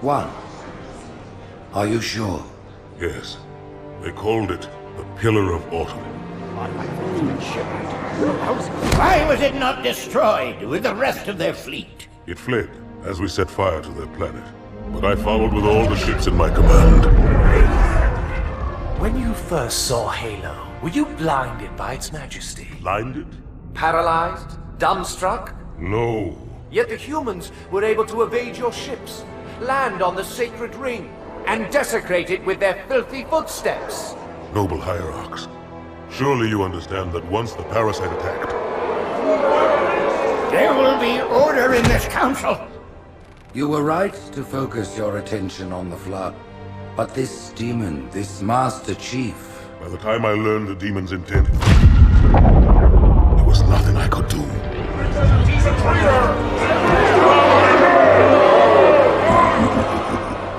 One. Are you sure? Yes. They called it the Pillar of Autumn. Why was it not destroyed with the rest of their fleet? It fled as we set fire to their planet. But I followed with all the ships in my command. When you first saw Halo, were you blinded by its majesty? Blinded? Paralyzed? Dumbstruck? No. Yet the humans were able to evade your ships, land on the sacred ring, and desecrate it with their filthy footsteps. Noble hierarchs. Surely you understand that once the parasite attacked... There will be order in this council. You were right to focus your attention on the Flood. But this demon, this Master Chief... By the time I learned the demon's intent, there was nothing I could do.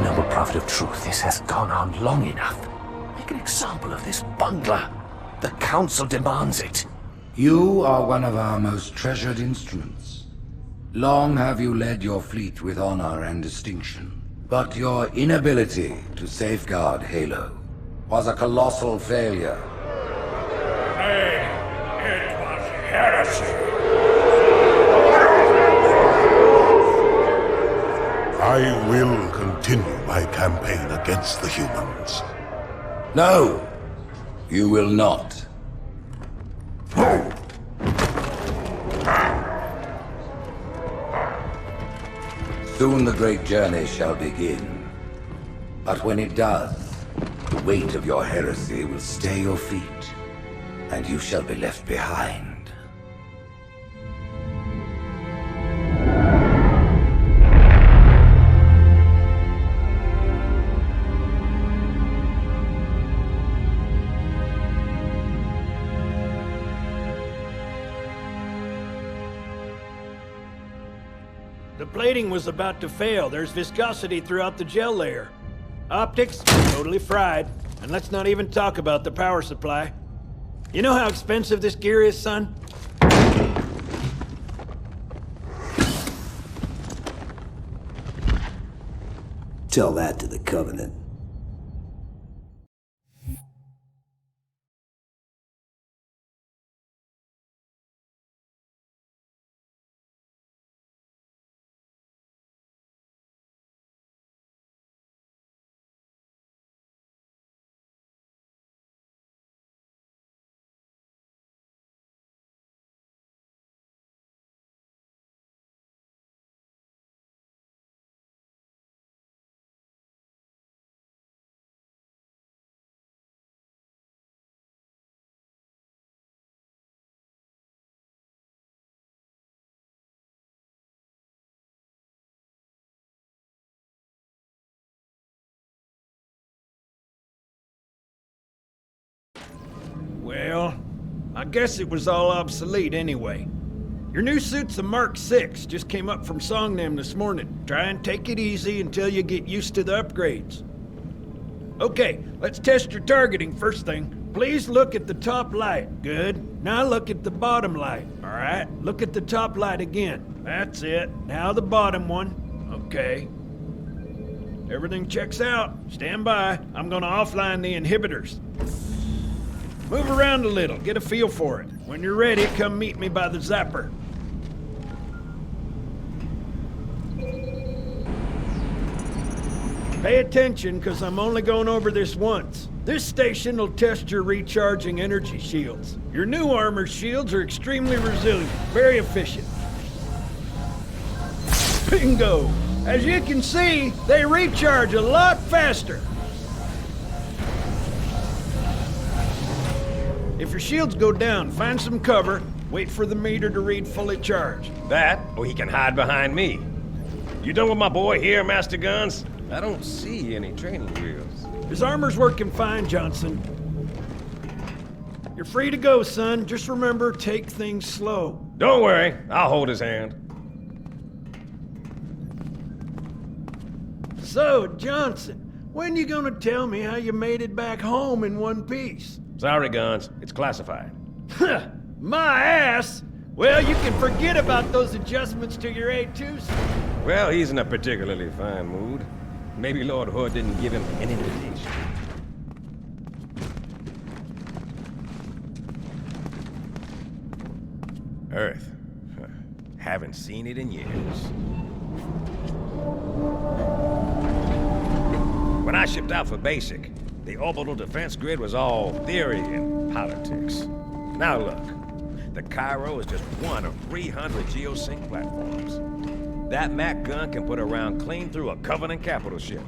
Noble Prophet of Truth, this has gone on long enough. Make an example of this bungler. The Council demands it. You are one of our most treasured instruments. Long have you led your fleet with honor and distinction. But your inability to safeguard Halo was a colossal failure. It was heresy. I will continue my campaign against the humans. No, you will not. Soon the great journey shall begin. But when it does, the weight of your heresy will stay your feet, and you shall be left behind. The plating was about to fail. There's viscosity throughout the gel layer. Optics, totally fried. And let's not even talk about the power supply. You know how expensive this gear is, son? Tell that to the Covenant. Well, I guess it was all obsolete anyway. Your new suit's a Mark 6, just came up from Songnam this morning. Try and take it easy until you get used to the upgrades. Okay, let's test your targeting first thing. Please look at the top light. Good. Now look at the bottom light. All right, look at the top light again. That's it. Now the bottom one. Okay. Everything checks out. Stand by. I'm gonna offline the inhibitors. Move around a little, get a feel for it. When you're ready, come meet me by the zapper. Pay attention, because I'm only going over this once. This station will test your recharging energy shields. Your new armor shields are extremely resilient, very efficient. Bingo! As you can see, they recharge a lot faster. If your shields go down, find some cover, wait for the meter to read fully charged. That, or he can hide behind me. You done with my boy here, Master Guns? I don't see any training wheels. His armor's working fine, Johnson. You're free to go, son. Just remember, take things slow. Don't worry, I'll hold his hand. So, Johnson, when you gonna tell me how you made it back home in one piece? Sorry, Guns. It's classified. My ass! Well, you can forget about those adjustments to your A2s. Well, he's in a particularly fine mood. Maybe Lord Hood didn't give him an invitation. Earth. Huh. Haven't seen it in years. When I shipped out for basic, the orbital defense grid was all theory and politics. Now look, the Cairo is just one of 300 geosync platforms. That Mac gun can put a round clean through a Covenant capital ship.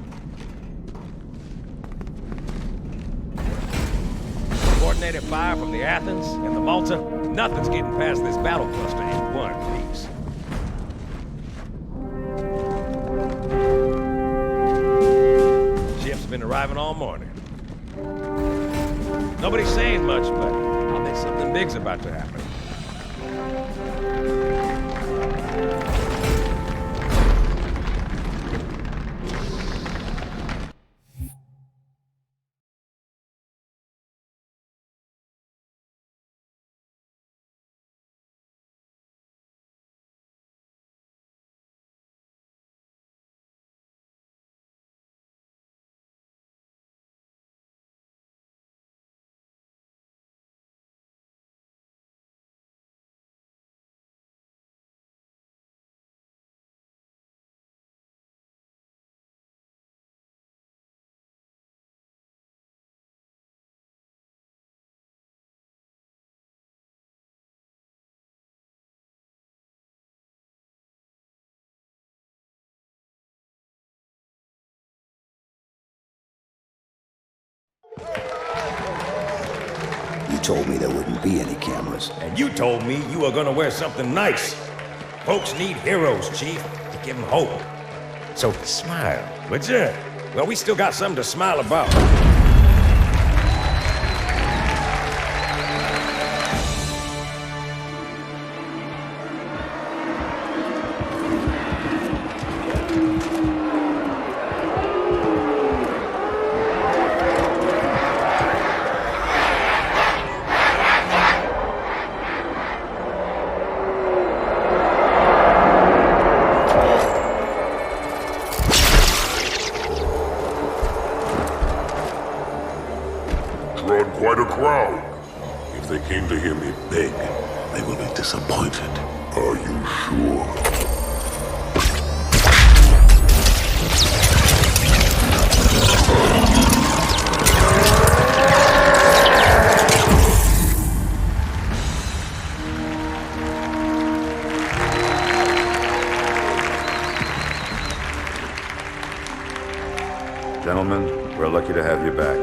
Coordinated fire from the Athens and the Malta, nothing's getting past this battle cluster in one piece. Ships been arriving all morning. Nobody's saying much, but I'll bet something big's about to happen. You told me there wouldn't be any cameras. And you told me you were gonna wear something nice. Folks need heroes, Chief, to give them hope. So smile, would ya? Well, we still got something to smile about. Drawn quite a crowd. If they came to hear me beg, they will be disappointed. Are you sure? Gentlemen, we're lucky to have you back.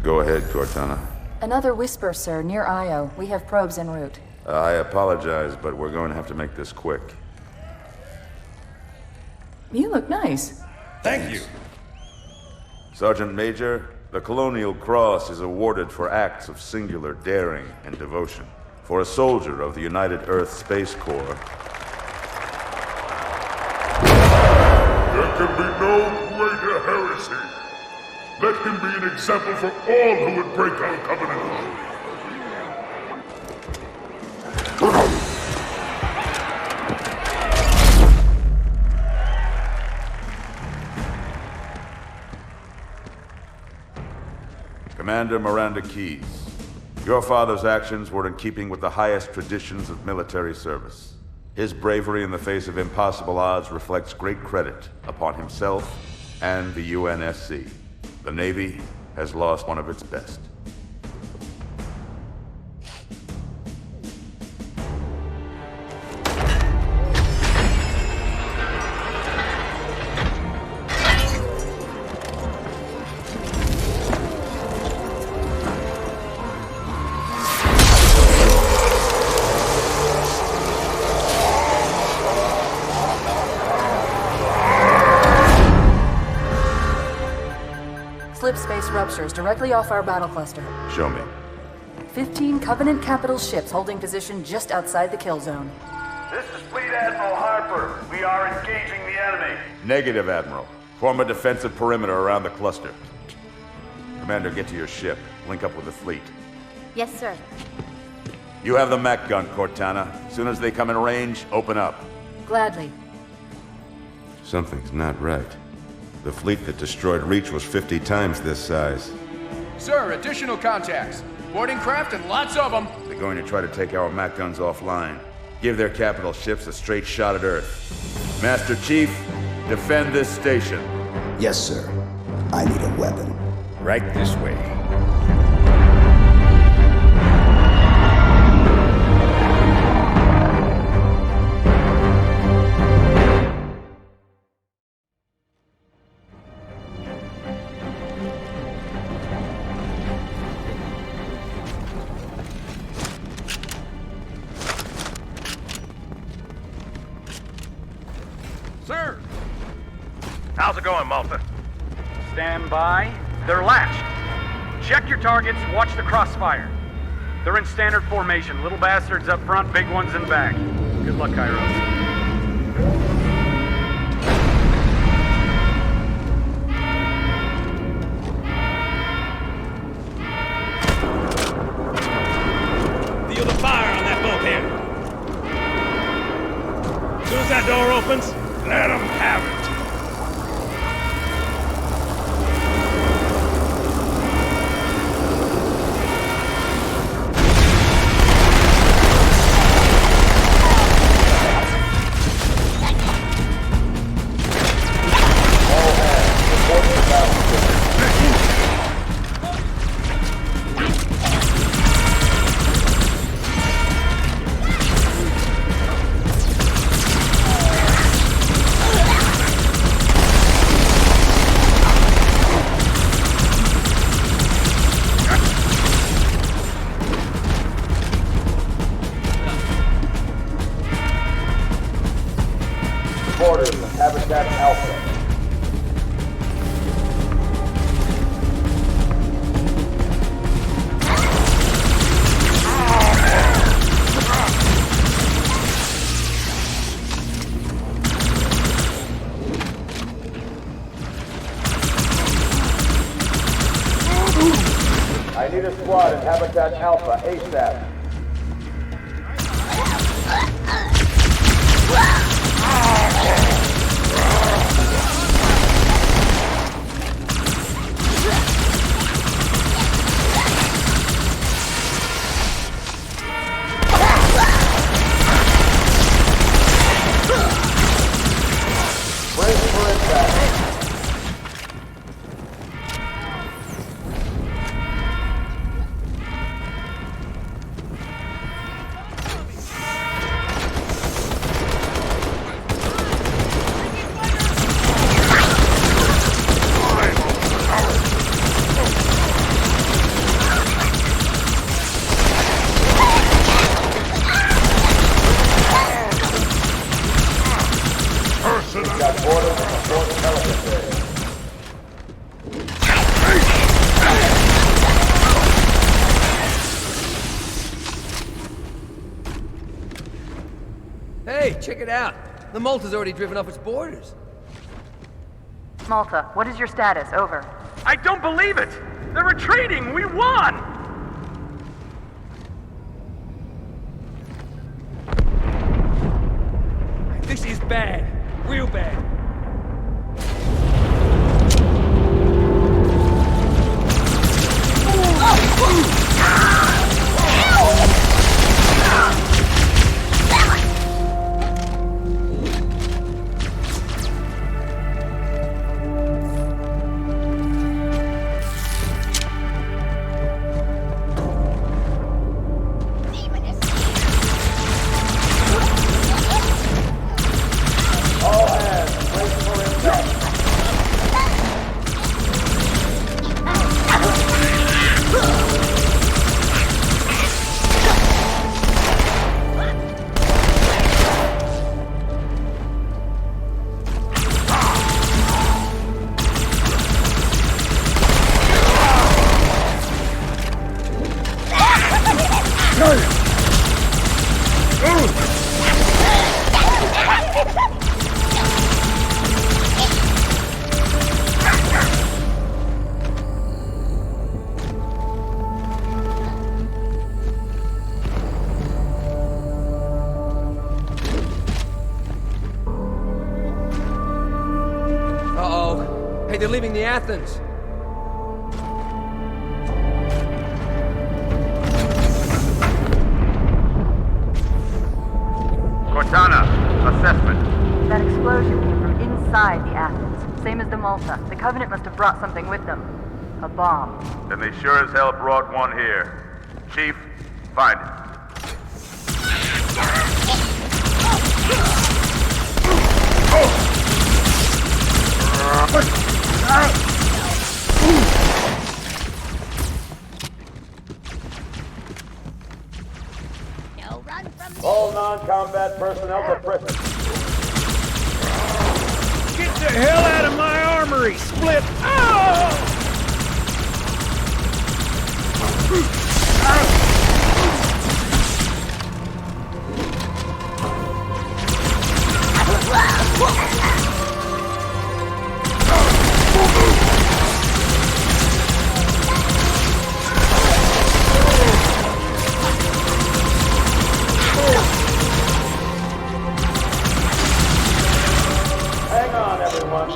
Go ahead, Cortana. Another whisper, sir, near Io. We have probes en route. I apologize, but we're going to have to make this quick. You look nice. Thank you. Sergeant Major, the Colonial Cross is awarded for acts of singular daring and devotion. For a soldier of the United Earth Space Corps. There can be no greater heresy. Let him be an example for all who would break our covenant. Commander Miranda Keyes, your father's actions were in keeping with the highest traditions of military service. His bravery in the face of impossible odds reflects great credit upon himself and the UNSC. The Navy has lost one of its best. Slip space ruptures directly off our battle cluster. Show me. 15 Covenant capital ships holding position just outside the kill zone. This is Fleet Admiral Harper. We are engaging the enemy. Negative, Admiral. Form a defensive perimeter around the cluster. Commander, get to your ship. Link up with the fleet. Yes, sir. You have the Mac gun, Cortana. As soon as they come in range, open up. Gladly. Something's not right. The fleet that destroyed Reach was 50 times this size. Sir, additional contacts. Boarding craft and lots of them. They're going to try to take our MAC guns offline. Give their capital ships a straight shot at Earth. Master Chief, defend this station. Yes, sir. I need a weapon. Right this way. Sir! How's it going, Malta? Stand by. They're latched. Check your targets, watch the crossfire. They're in standard formation. Little bastards up front, big ones in back. Good luck, Cairo. Feel the fire on that bulkhead. As soon as that door opens, let them have it. Orders, Habitat Alpha. I need a squad in Habitat Alpha ASAP. Hey, check it out. The Malta's already driven off its boarders. Malta, what is your status? Over. I don't believe it! They're retreating! We won! This is bad. Real bad. me they're leaving the Athens. Cortana, assessment. That explosion came from inside the Athens, same as the Malta. The Covenant must have brought something with them. A bomb. Then they sure as hell brought one here. Chief, find it. All non-combat personnel to prison. Get the hell out of my armory, Split! Oh! Hang on, everyone.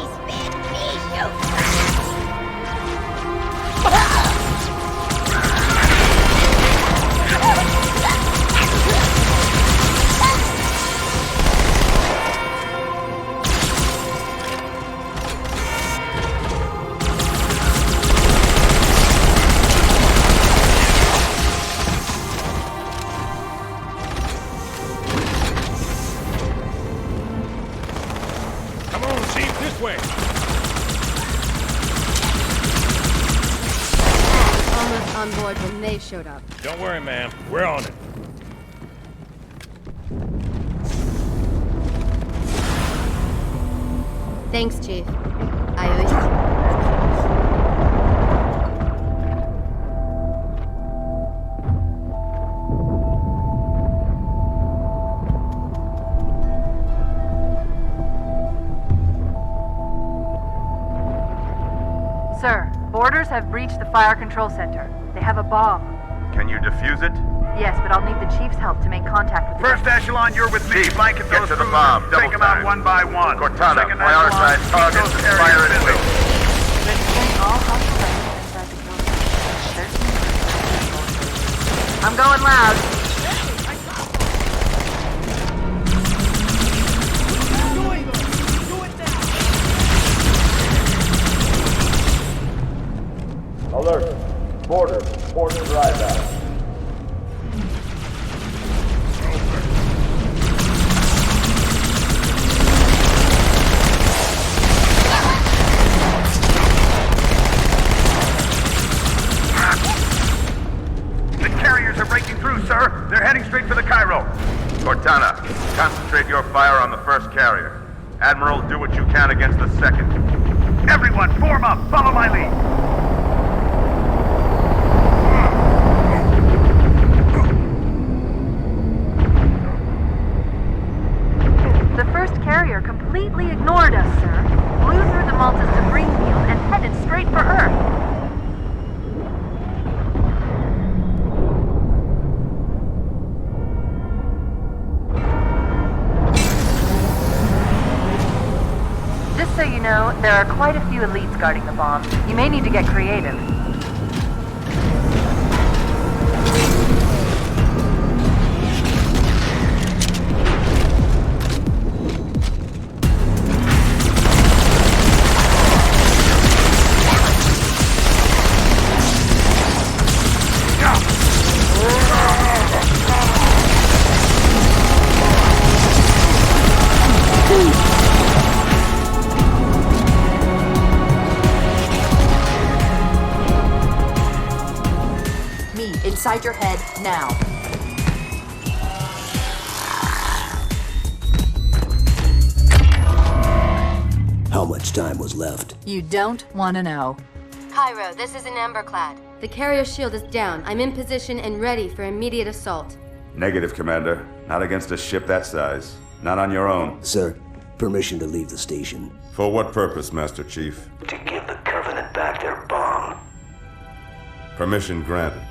Come on, Chief, this way. Almost on board when they showed up. Don't worry, ma'am. We're on it. Thanks, Chief. I owe you. Sir, boarders have breached the fire control center. They have a bomb. Can you defuse it? Yes, but I'll need the Chief's help to make contact with the First echelon, you're with me. Blanket those to the bomb. Take them out one by one. Cortana, prioritize targets and fire at will. All hostile enemies inside the kill zone. I'm going loud. Alert. Boarders, port and dry back. The carriers are breaking through, sir. They're heading straight for the Cairo. Cortana, concentrate your fire on the first carrier. Admiral, do what you can against the second. Everyone, form up. Follow my lead. The first carrier completely ignored us, sir. Blew through the Malta's debris field and headed straight for Earth. Just so you know, there are quite a few elites guarding the bomb. You may need to get creative. Inside your head, now. How much time was left? You don't want to know. Cairo, this is an Emberclad. The carrier shield is down. I'm in position and ready for immediate assault. Negative, Commander. Not against a ship that size. Not on your own. Sir, permission to leave the station. For what purpose, Master Chief? To give the Covenant back their bomb. Permission granted.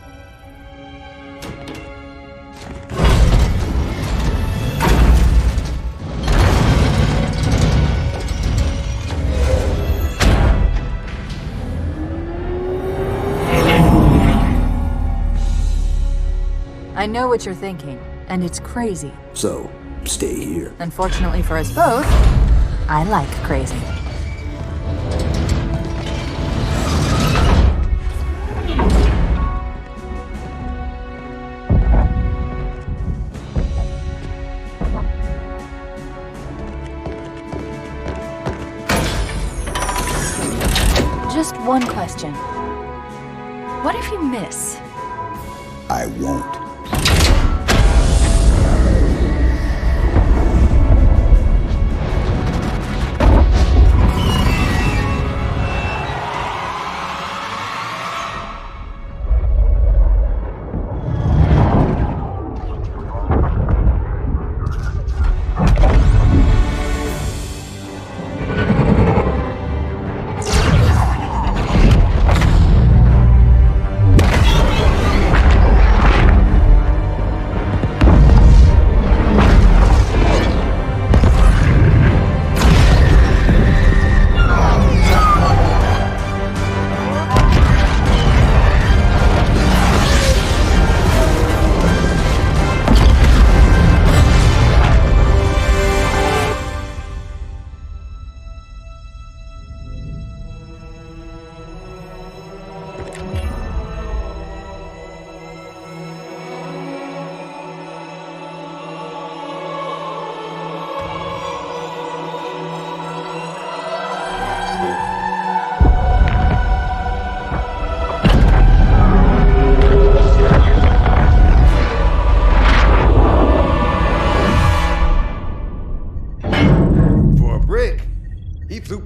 I know what you're thinking, and it's crazy. So, stay here. Unfortunately for us both, I like crazy. Just one question. What if you miss? I won't.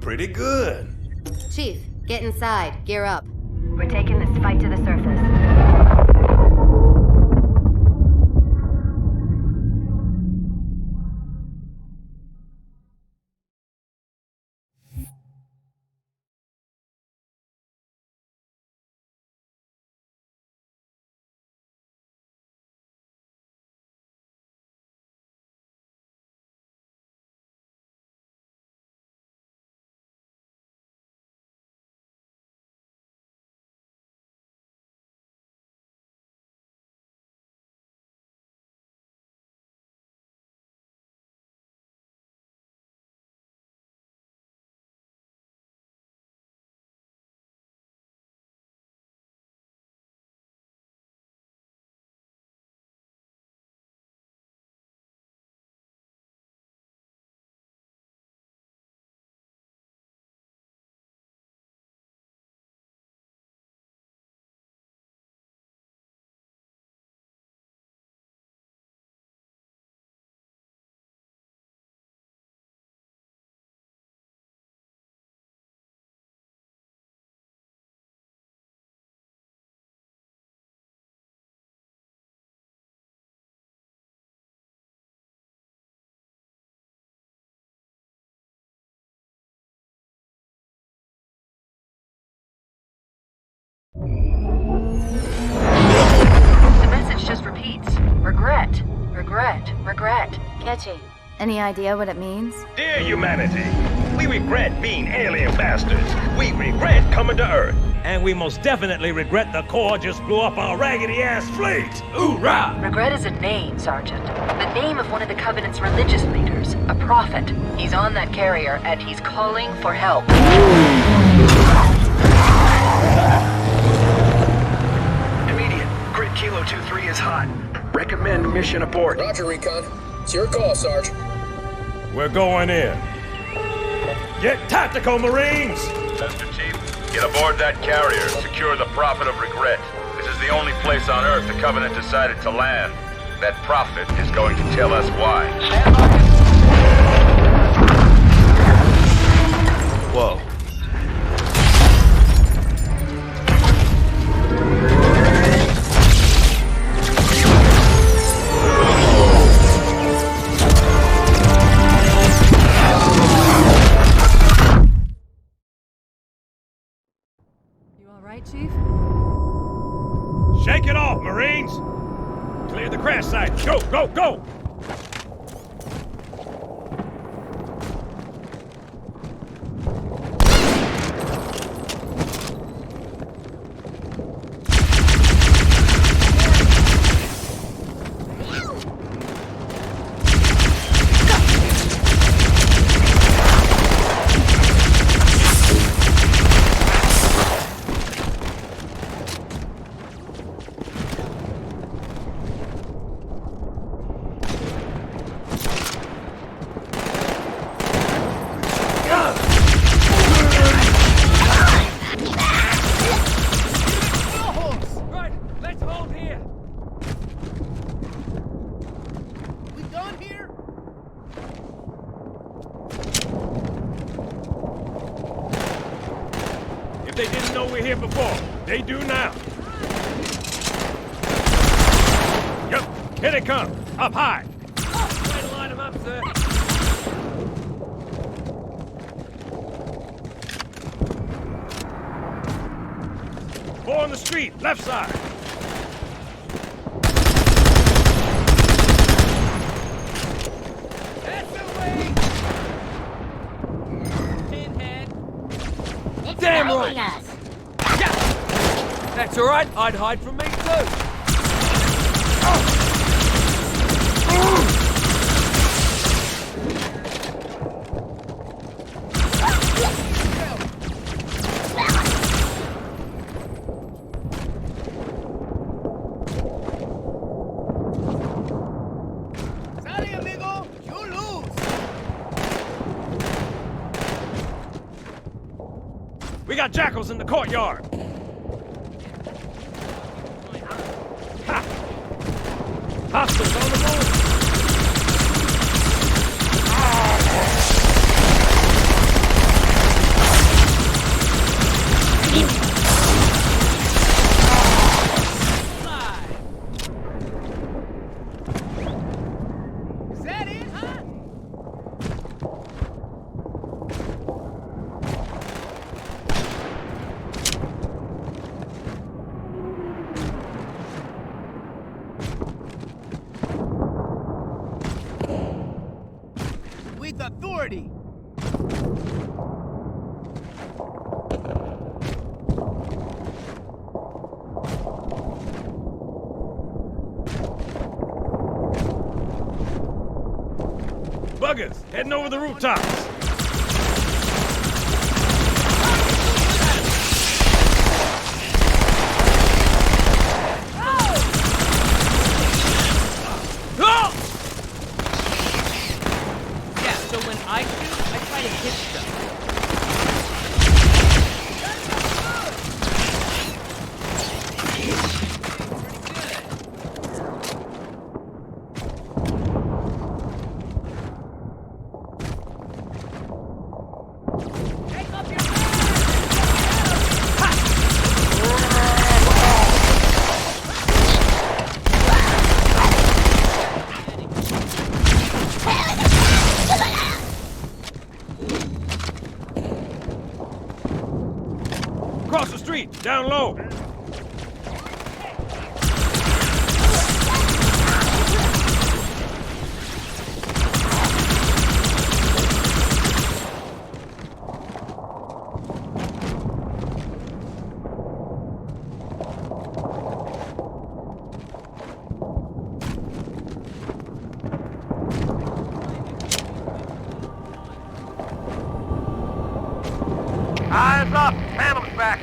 Pretty good. Chief, get inside. Gear up. We're taking this fight to the surface. The message just repeats. Regret. Regret. Regret. Catchy. Any idea what it means? Dear humanity, we regret being alien bastards. We regret coming to Earth. And we most definitely regret the Corps just blew up our raggedy-ass fleet. Hoorah! Regret is a name, Sergeant. The name of one of the Covenant's religious leaders. A prophet. He's on that carrier, and he's calling for help. Immediate. Grid Kilo 2-3 is hot. Recommend mission abort. Roger, Recon. It's your call, Sarge. We're going in. Get tactical, Marines! Mr. Chief, get aboard that carrier. Secure the Prophet of Regret. This is the only place on Earth the Covenant decided to land. That Prophet is going to tell us why. Stand by. Whoa. Chief? Shake it off, Marines! Clear the crash site. Go, go, go! If they didn't know we're here before, they do now. Yep, here they come. Up high. Way to line them up, sir. Four on the street, left side. Damn right! Yeah. That's all right. I'd hide from me too. Sorry, amigo. You lose. We got jackals in the courtyard. Ha! Hostiles on the move. Is that it, huh? With authority. Buggers, heading over the rooftops. Yeah, so when I shoot, I try to hit stuff. Across the street, down low. Eyes up! Phantom's back!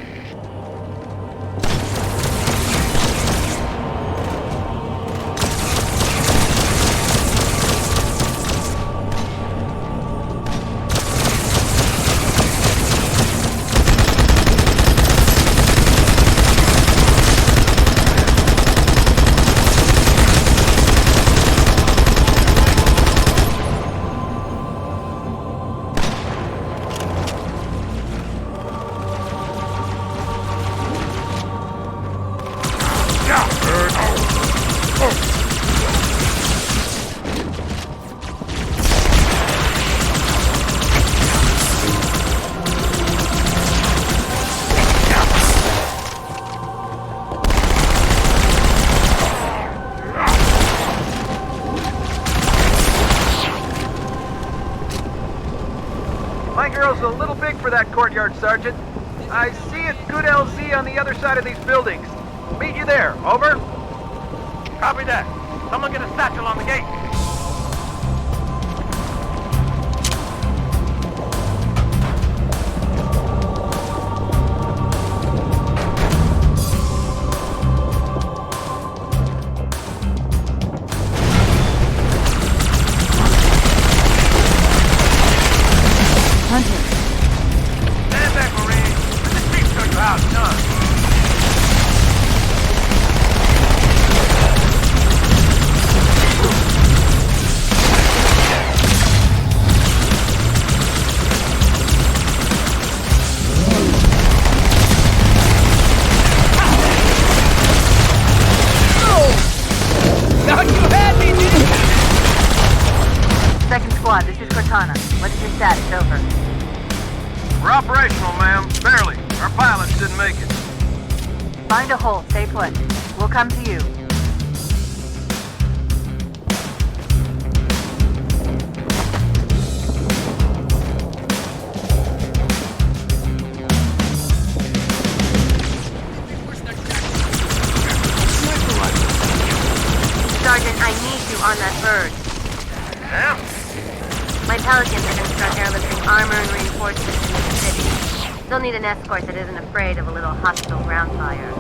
My girl's a little big for that courtyard, Sergeant. I see a good LZ on the other side of these buildings. Meet you there. Over. Copy that. Someone get a satchel on the gate. Stand back, Marine. The streets took you out, done. operational, ma'am. Barely. Our pilots didn't make it. Find a hole, stay put. We'll come to you. Sergeant, I need you on that bird. Yeah? My Pelicans are going to start airlifting armor and reinforcements into the city. They'll need an escort that isn't afraid of a little hostile ground fire.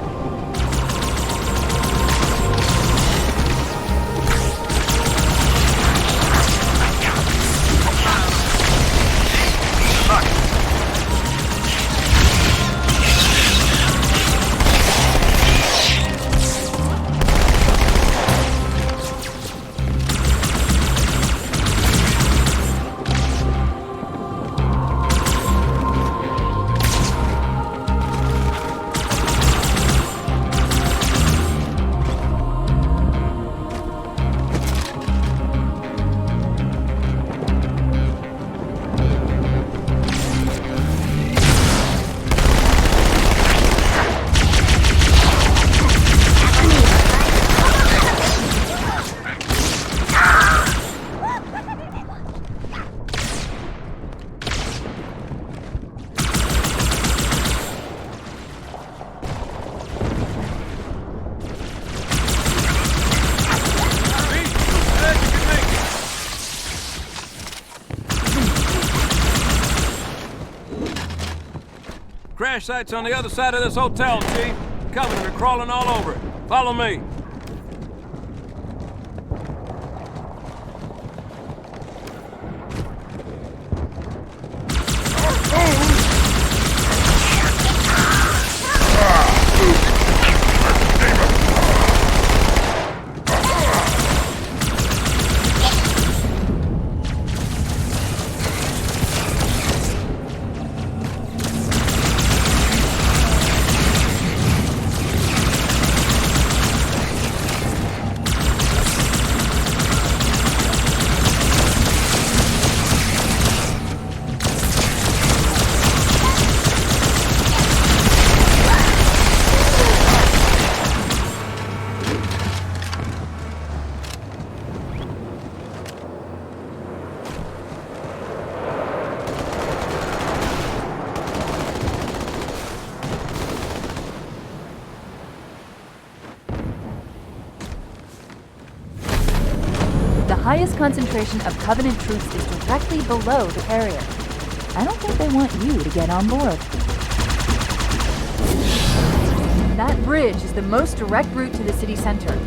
Crash site's on the other side of this hotel, Chief. Covenant are crawling all over it. Follow me. The highest concentration of Covenant troops is directly below the carrier. I don't think they want you to get on board. That bridge is the most direct route to the city center.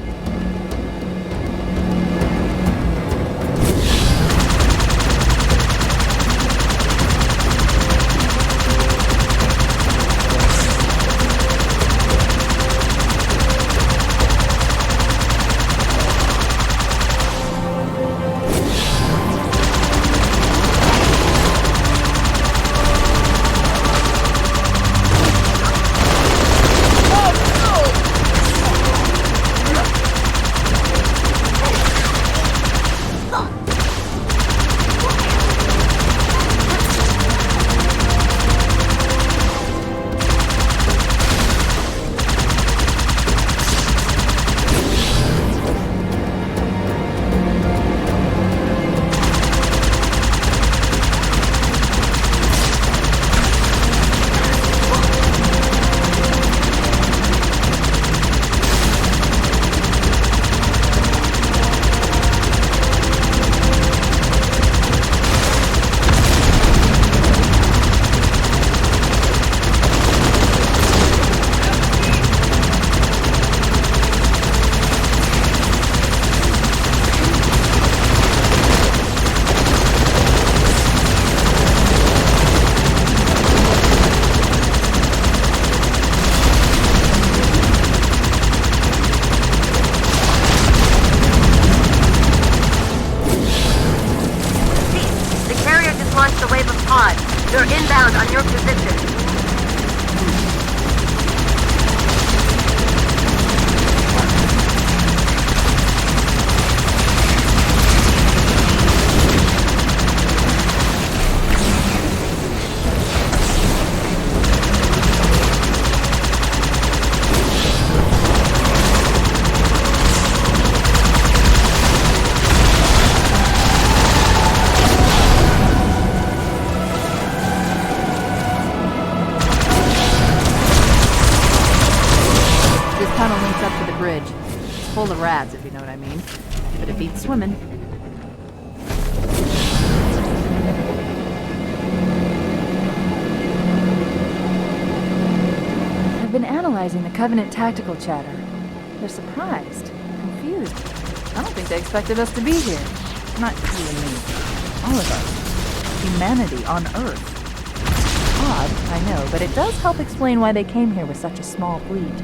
bridge. It's full of rats, if you know what I mean. But it beats swimming. I've been analyzing the Covenant tactical chatter. They're surprised, confused. I don't think they expected us to be here. Not you and me. All of us. Humanity on Earth. Odd, I know, but it does help explain why they came here with such a small fleet.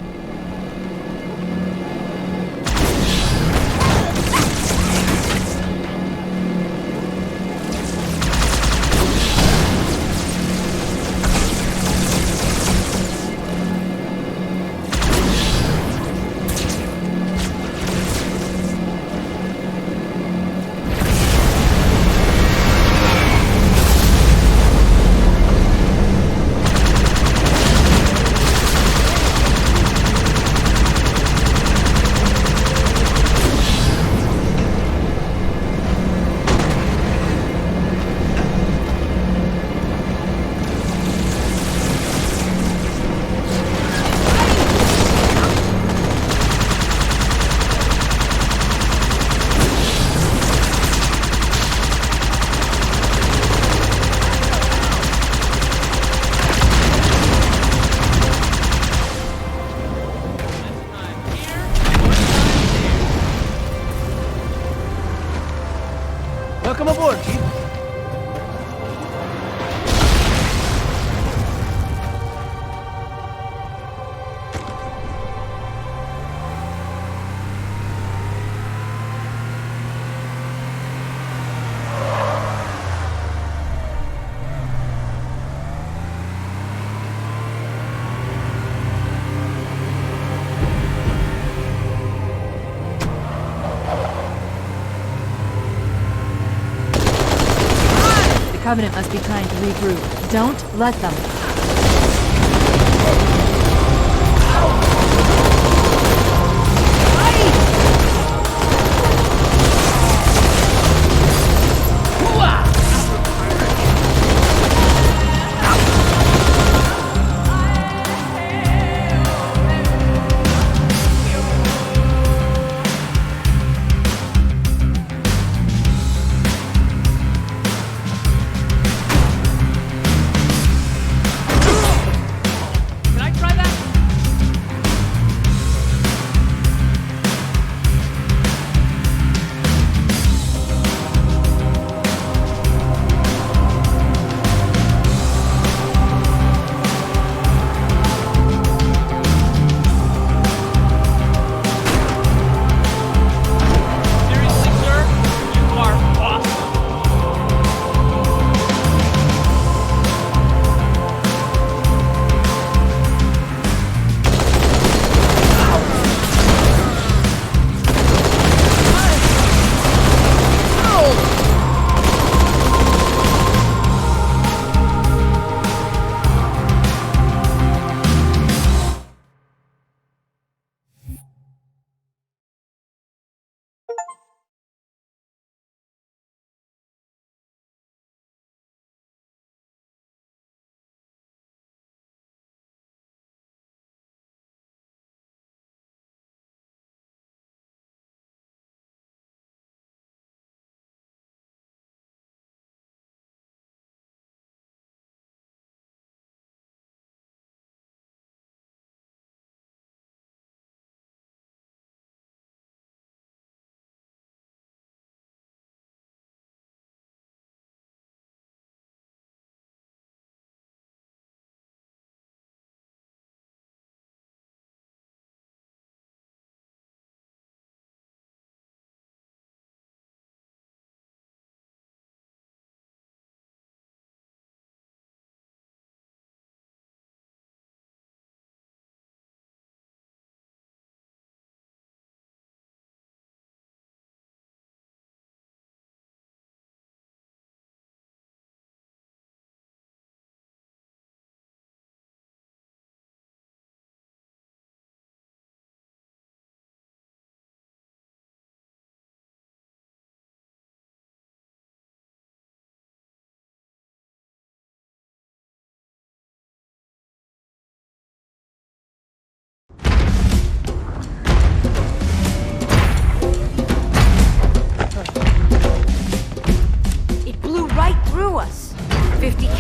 Welcome aboard, Chief. The Covenant must be trying to regroup. Don't let them.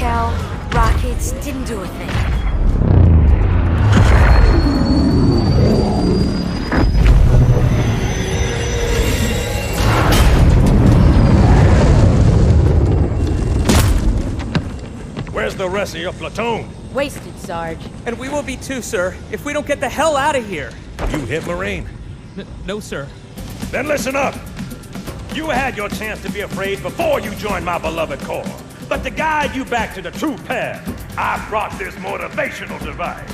Cal, rockets, didn't do a thing. Where's the rest of your platoon? Wasted, Sarge. And we will be too, sir, if we don't get the hell out of here. You hit Marine? No, sir. Then listen up! You had your chance to be afraid before you joined my beloved Corps. But to guide you back to the true path, I brought this motivational device.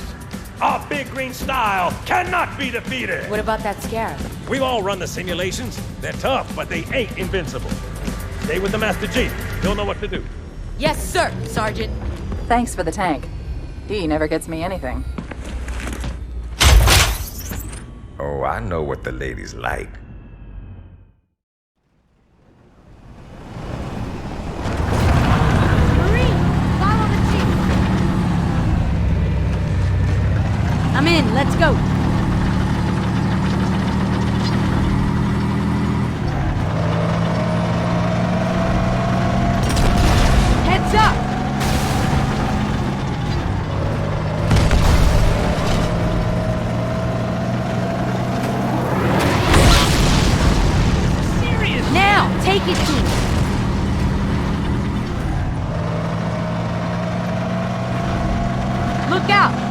Our big green style cannot be defeated! What about that Scarab? We've all run the simulations. They're tough, but they ain't invincible. Stay with the Master Chief. He'll know what to do. Yes, sir, Sergeant. Thanks for the tank. He never gets me anything. Oh, I know what the ladies like. I'm in, let's go. Heads up! Serious? Now, take it to me. Look out!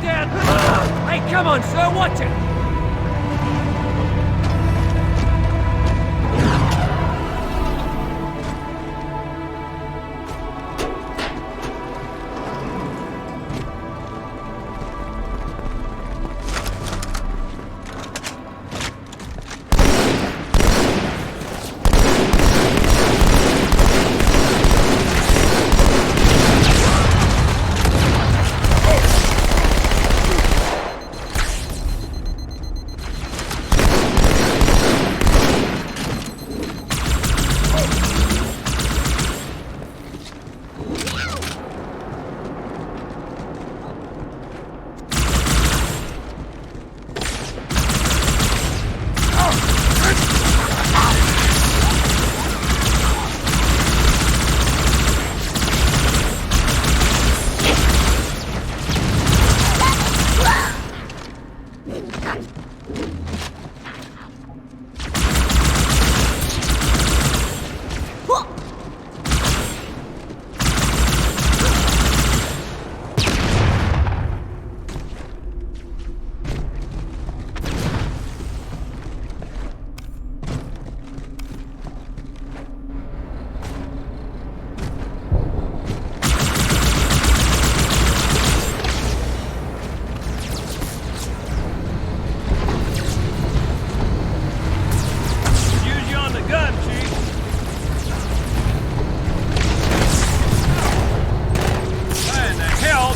down! Hey, come on, sir, watch it!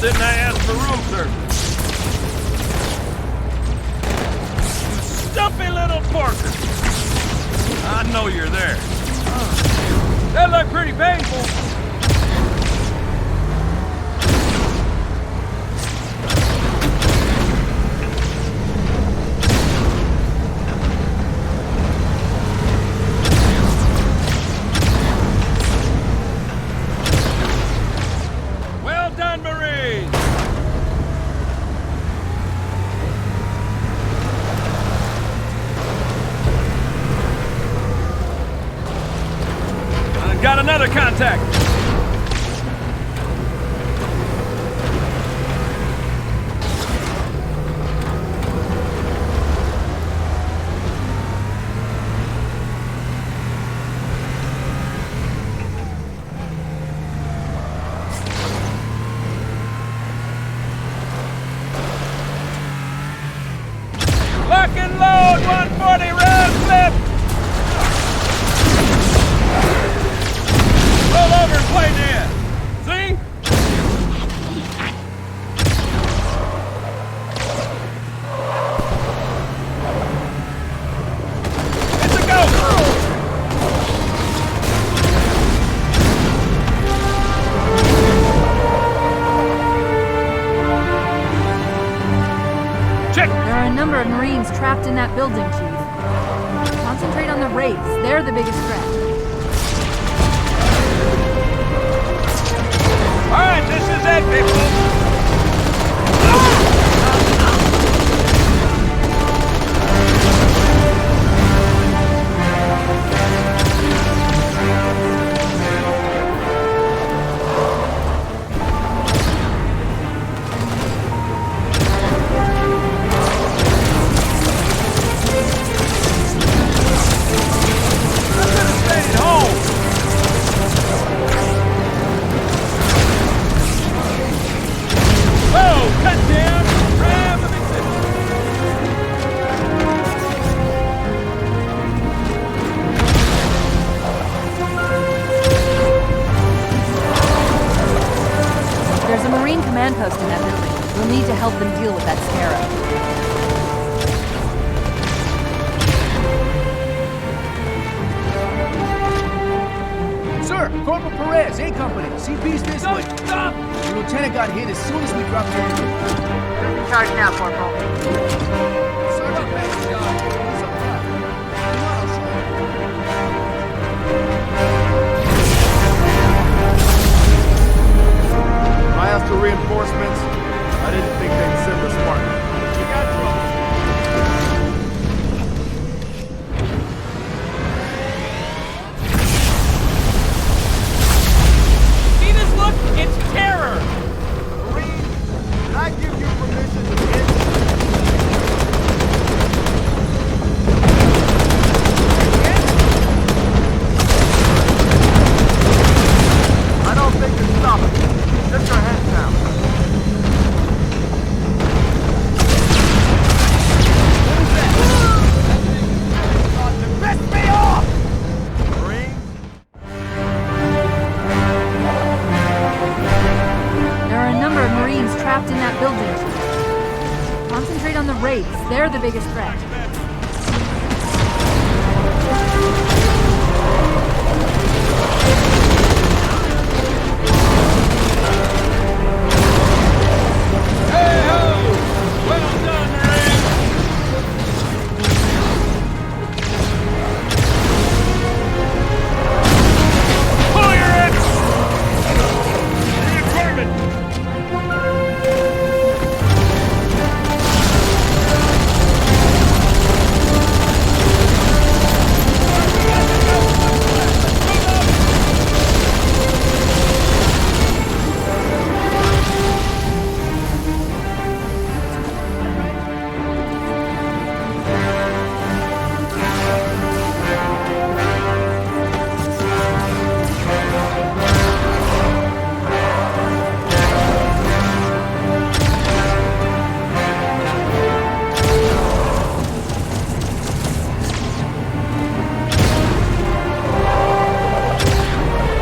Didn't I ask for room service? You stumpy little porker! I know you're there. That looked pretty painful. Well done, Marines! Got another contact! Lock and load! 140 round clip! Roll over and play dead! See? It's a go! Check! There are a number of Marines trapped in that building, Chief. Concentrate on the Wraiths. They're the biggest threat. All right, this is it, people. I could have stayed at home. Whoa, cut down! Grab them There's a Marine command post in that building. We'll need to help them deal with that scarab. Sir, Corporal Perez, A Company. CP's this way. Stop! The lieutenant got hit as soon as we dropped her. Who's in charge now, Corporal? Sergeant Max John. He's up front. Come on, I'll show you. I asked for reinforcements. I didn't think they'd send us smart. You got trouble. See this look? It's terror! Marine, did I give you permission the Wraiths. They're the biggest threat.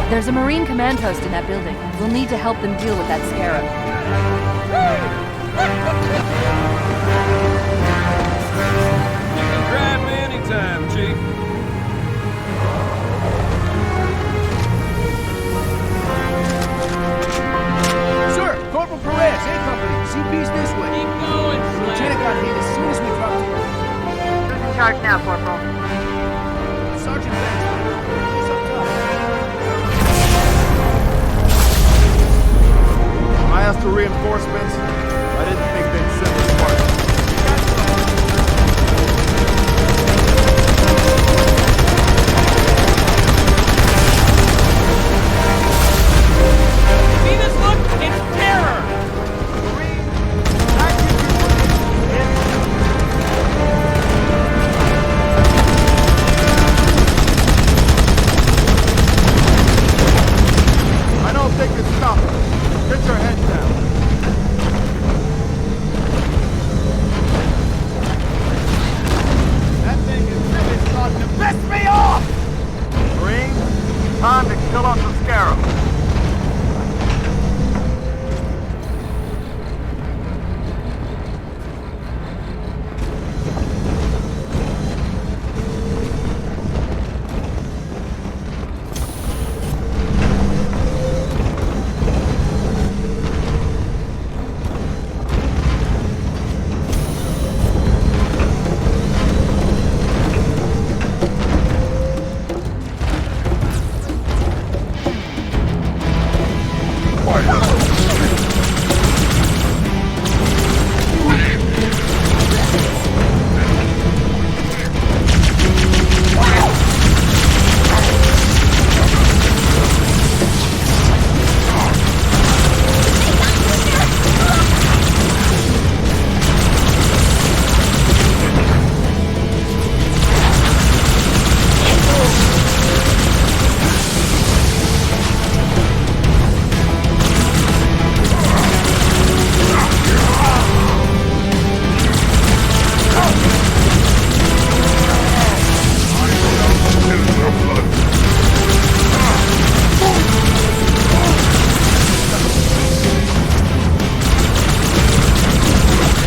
There's a Marine command post in that building. We'll need to help them deal with that scarab. You can grab me anytime, Chief. Sir, Corporal Perez, A Company. CP's this way. Keep going, Lieutenant got hit as soon as we dropped him. Who's in charge now, Corporal? Sergeant Benjamin. He's up top. I asked for reinforcements. I didn't think they'd send us Spartan. See this look? It's terror! I don't think it's stop. Get your head down. That thing is really starting to piss me off! Green, time to kill off the scarab.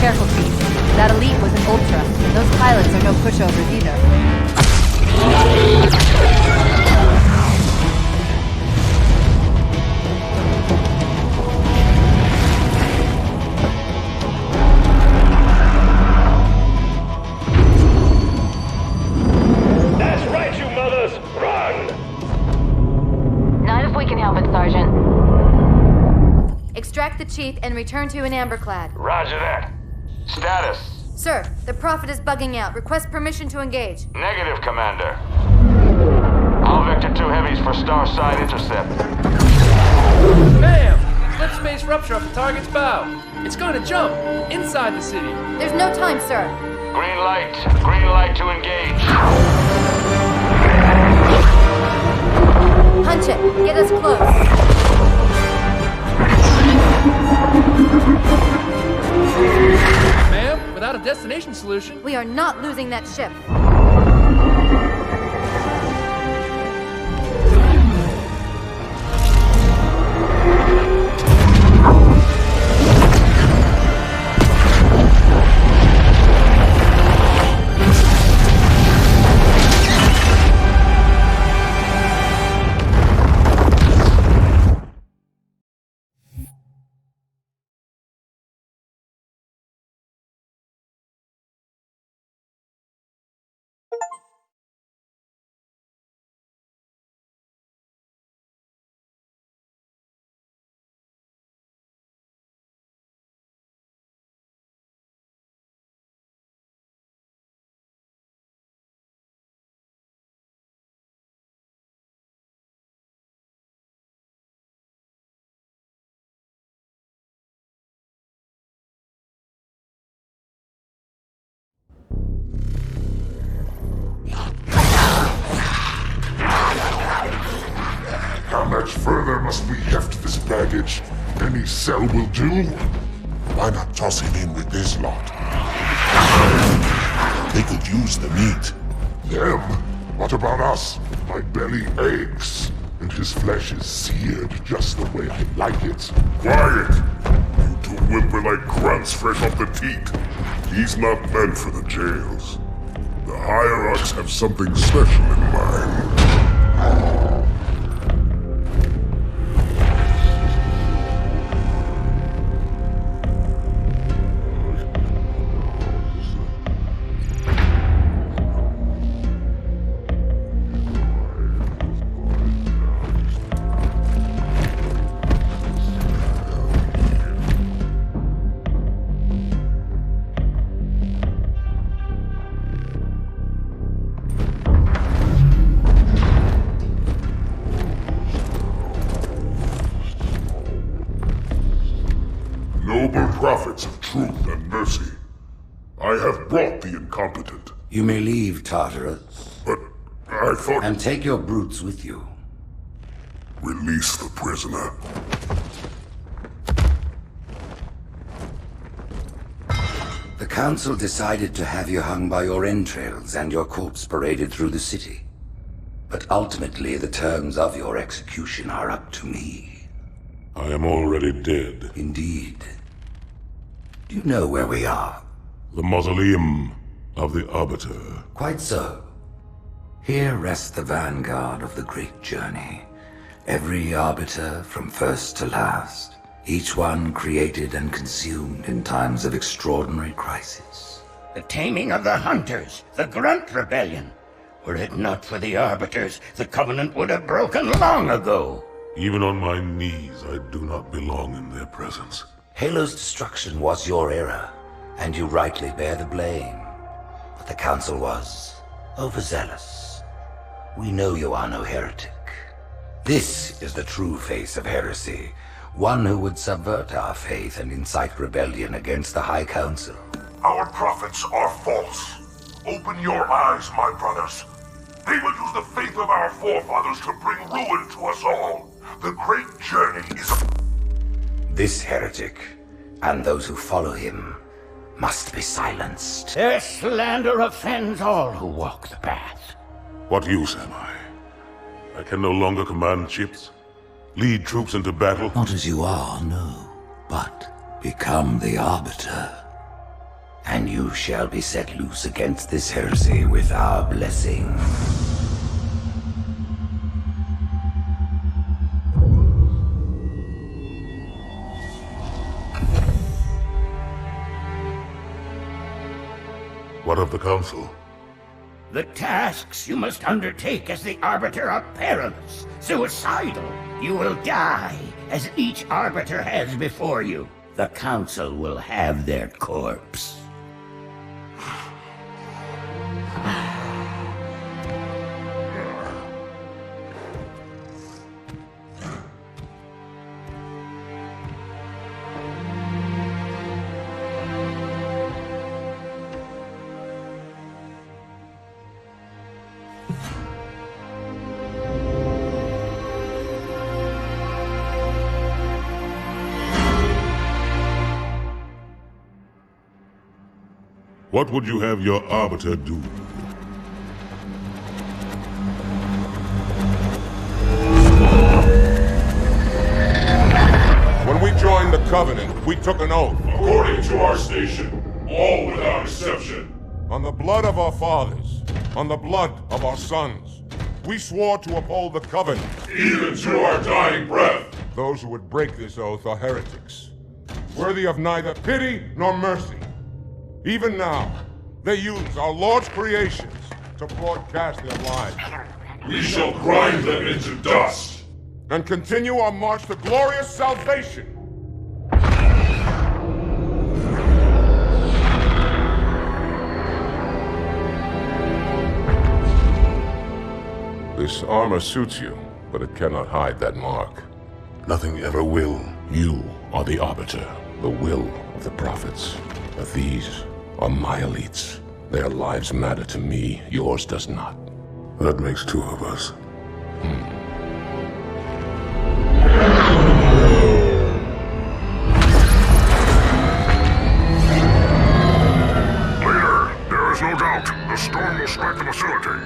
Careful, Chief. That elite was an Ultra, and those pilots are no pushovers either. That's right, you mothers! Run! Not if we can help it, Sergeant. Extract the Chief and return to an Amberclad. Roger that. Status. Sir, the Prophet is bugging out. Request permission to engage. Negative, Commander. All Vector 2 heavies for star side intercept. Bam! Slip space rupture off the target's bow. It's going to jump inside the city. There's no time, sir. Green light. Green light to engage. Punch it. Get us close. Ma'am, without a destination solution. We are not losing that ship. How much further must we heft this baggage? Any cell will do? Why not toss him in with this lot? They could use the meat. Them? What about us? My belly aches, and his flesh is seared just the way I like it. Quiet! You two whimper like grunts fresh off the teat. He's not meant for the jails. The Hierarchs have something special in mind. Prophets of truth and mercy, I have brought the incompetent. You may leave, Tartarus. But I thought... And take your brutes with you. Release the prisoner. The Council decided to have you hung by your entrails and your corpse paraded through the city. But ultimately, the terms of your execution are up to me. I am already dead. Indeed. Do you know where we are? The mausoleum of the Arbiter. Quite so. Here rests the vanguard of the great journey. Every Arbiter from first to last. Each one created and consumed in times of extraordinary crisis. The taming of the Hunters, the Grunt Rebellion. Were it not for the Arbiters, the Covenant would have broken long ago. Even on my knees, I do not belong in their presence. Halo's destruction was your error, and you rightly bear the blame. But the Council was overzealous. We know you are no heretic. This is the true face of heresy, one who would subvert our faith and incite rebellion against the High Council. Our prophets are false. Open your eyes, my brothers. They will use the faith of our forefathers to bring ruin to us all. The great journey is a... This heretic, and those who follow him, must be silenced. Their slander offends all who walk the path. What use am I? I can no longer command ships, lead troops into battle. Not as you are, no, but become the Arbiter. And you shall be set loose against this heresy with our blessing. What of the Council? The tasks you must undertake as the Arbiter are perilous, suicidal. You will die, as each Arbiter has before you. The Council will have their corpse. What would you have your Arbiter do? When we joined the Covenant, we took an oath. According to our station, all without exception. On the blood of our fathers, on the blood of our sons, we swore to uphold the Covenant. Even to our dying breath. Those who would break this oath are heretics, worthy of neither pity nor mercy. Even now, they use our Lord's creations to broadcast their lies. We shall grind them into dust. And continue our march to glorious salvation. This armor suits you, but it cannot hide that mark. Nothing ever will. You are the Arbiter, the will of the prophets. But these are my elites. Their lives matter to me, yours does not. That makes two of us. The storm will strike the facility.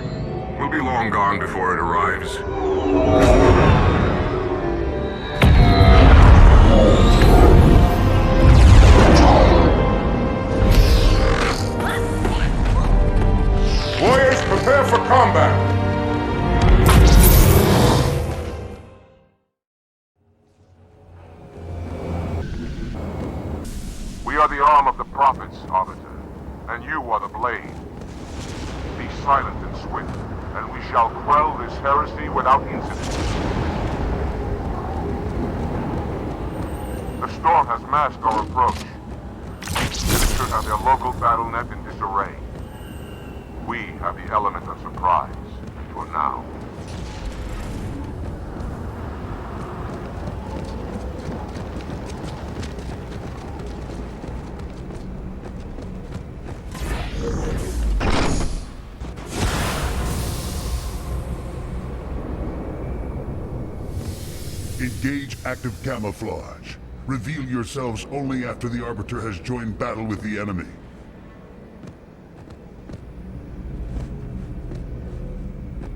We'll be long gone before it arrives. Warriors, prepare for combat! We are the arm of the prophets, Arbiter, and you are the blade. Be silent and swift, and we shall quell this heresy without incident. The storm has masked our approach. Ministers have their local battle net in disarray. We have the element of surprise, for now. Engage active camouflage. Reveal yourselves only after the Arbiter has joined battle with the enemy.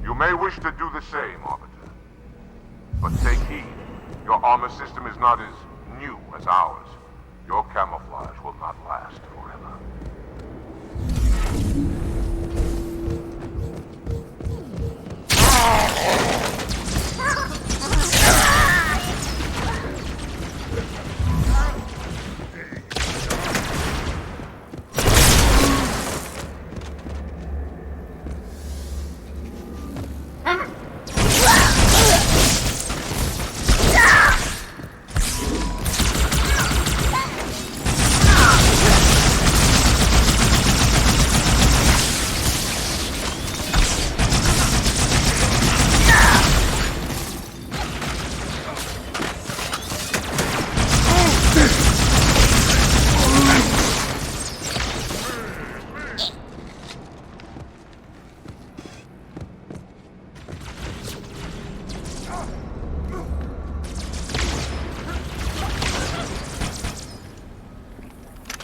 You may wish to do the same, Arbiter. But take heed. Your armor system is not as new as ours. Your camouflage will not last forever.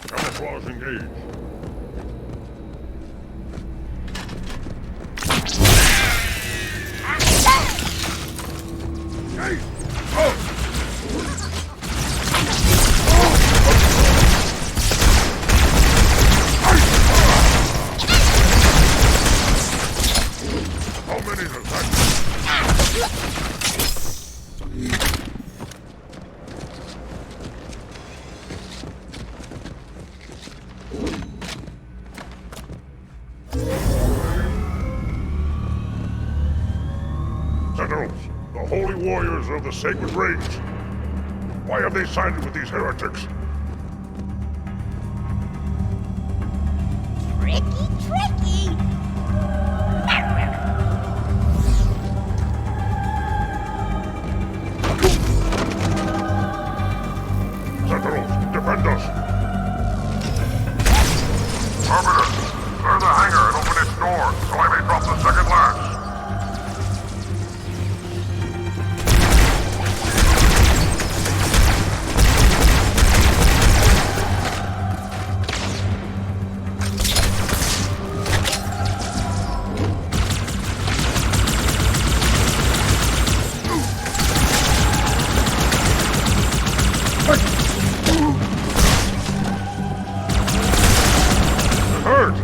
Camouflage engaged. Hey! Oh! How many does that? Sentinels, the holy warriors of the Sacred Rage. Why have they sided with these heretics? Tricky! Sentinels, defend us! Arbiter, clear the hangar and open its door, so I may drop the second latch. Hurt!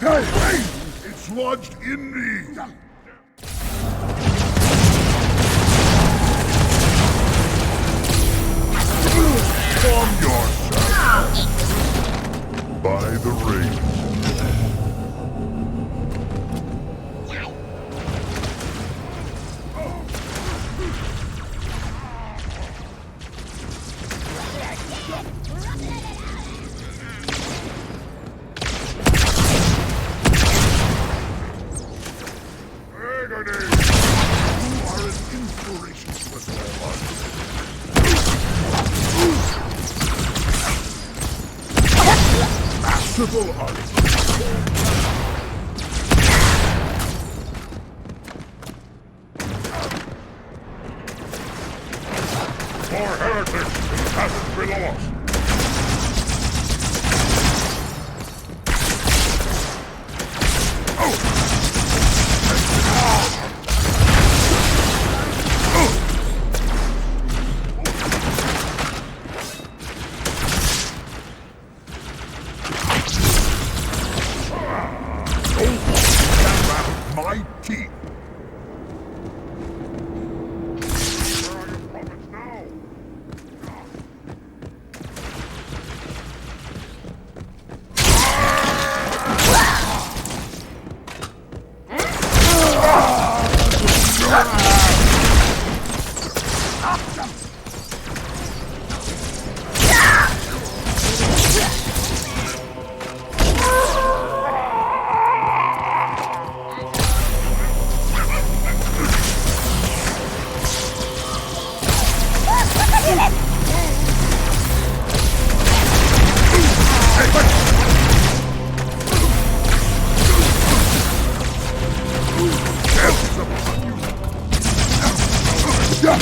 Hey! It's lodged in me! Calm yourself! By the ring. Masterful art. More heretics in the passage below us. My teeth! Where are your prophets now?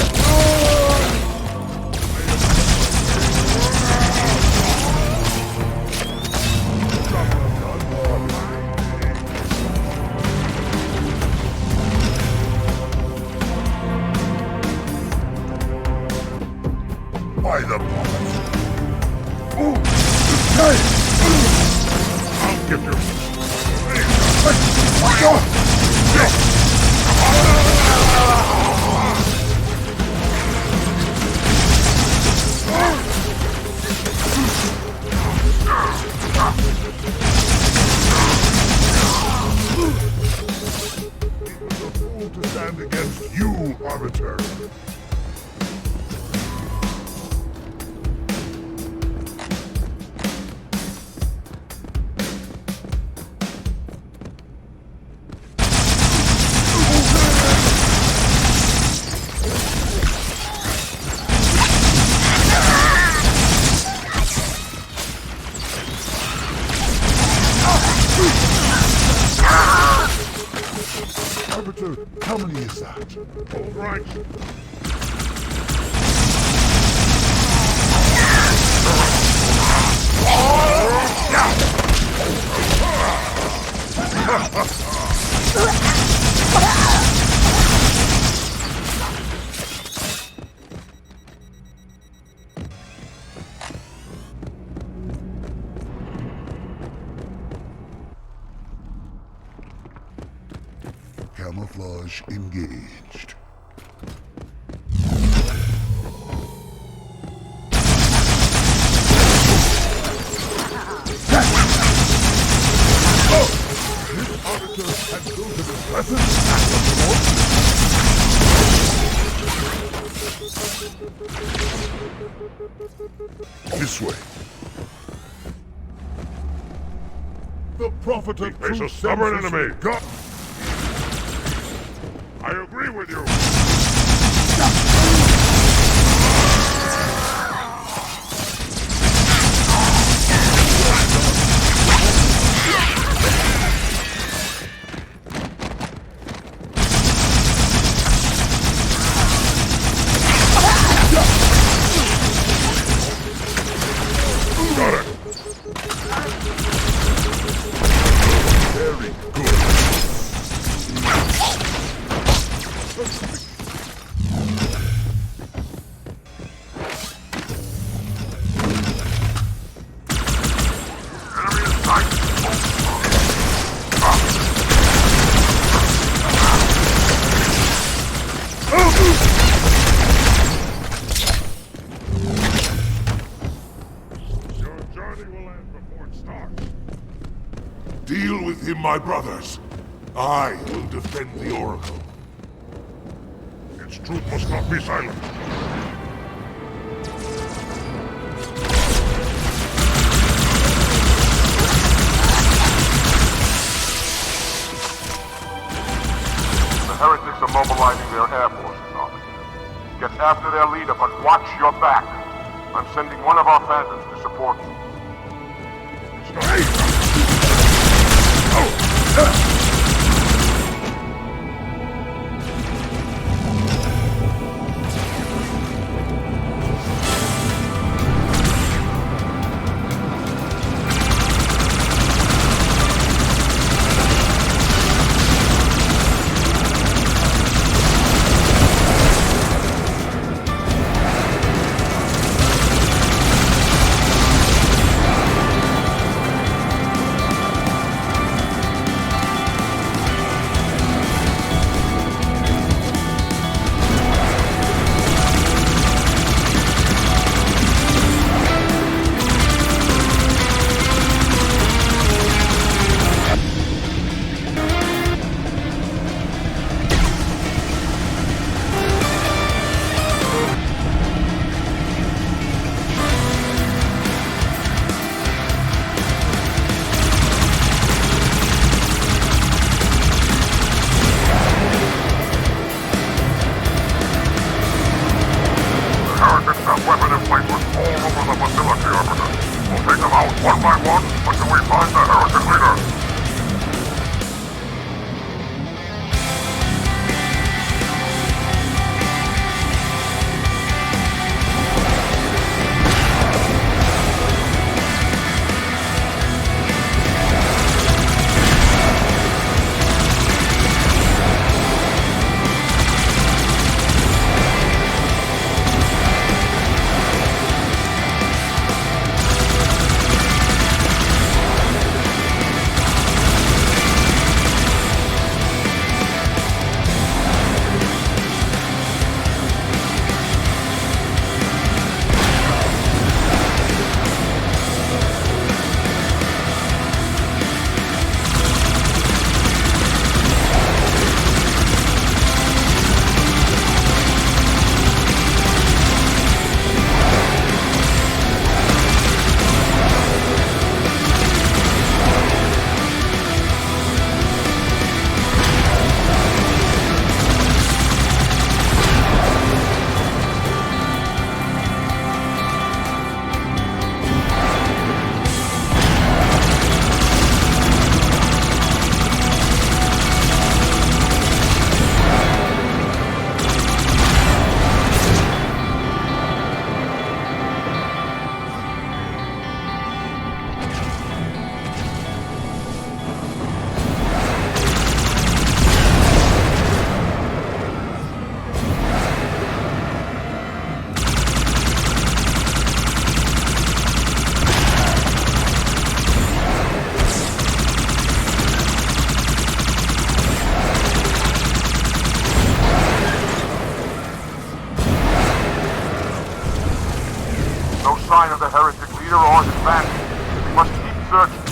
By the prophets. I'll give you. It was a fool to stand against you, Arbiter. Arbiter, how many is that? All right. Camouflage engaged. This arbiter had built an impressive this way. The prophet of truth. We face a stubborn enemy. God. I agree with you. Got it. Very good. journey will end before it starts. Deal with him, my brothers. I will defend the Oracle. Its truth must not be silent. The heretics are mobilizing their air forces on here. Get after their leader, but watch your back. I'm sending one of our phantoms to support you. sign of the heretic leader or his band. We must keep searching.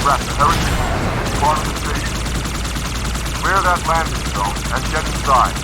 extract the heretics in part of the station. Clear that landing zone and get inside.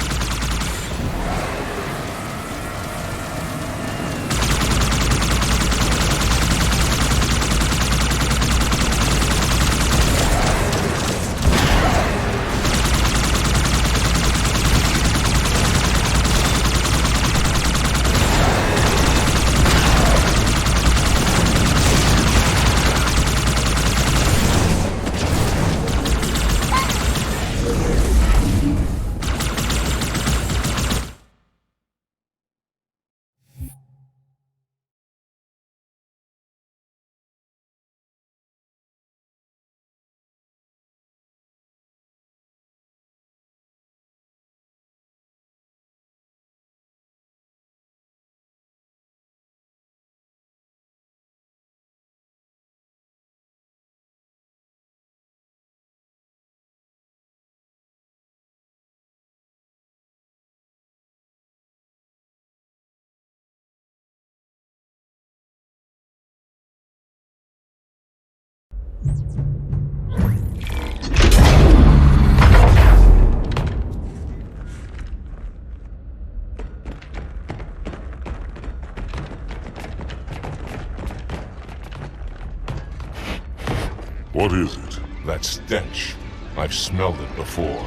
What is it? That stench. I've smelled it before.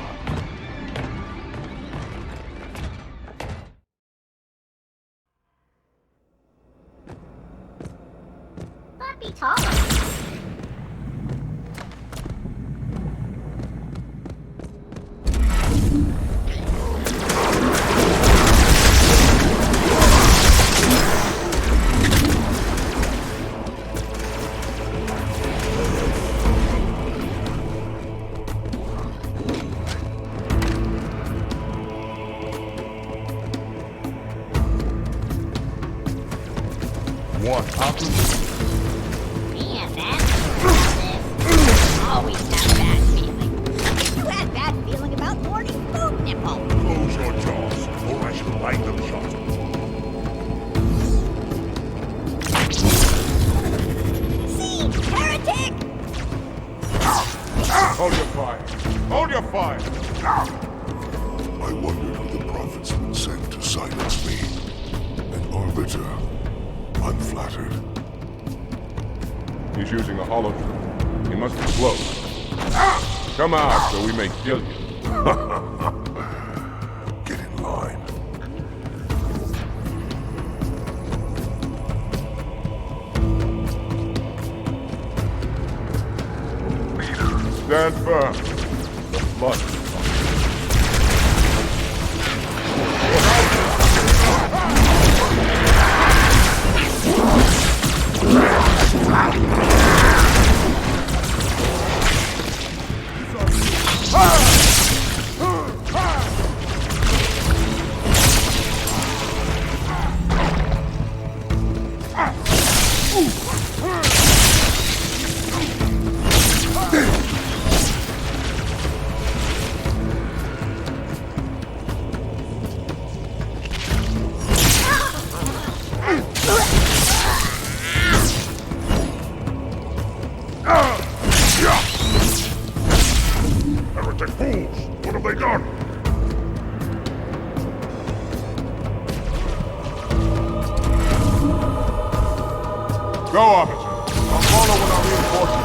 Might be taller. Want options? Me and that. Always have that feeling. You had that feeling about Morty's boob nipple. Close your jaws, or I shall light them shut. See, heretic! Hold your fire! Hold your fire! I wondered who the prophets would send to silence me. An arbiter. Unflattered. He's using a hologram. He must be close. Come out so we may kill you. Get in line. Stand firm. The blood is coming. Heretic fools! What have they done? Go, Arbiter. I'll follow when I reinforce you.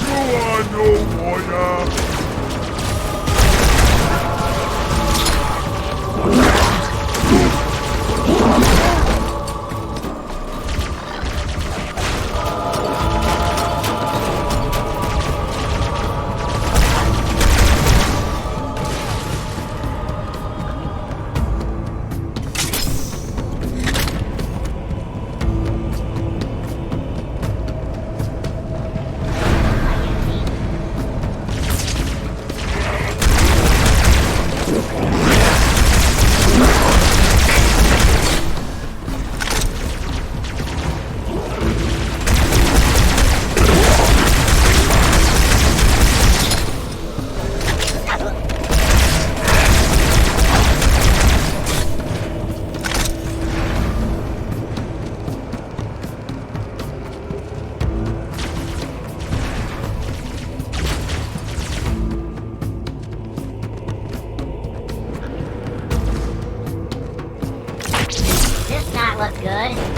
You are no warrior! good?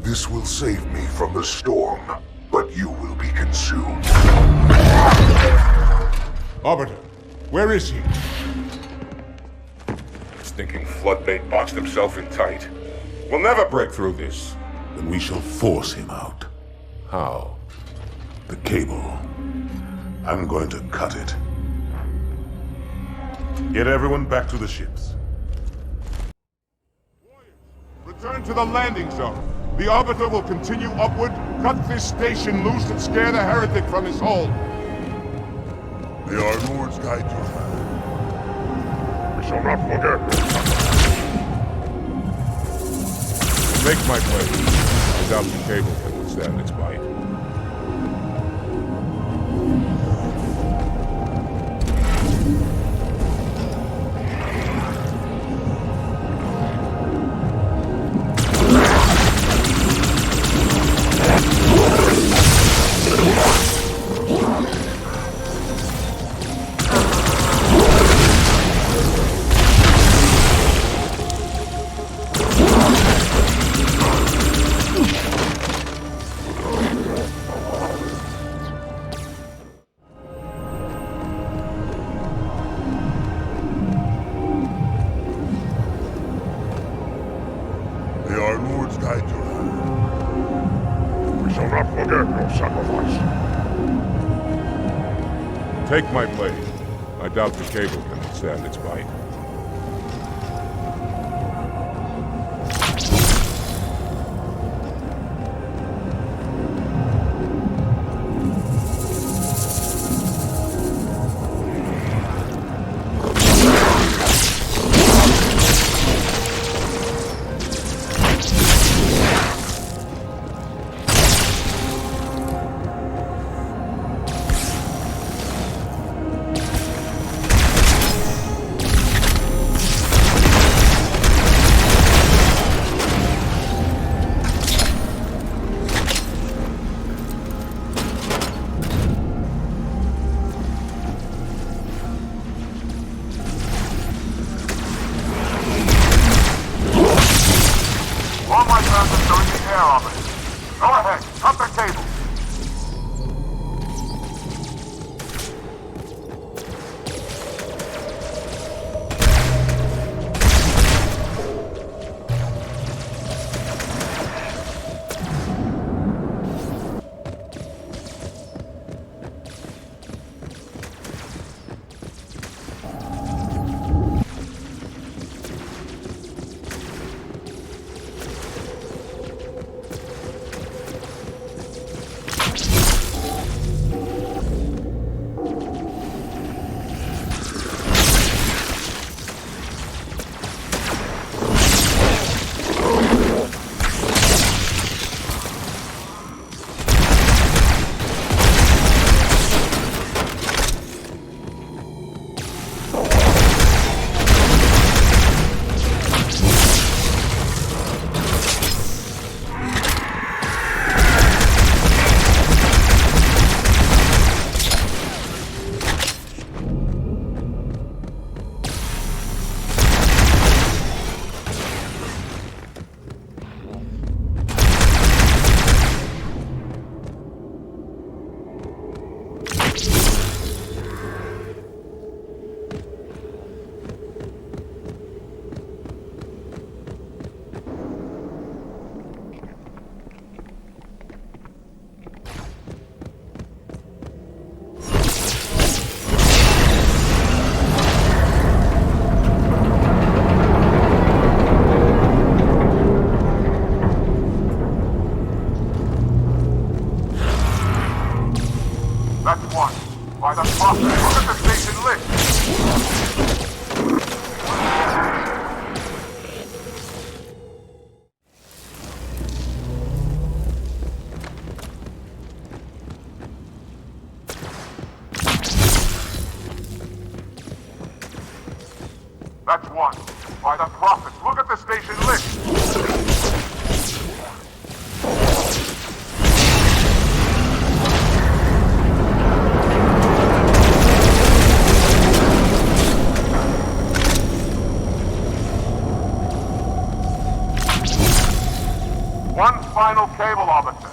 This will save me from the storm, but you will be consumed. Arbiter, where is he? Stinking floodbait boxed himself in tight. We'll never break through this. Then we shall force him out. How? The cable. I'm going to cut it. Get everyone back to the ships. Return to the landing zone. The Arbiter will continue upward, cut this station loose, and scare the heretic from his hold. May our lords guide your hand. We shall not forget. Take my blade. I doubt the cable can withstand its bite. Take my blade. I doubt the cable can withstand its bite. That's one. By the Prophet, look at the station list! One final cable, officer.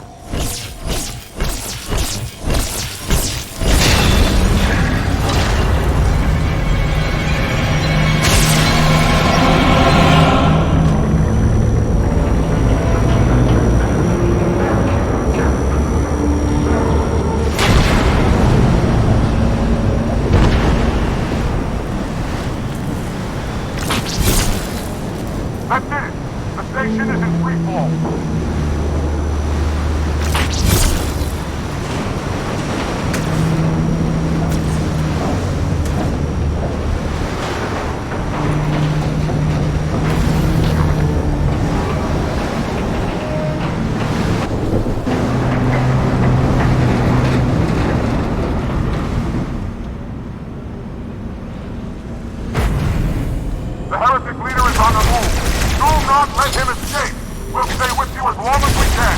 That's it! The station is in free fall. The heretic leader is on the move. Do not let him escape. We'll stay with you as long as we can.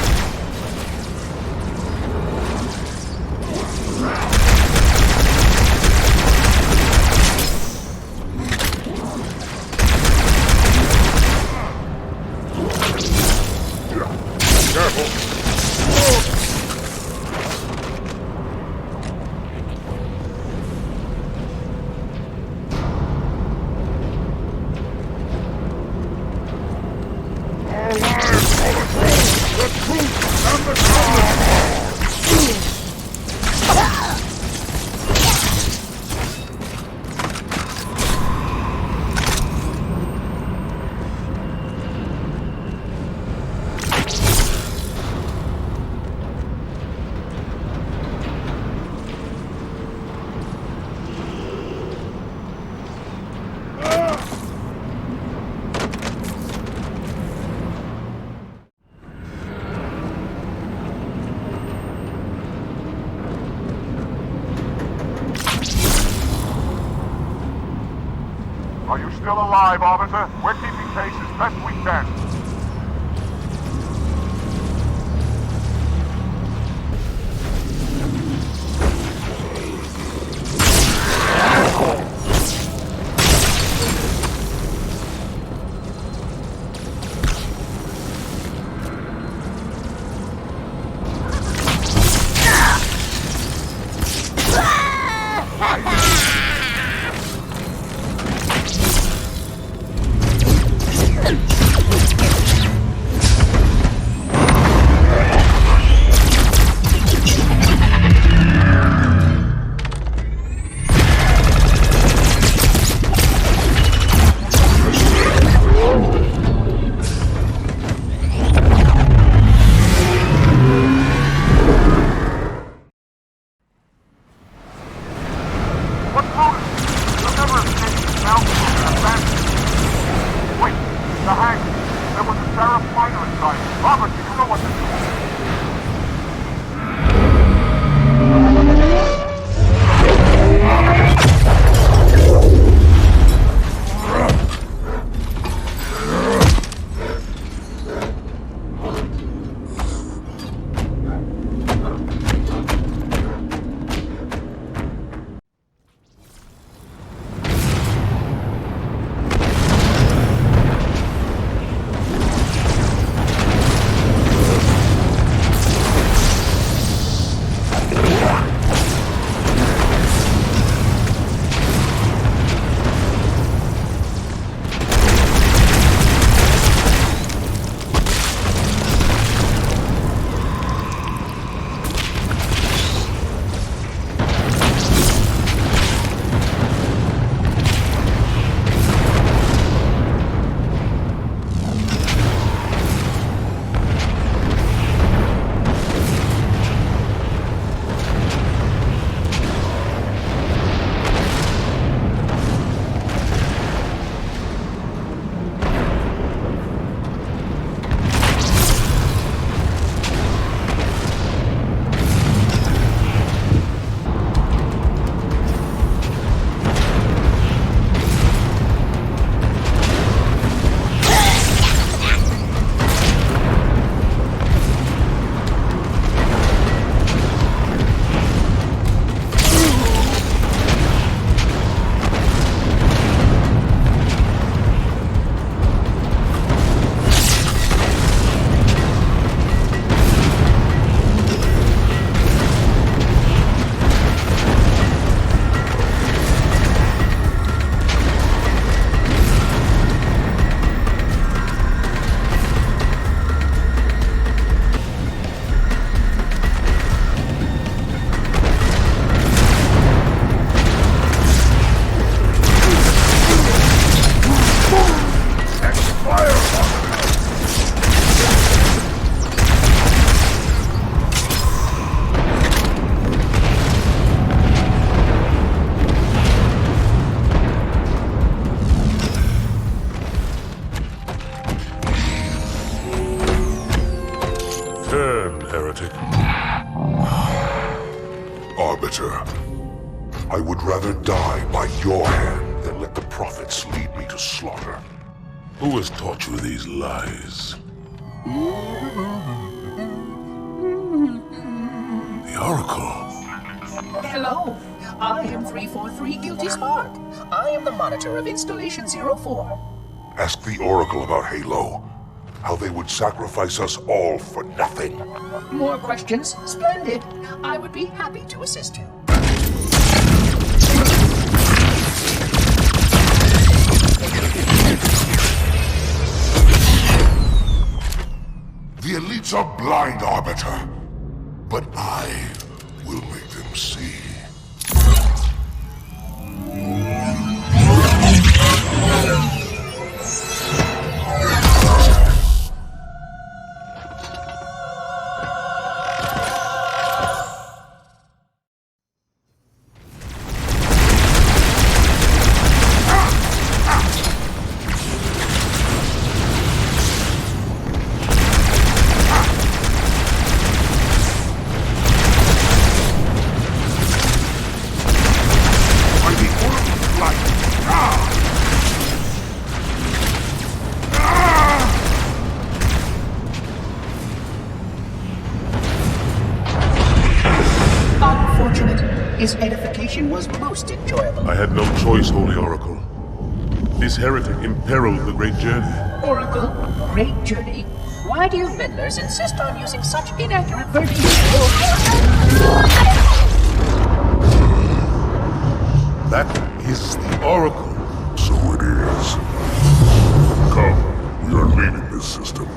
Are you still alive, officer? We're keeping pace as best we can. Wait, the hangar. There was a Seraph fighter inside. Robert, do you know what to do? Who has taught you these lies? The Oracle. Hello, I am 343 Guilty Spark. I am the monitor of Installation 04. Ask the Oracle about Halo. How they would sacrifice us all for nothing. More questions? Splendid. I would be happy to assist you. The elites are blind, Arbiter. But I will make them see. His edification was most enjoyable. I had no choice, Holy Oracle. This heretic imperiled the Great Journey. Oracle, Great Journey? Why do you meddlers insist on using such inaccurate verbiage? That is the Oracle. So it is. Come, we are leaving this system.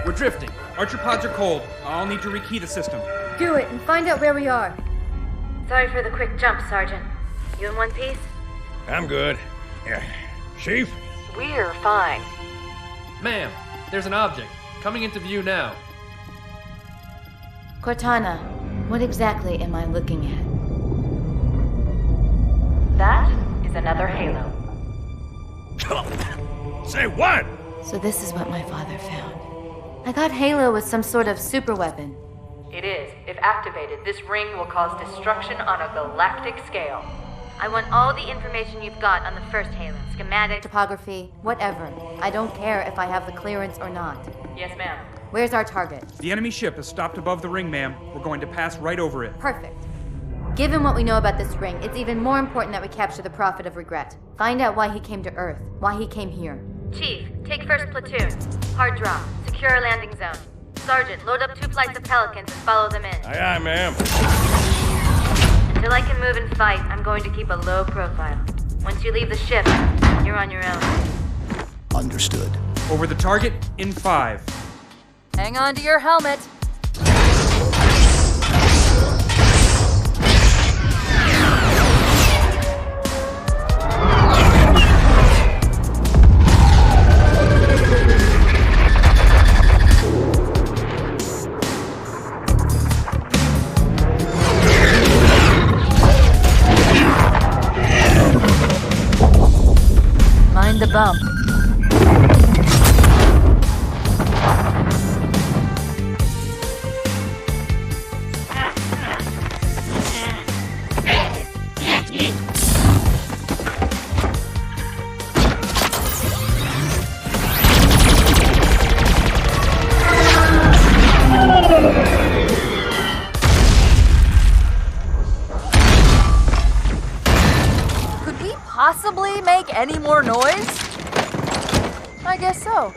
We're drifting. Archer pods are cold. I'll need to rekey the system. Do it and find out where we are. Sorry for the quick jump, Sergeant. You in one piece? I'm good. Chief? We're fine. Ma'am, there's an object. Coming into view now. Cortana, what exactly am I looking at? That is another Halo. Say what? So this is what my father found. I thought Halo was some sort of super weapon. It is. If activated, this ring will cause destruction on a galactic scale. I want all the information you've got on the first Halo. Schematic, topography, whatever. I don't care if I have the clearance or not. Yes, ma'am. Where's our target? The enemy ship is stopped above the ring, ma'am. We're going to pass right over it. Perfect. Given what we know about this ring, it's even more important that we capture the Prophet of Regret. Find out why he came to Earth, why he came here. Chief, take first platoon. Hard drop. Secure a landing zone. Sergeant, load up 2 flights of Pelicans and follow them in. Aye, aye, ma'am. Until I can move and fight, I'm going to keep a low profile. Once you leave the ship, you're on your own. Understood. Over the target in 5. Hang on to your helmet. Mind the bump. Could we possibly make any more noise? I guess so.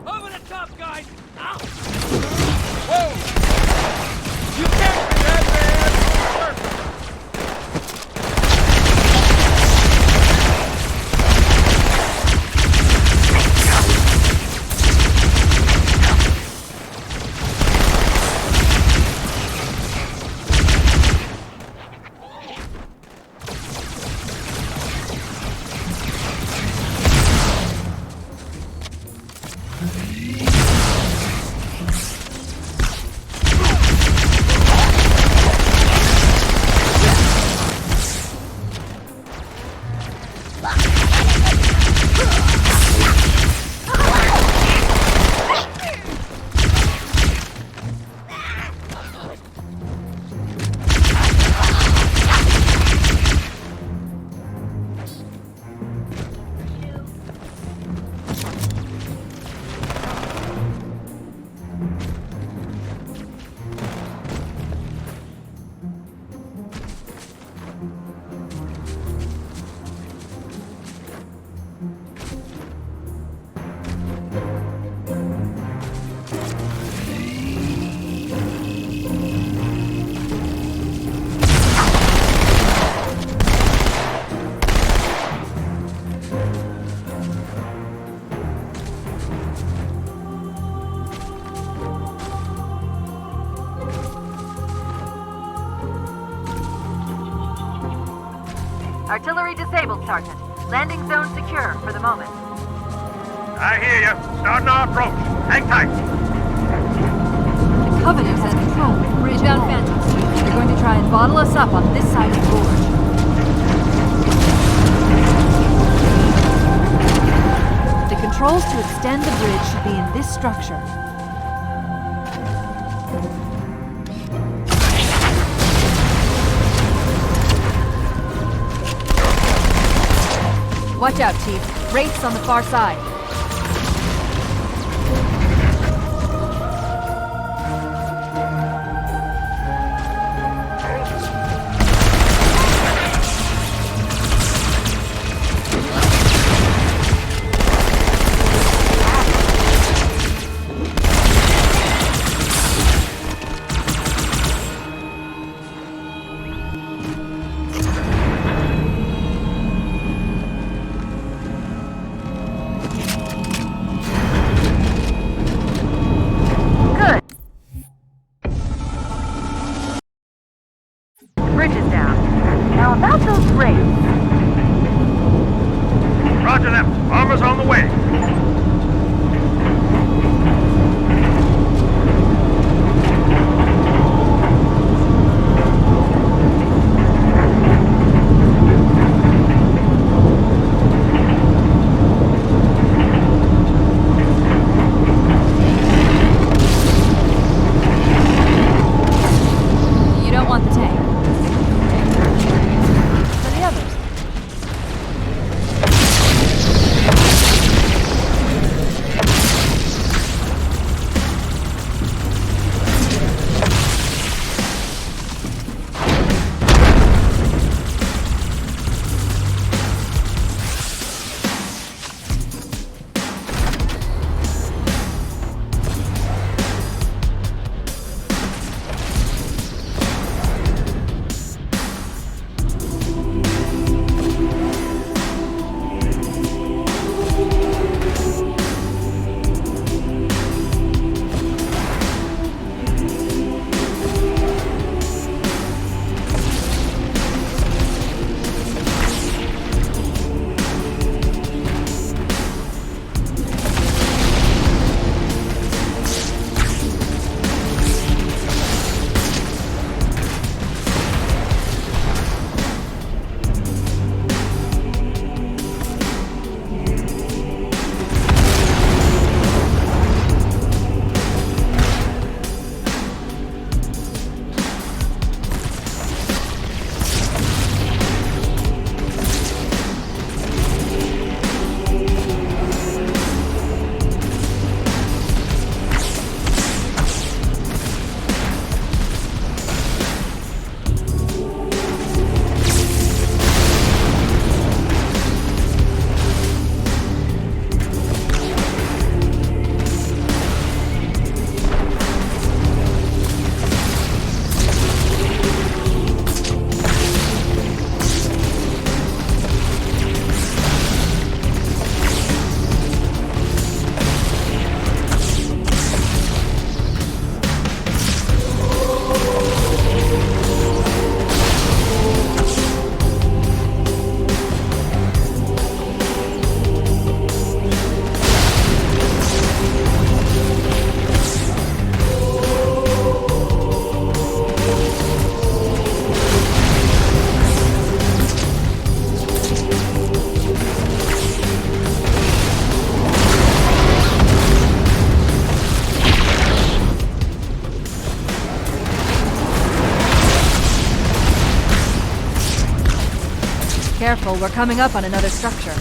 Over the top, guys! Ow! Whoa! You can't do that, man! Artillery disabled, Sergeant. Landing zone secure for the moment. I hear you. Starting our approach. Hang tight. The Covenant's at control. Bridge-bound Phantoms. They're going to try and bottle us up on this side of the gorge. The controls to extend the bridge should be in this structure. Watch out, Chief. Wraiths on the far side. Roger them. Armor's on the way. You don't want the tank. For the others. Careful, we're coming up on another structure.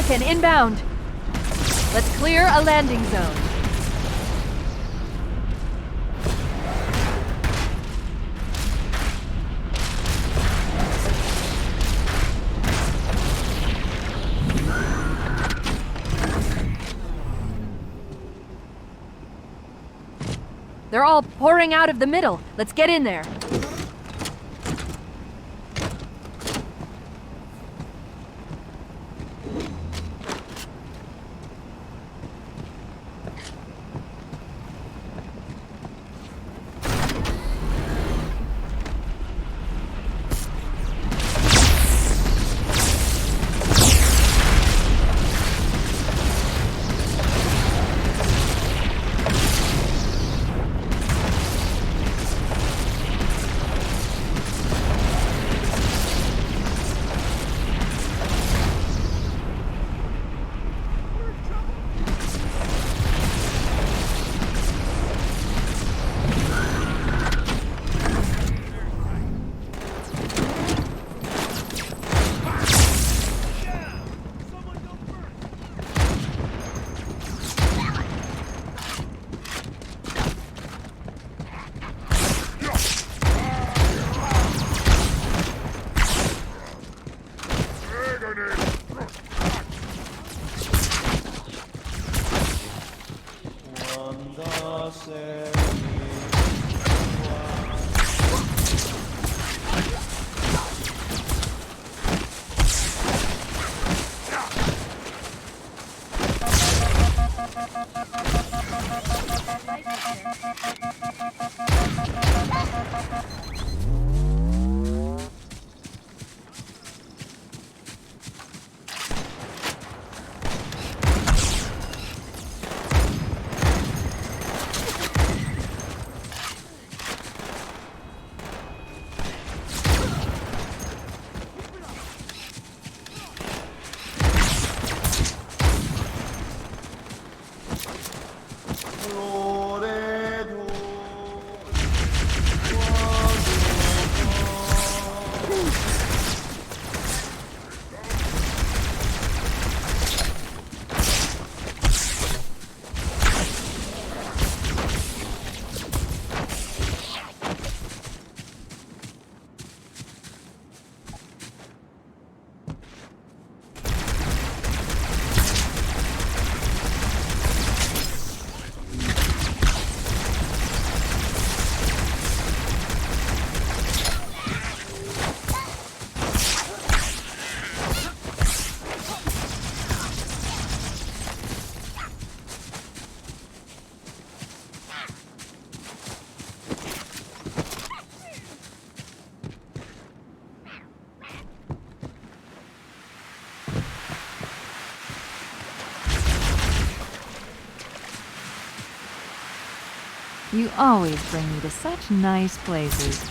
Pelican inbound. Let's clear a landing zone. They're all pouring out of the middle. Let's get in there. You always bring me to such nice places.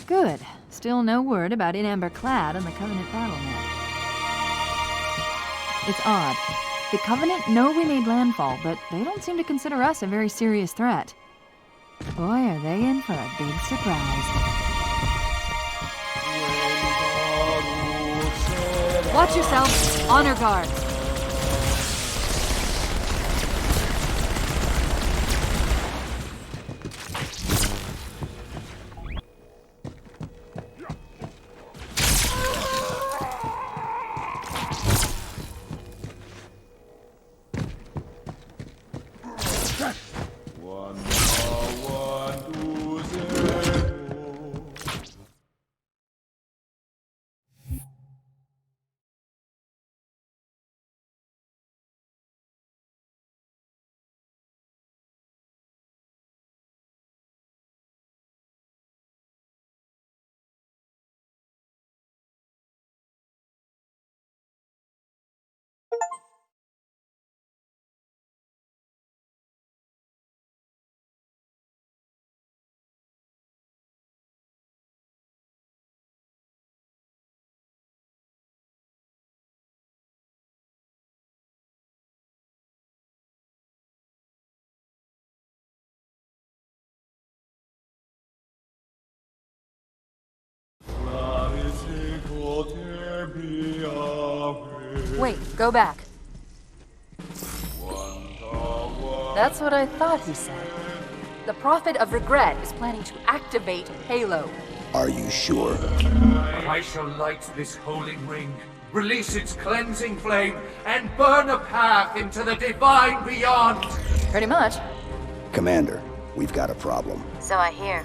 Good. Still no word about In Amber Clad on the Covenant battle net. It's odd. The Covenant know we made landfall, but they don't seem to consider us a very serious threat. Boy, are they in for a big surprise. Watch yourself. Honor guard. Wait, go back. That's what I thought he said. The Prophet of Regret is planning to activate Halo. Are you sure? I shall light this holy ring, release its cleansing flame, and burn a path into the divine beyond. Pretty much. Commander, we've got a problem. So I hear.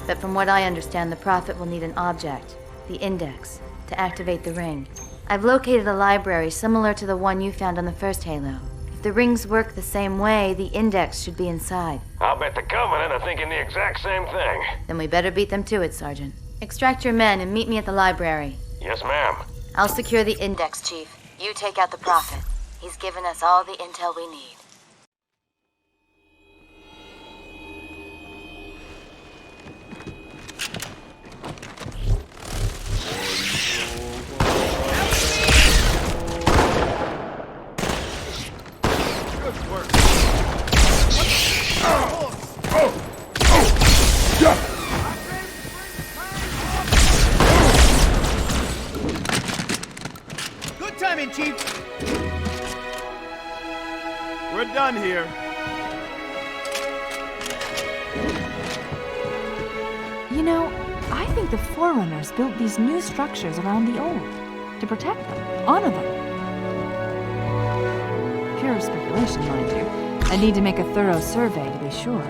But from what I understand, the Prophet will need an object, the Index, to activate the ring. I've located a library similar to the one you found on the first Halo. If the rings work the same way, the Index should be inside. I'll bet the Covenant are thinking the exact same thing. Then we better beat them to it, Sergeant. Extract your men and meet me at the library. Yes, ma'am. I'll secure the Index, Chief. You take out the Prophet. He's given us all the intel we need. Good timing, Chief. We're done here. You know, I think the Forerunners built these new structures around the old. To protect them, honor them. Pure speculation, mind you. I need to make a thorough survey to be sure.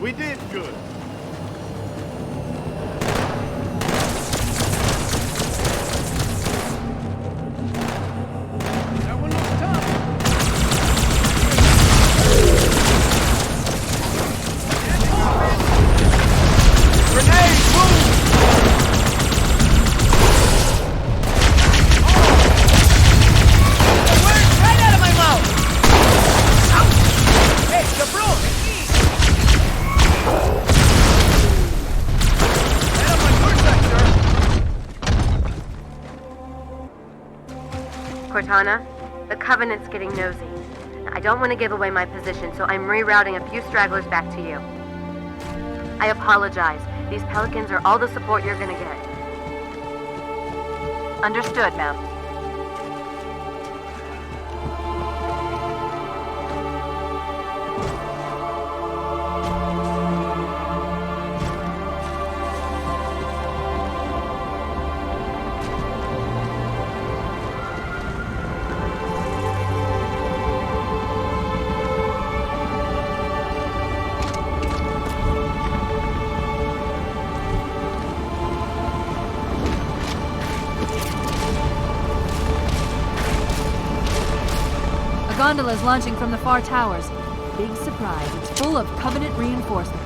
We did good. Cortana, the Covenant's getting nosy. I don't want to give away my position, so I'm rerouting a few stragglers back to you. I apologize. These Pelicans are all the support you're gonna get. Understood, ma'am. Gondola is launching from the far towers. Big surprise, it's full of Covenant reinforcements.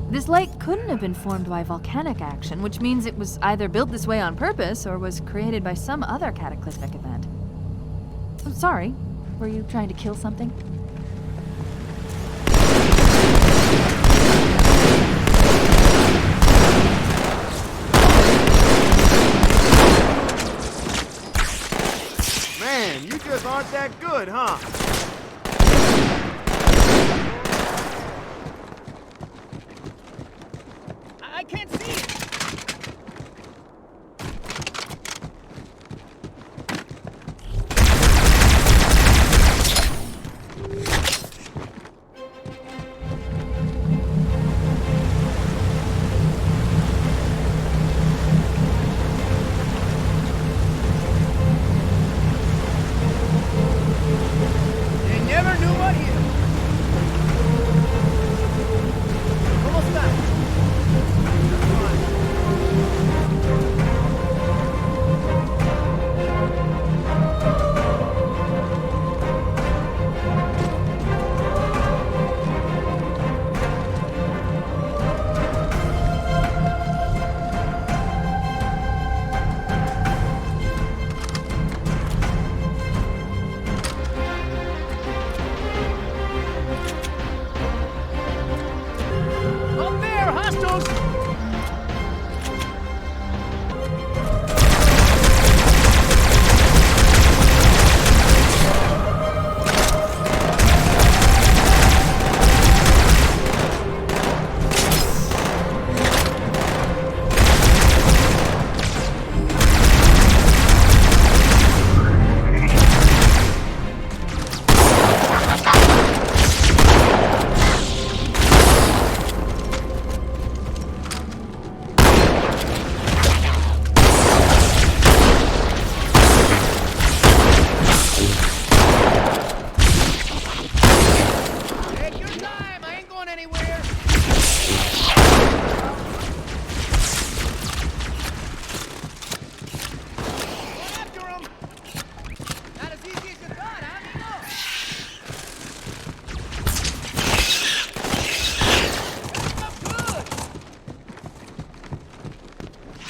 This lake couldn't have been formed by volcanic action, which means it was either built this way on purpose or was created by some other cataclysmic event. I'm sorry, were you trying to kill something? Man, you just aren't that good, huh? I can't see it. You never knew what hit him. ¿Cómo está?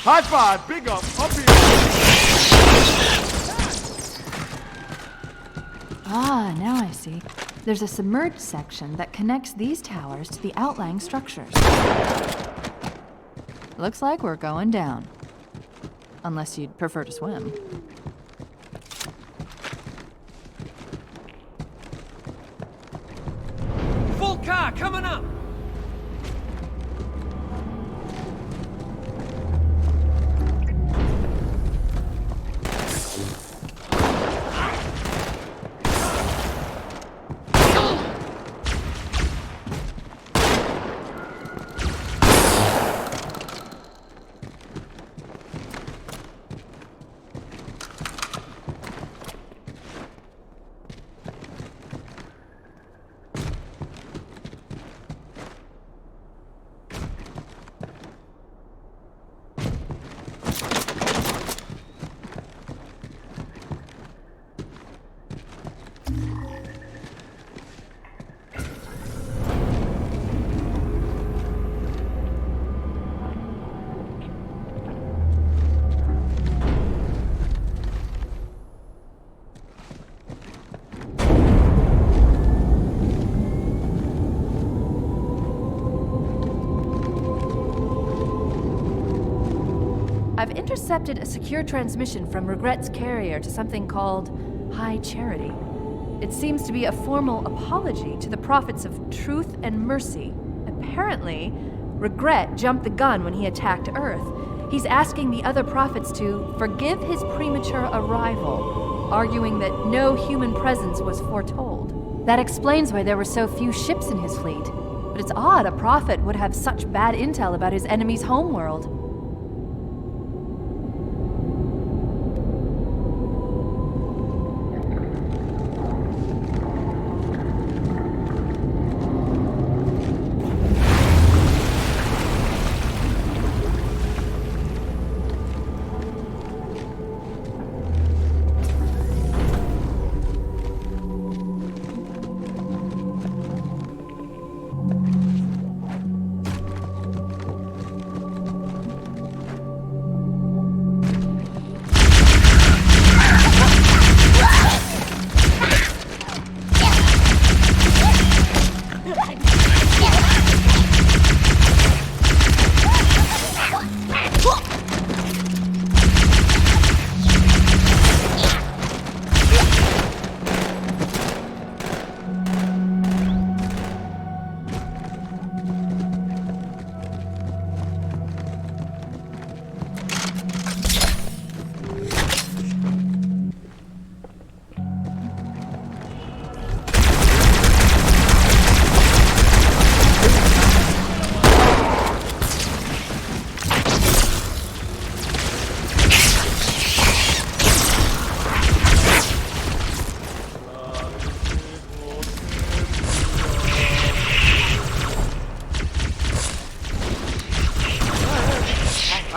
High five, big up here. Ah, now I see. There's a submerged section that connects these towers to the outlying structures. Looks like we're going down. Unless you'd prefer to swim. Full car coming up! I've intercepted a secure transmission from Regret's carrier to something called High Charity. It seems to be a formal apology to the prophets of truth and mercy. Apparently, Regret jumped the gun when he attacked Earth. He's asking the other prophets to forgive his premature arrival, arguing that no human presence was foretold. That explains why there were so few ships in his fleet. But it's odd a prophet would have such bad intel about his enemy's homeworld.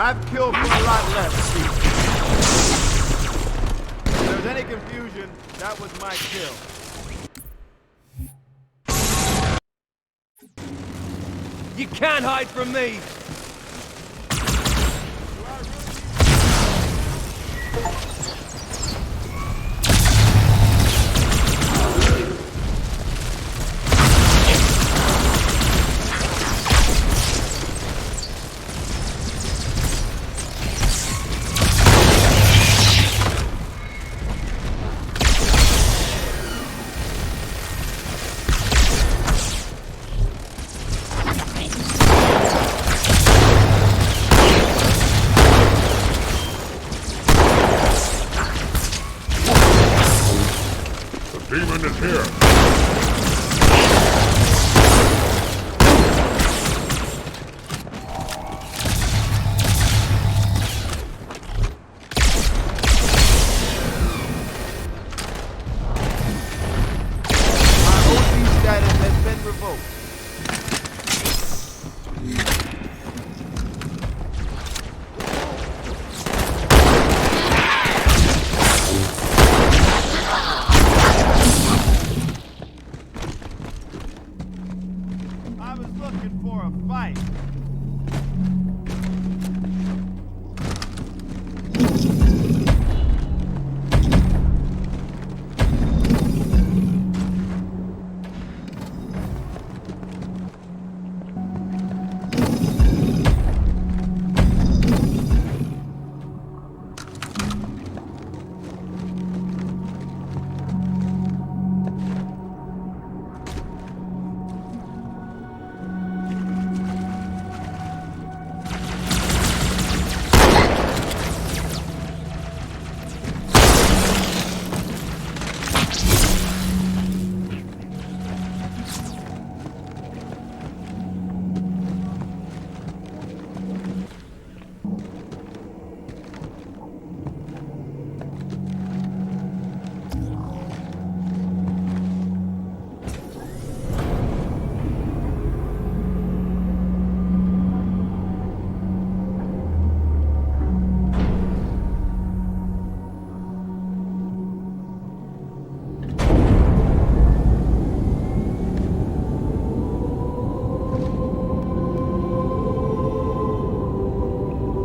I've killed for a lot less, Chief. If there's any confusion, that was my kill. You can't hide from me! Demon is here. My OC status has been revoked.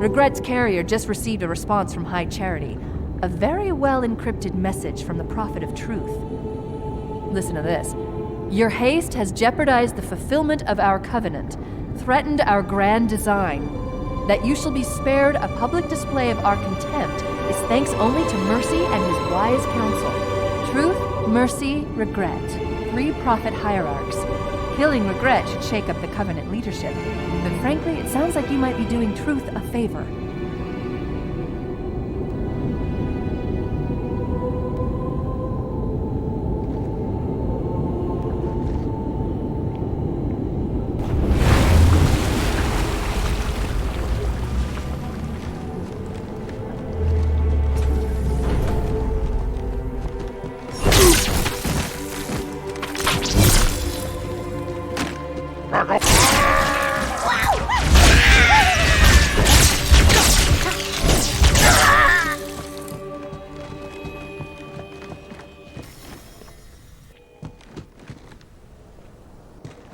Regret's carrier just received a response from High Charity. A very well-encrypted message from the Prophet of Truth. Listen to this. Your haste has jeopardized the fulfillment of our covenant, threatened our grand design. That you shall be spared a public display of our contempt is thanks only to Mercy and his wise counsel. Truth, Mercy, Regret. 3 prophet hierarchs. Killing Regret should shake up the covenant leadership. But frankly, it sounds like you might be doing Truth a favor.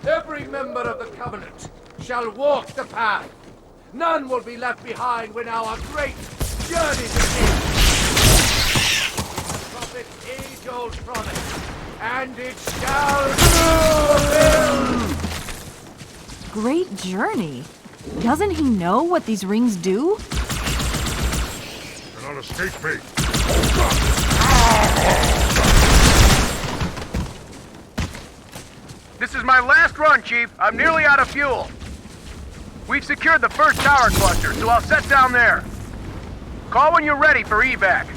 Every member of the Covenant shall walk the path. None will be left behind when our great journey begins. The prophet's age-old promise, and it shall be fulfilled. Great journey? Doesn't he know what these rings do? Cannot escape me. This is my last run, Chief. I'm nearly out of fuel. We've secured the first tower cluster, so I'll set down there. Call when you're ready for evac.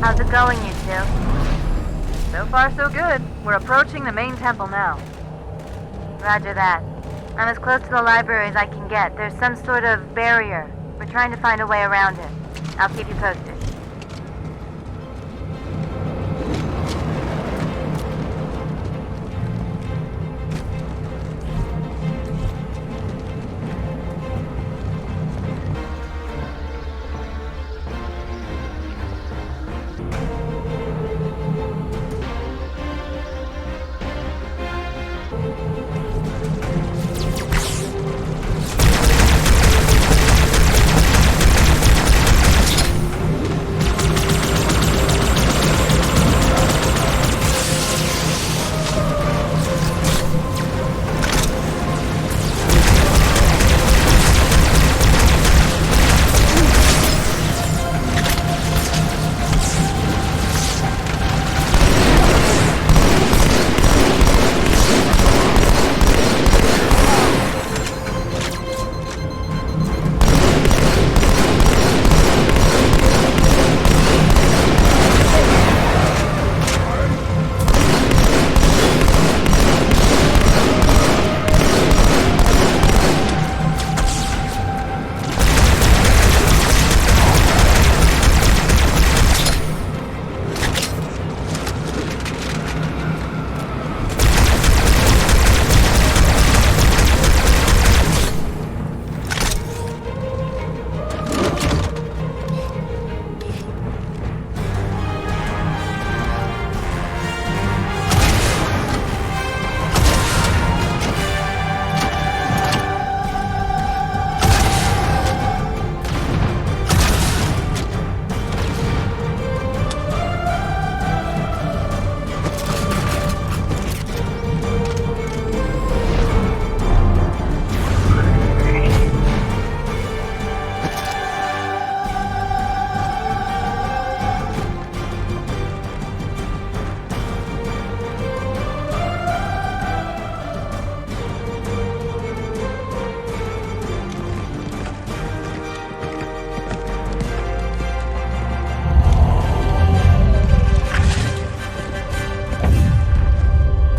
How's it going, you two? So far, so good. We're approaching the main temple now. Roger that. I'm as close to the library as I can get. There's some sort of barrier. We're trying to find a way around it. I'll keep you posted.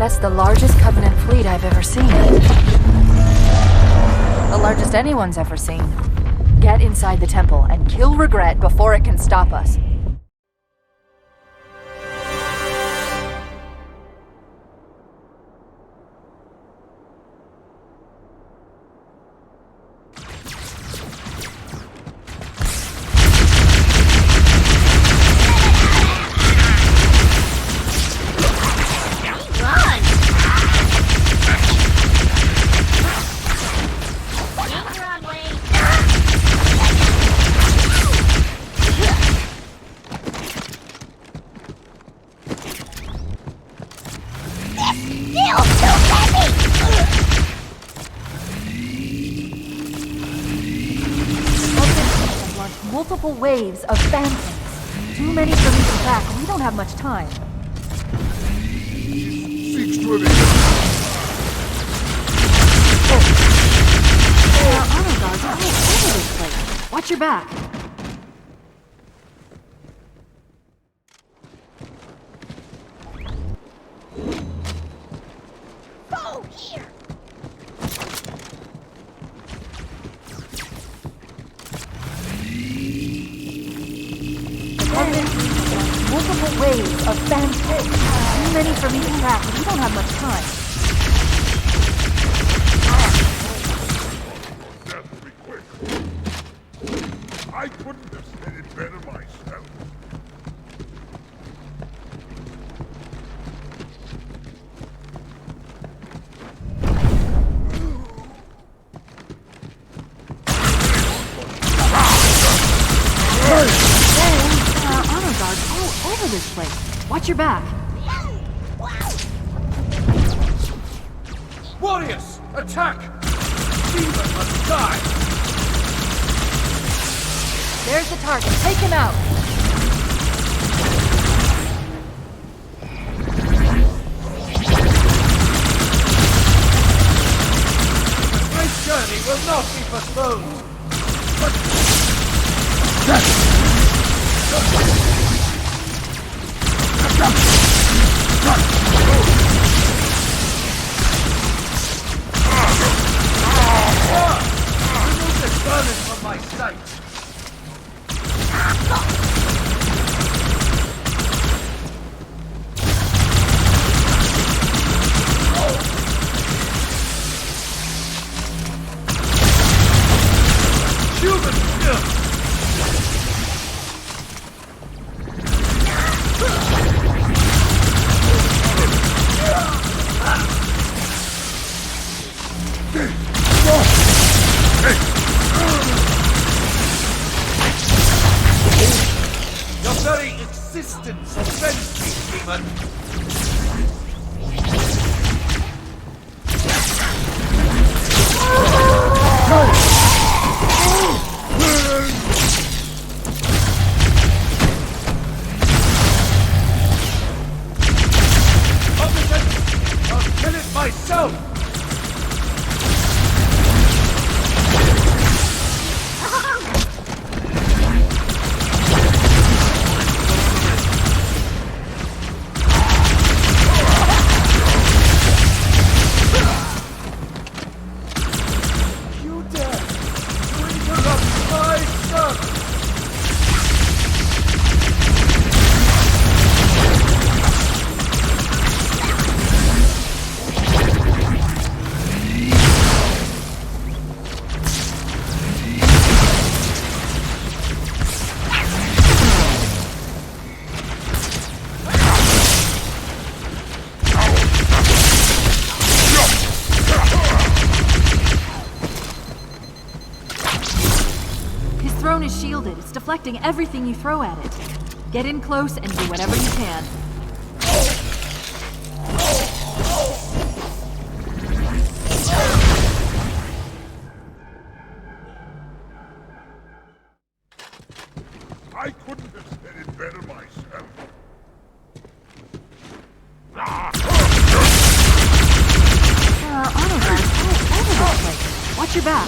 That's the largest Covenant fleet I've ever seen. The largest anyone's ever seen. Get inside the temple and kill Regret before it can stop us. Multiple waves of phantoms. Too many for me to track. We don't have much time. There are honor guards all over this place. Watch your back. Oh, here! Multiple waves of phantoms. Too many for me to track. We don't have much time. I couldn't have said it better myself. Honor guards all over this place. Watch your back. Warriors, attack! Demon must die! There's the target. Take him out. My journey will not be postponed! Remove this vermin from my sight! Human skill! Your very existence offends me, demon! Opposite! I'll kill it myself! Is shielded. It's deflecting everything you throw at it. Get in close and do whatever you can. I couldn't have said it better myself. There are honor guards all over this place. Watch your back.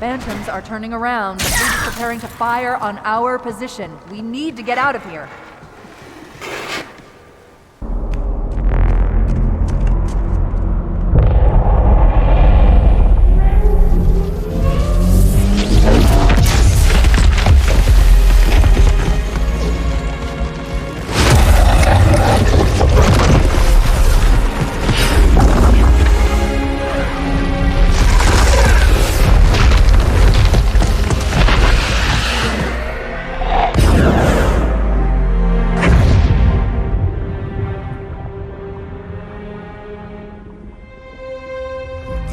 Phantoms are turning around. The fleet is preparing to fire on our position. We need to get out of here.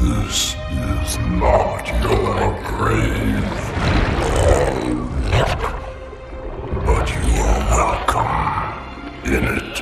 This is not your grave, but you are welcome in it.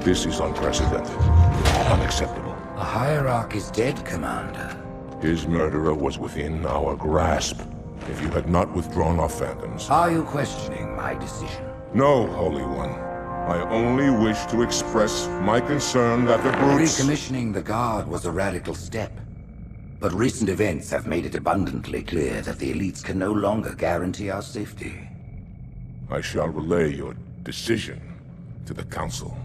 This is unprecedented. Unacceptable. The Hierarch is dead, Commander. His murderer was within our grasp. If you had not withdrawn our phantoms... Are you questioning my decision? No, Holy One. I only wish to express my concern that the brutes... Recommissioning the Guard was a radical step. But recent events have made it abundantly clear that the elites can no longer guarantee our safety. I shall relay your decision to the Council.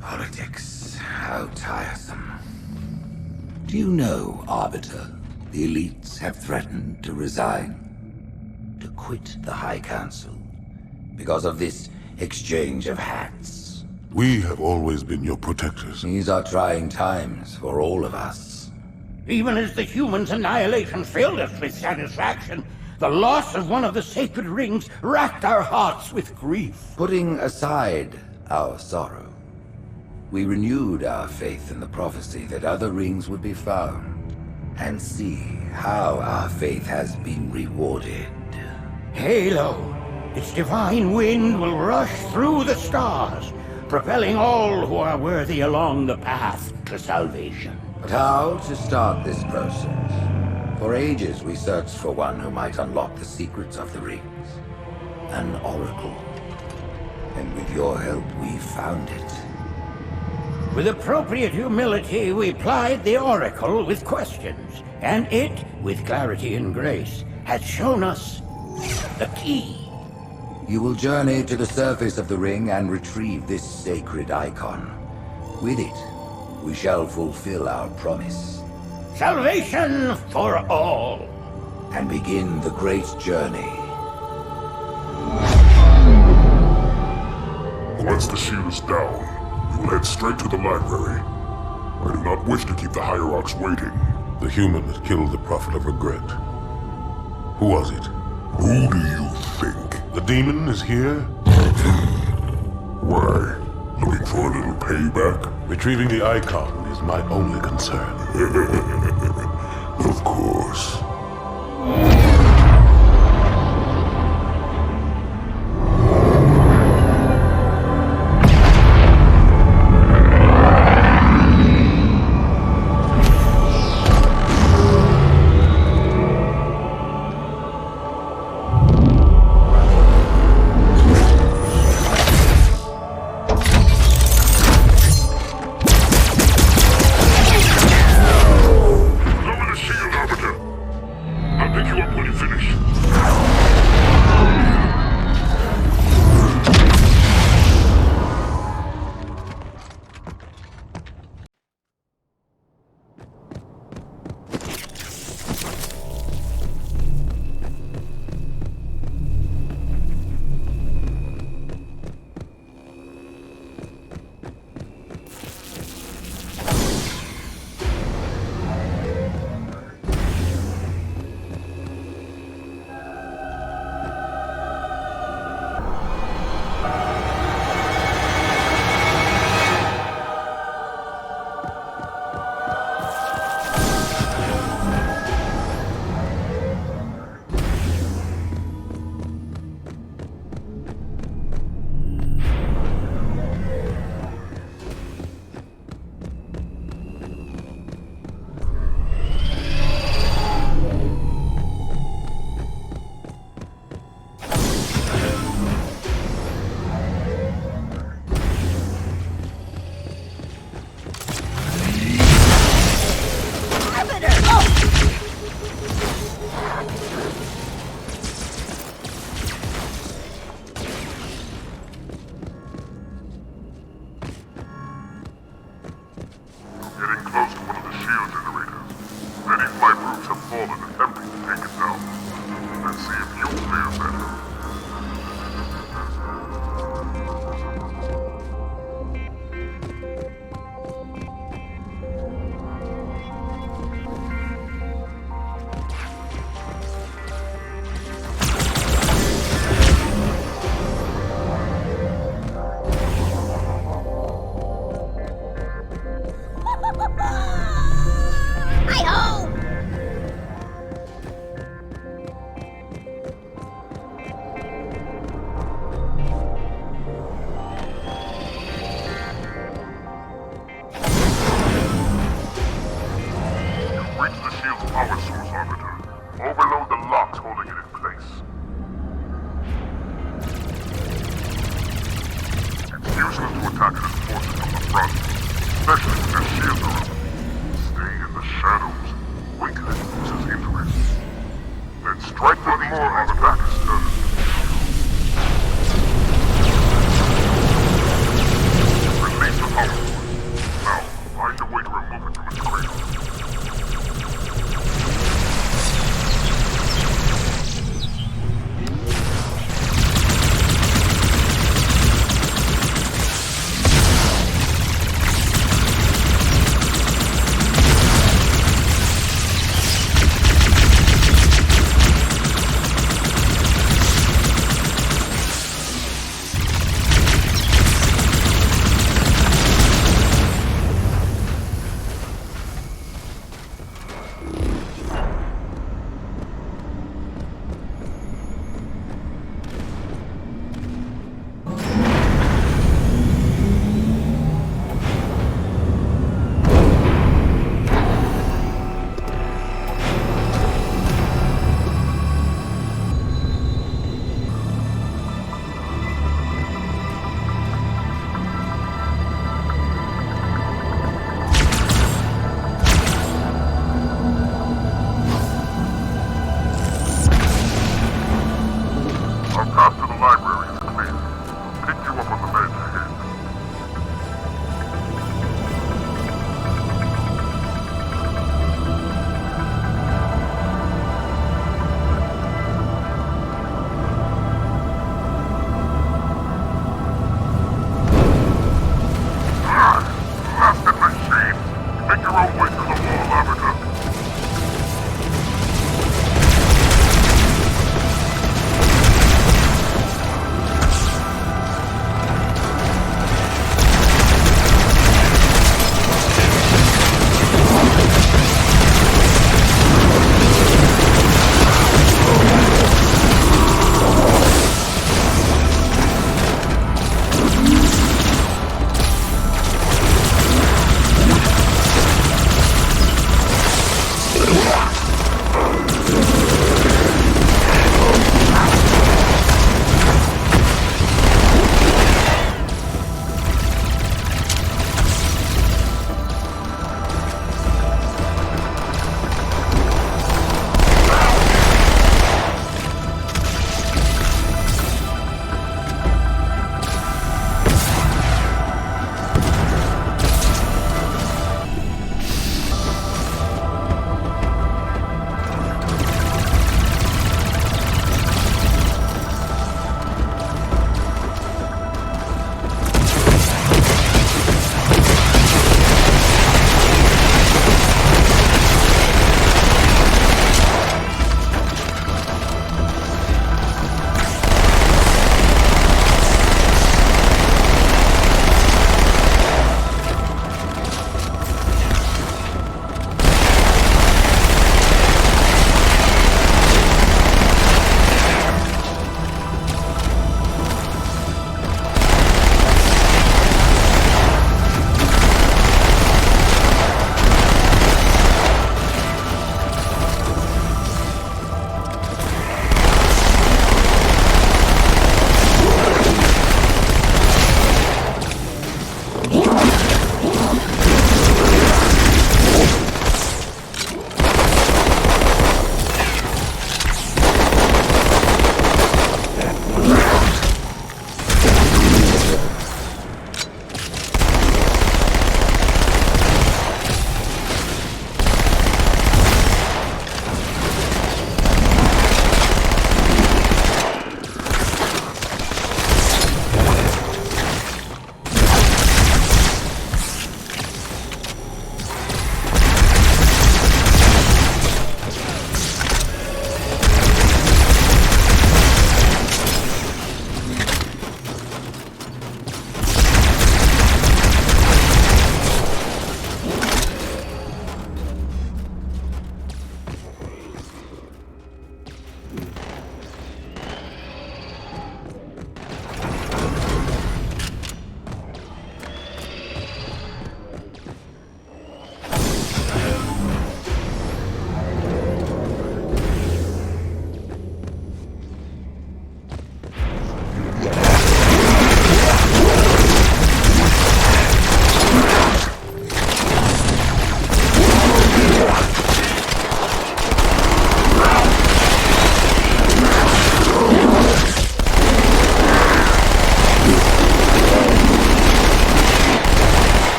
Politics, how tiresome. Do you know, Arbiter, the elites have threatened to resign, to quit the High Council, because of this exchange of hats? We have always been your protectors. These are trying times for all of us. Even as the humans' annihilation filled us with satisfaction, the loss of one of the sacred rings racked our hearts with grief. Putting aside our sorrow, we renewed our faith in the prophecy that other rings would be found, and see how our faith has been rewarded. Halo, its divine wind will rush through the stars, propelling all who are worthy along the path to salvation. But how to start this process? For ages we searched for one who might unlock the secrets of the rings. An oracle. And with your help we found it. With appropriate humility, we plied the Oracle with questions, and it, with clarity and grace, has shown us the key. You will journey to the surface of the ring and retrieve this sacred icon. With it, we shall fulfill our promise. Salvation for all. And begin the great journey. Once the shield is down, we will head straight to the library. I do not wish to keep the Hierarchs waiting. The human that killed the Prophet of Regret. Who was it? Who do you think? The demon is here? Why? Looking for a little payback? Retrieving the icon is my only concern. Of course.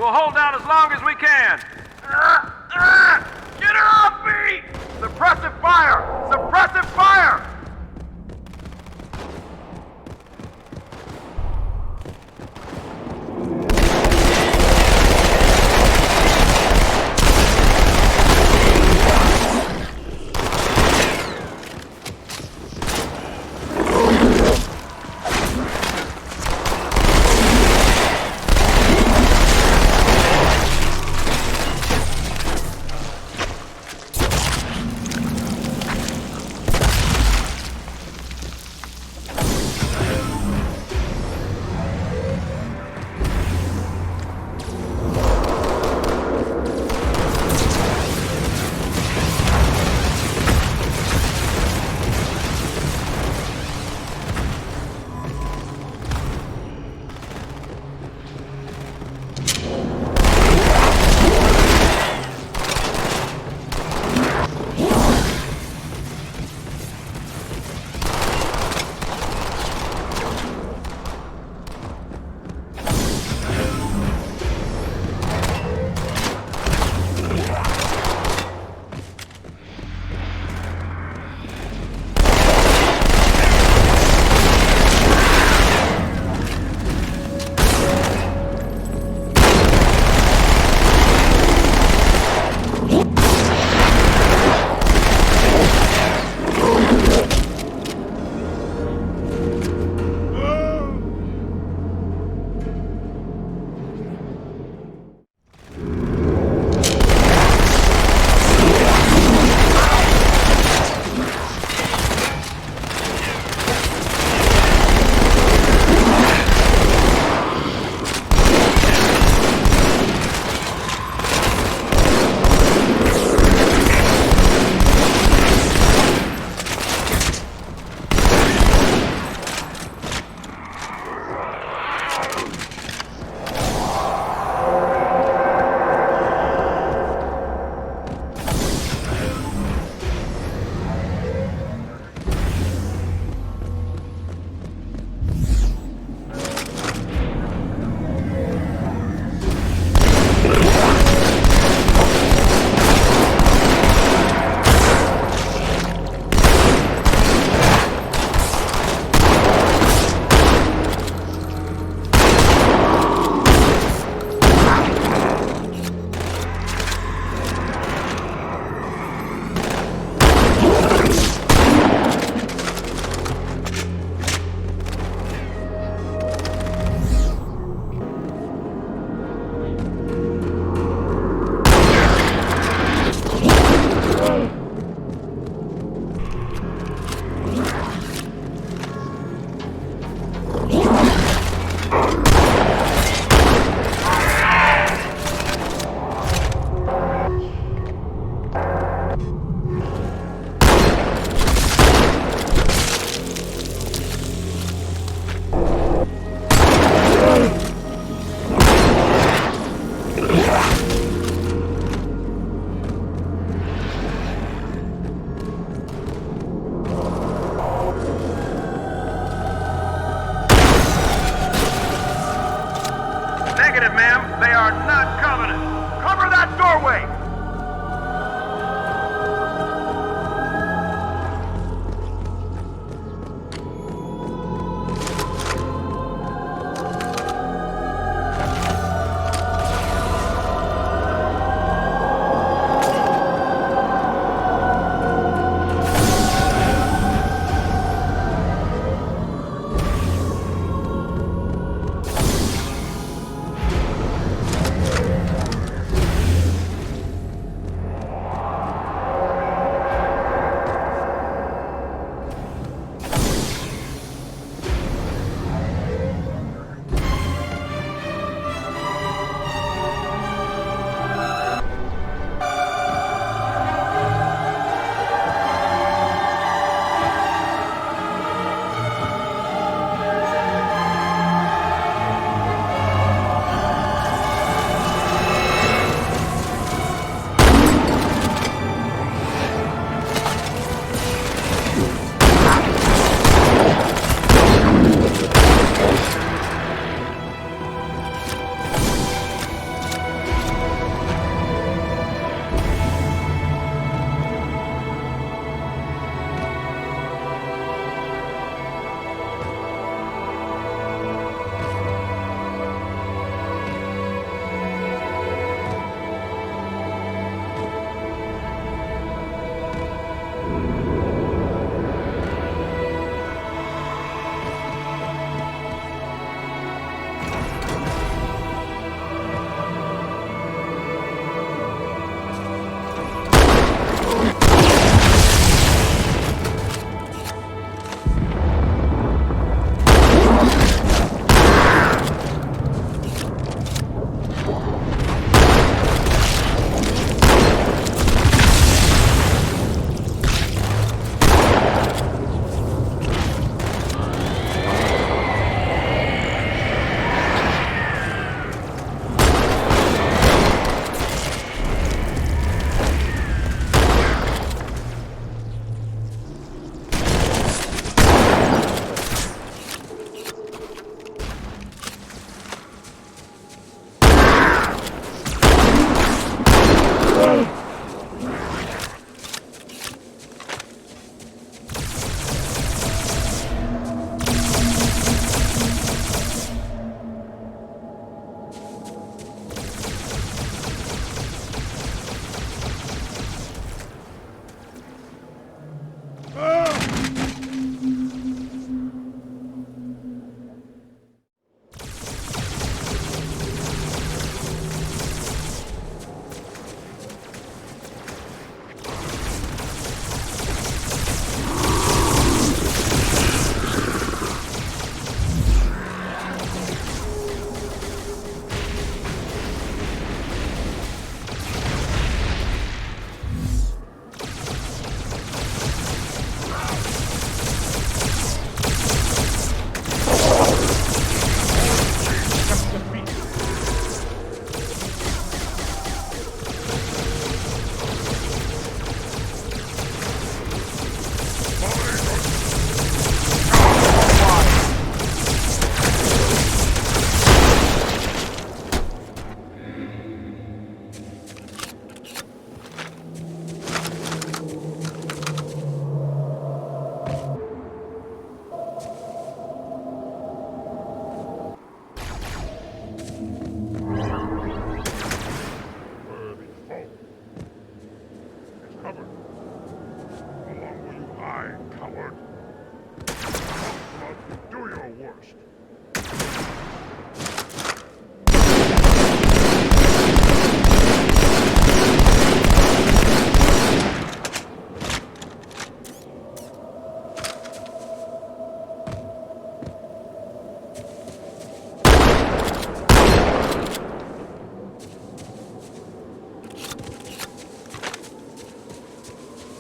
We'll hold out as long as we can. Get her off me! Suppressive fire! Suppressive fire! Negative, ma'am. They are not Covenant. Cover that doorway!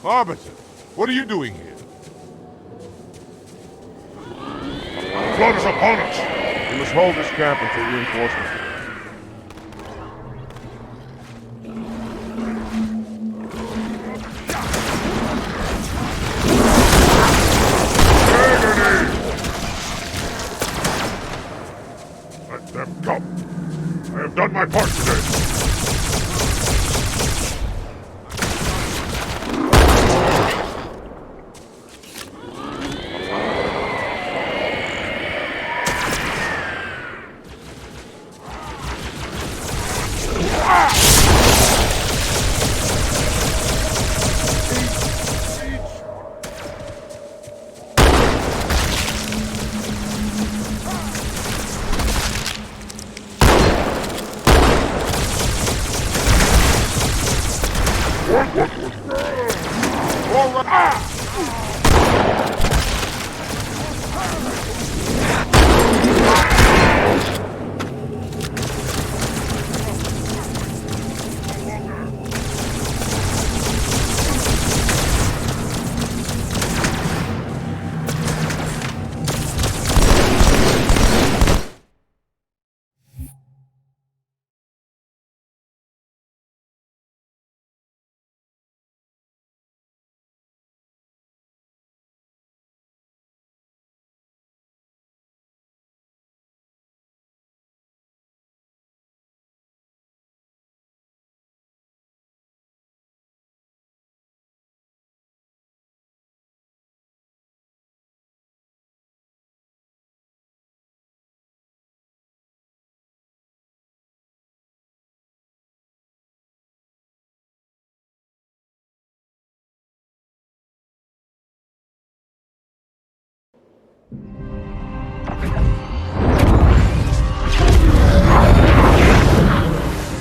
Arbiter, what are you doing here? The flood is upon us! We must hold this camp until reinforcements. Let them come! have done my part today.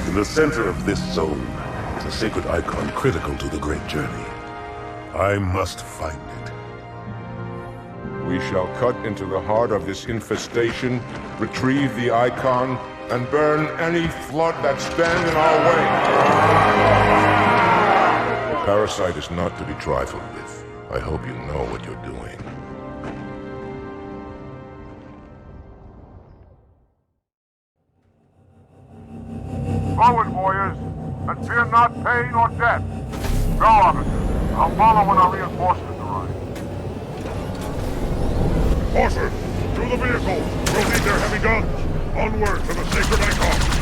In the center of this zone is a sacred icon critical to the Great Journey. I must find it. We shall cut into the heart of this infestation, retrieve the icon, and burn any flood that stand in our way. The parasite is not to be trifled with. I hope you know what you're doing. Forward, warriors, and fear not pain or death. Go, officer. I'll follow when our reinforcements arrive. Horser, through the vehicles. We'll need their heavy guns. Onward to the sacred icon.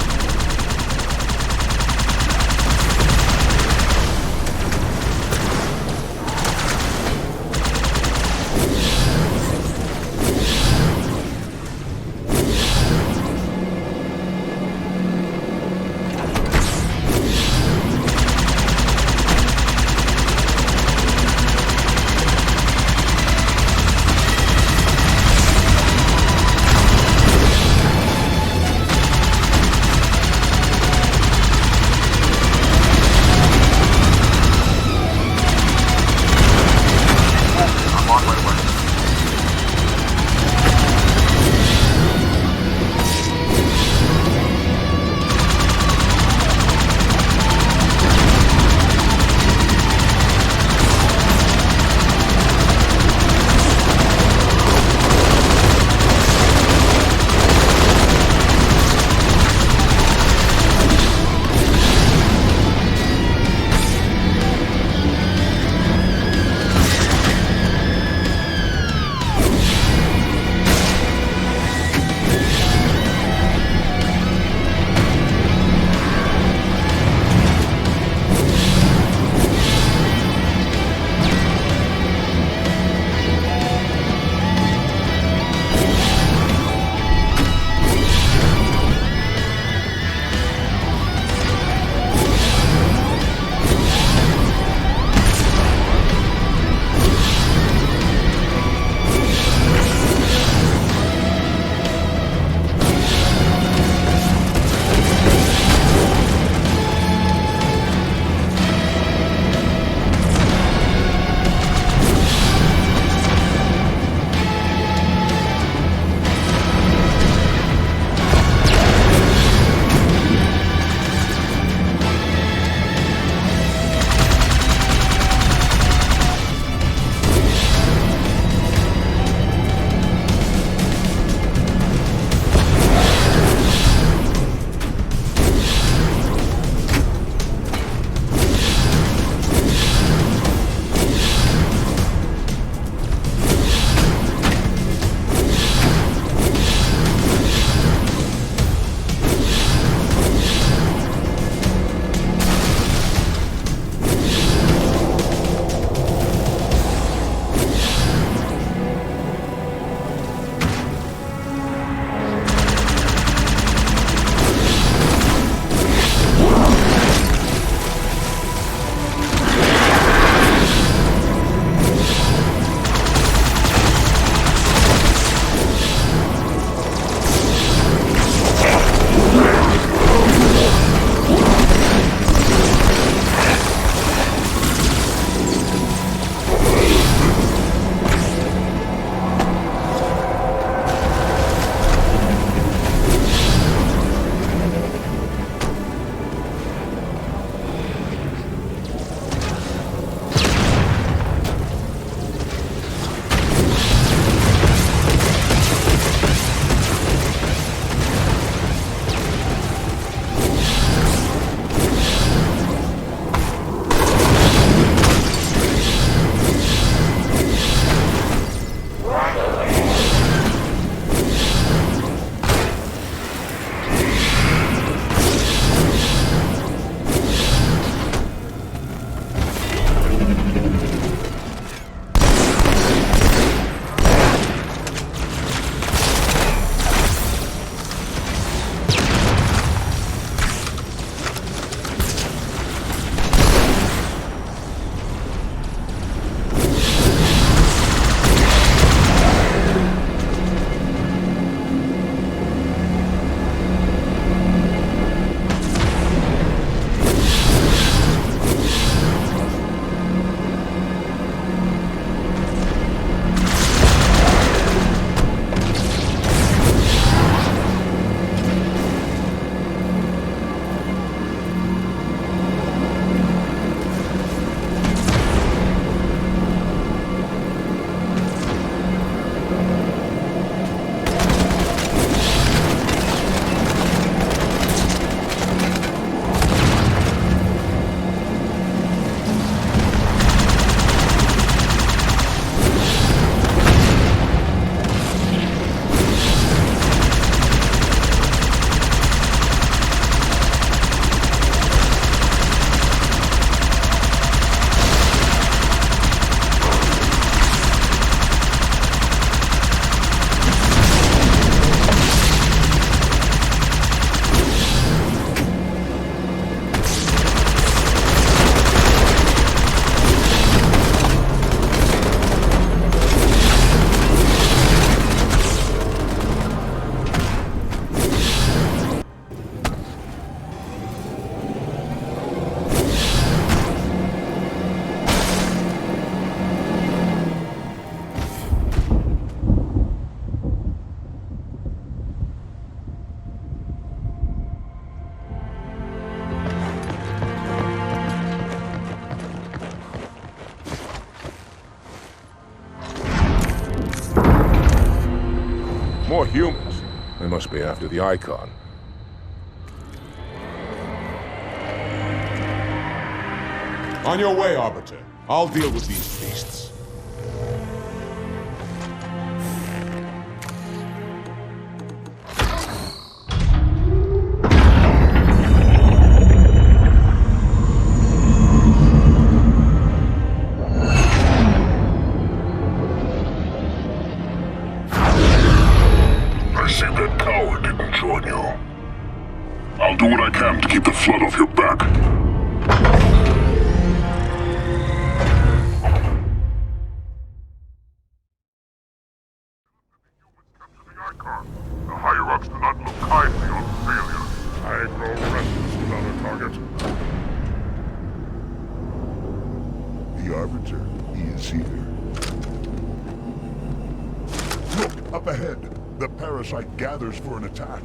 They must be after the Icon. On your way, Arbiter. I'll deal with these beasts. I see that coward didn't join you. I'll do what I can to keep the flood off your back. The higher-ups do not look kindly on failure. I grow restless without a target. The Arbiter, he is here. Look, up ahead. The parasite gathers for an attack.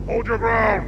Hold your ground!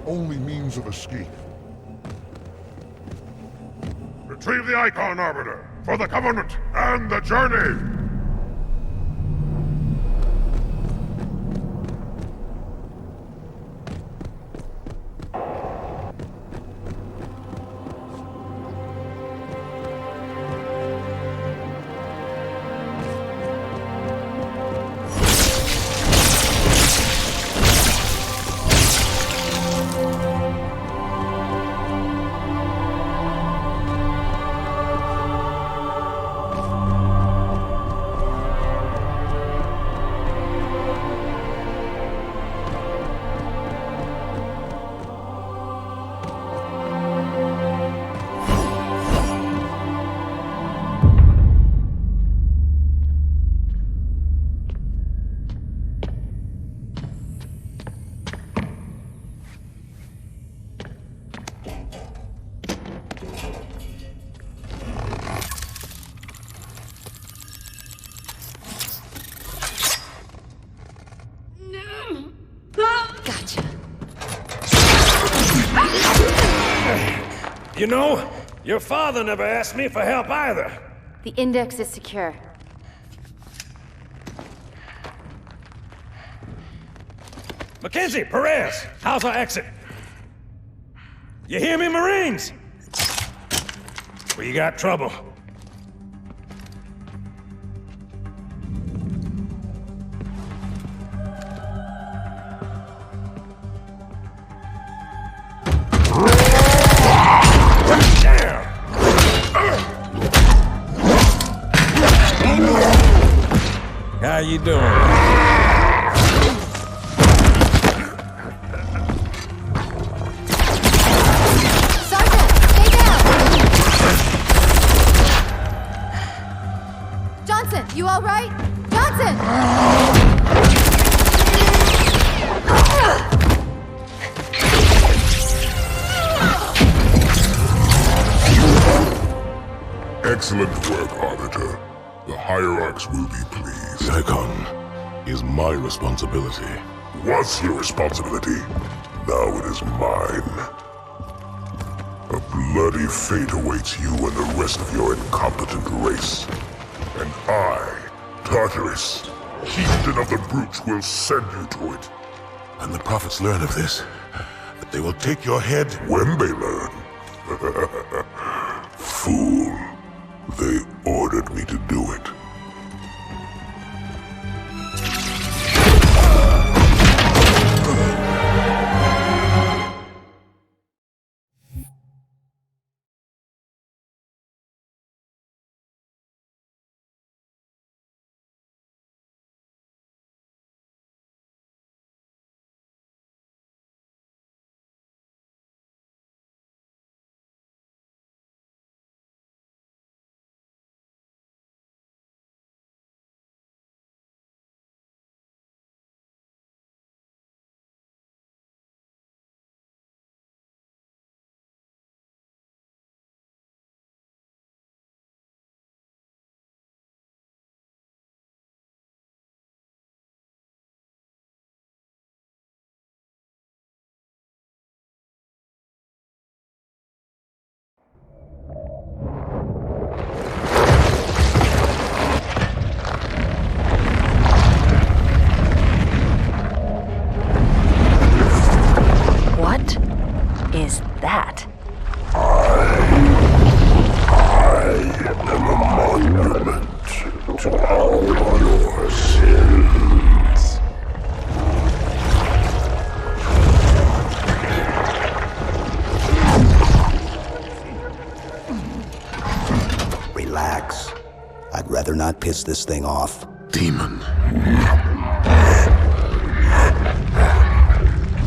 only means of escape. Retrieve the Icon, Arbiter, for the Covenant and the journey! Gotcha. You know, your father never asked me for help either. The index is secure. Mackenzie, Perez, how's our exit? You hear me, Marines? We got trouble. How you doing? Sergeant, stay down! Johnson, you all right? Johnson! Excellent work, Arbiter. The Hierarchs will be pleased. The Icon is my responsibility. Was your responsibility. Now it is mine. A bloody fate awaits you and the rest of your incompetent race. And I, Tartarus, chieftain of the Brutes, will send you to it. And the prophets learn of this, that they will take your head when they learn. Fool. They ordered me to do it. is that? I am a monument to all your sins. Relax. I'd rather not piss this thing off. Demon.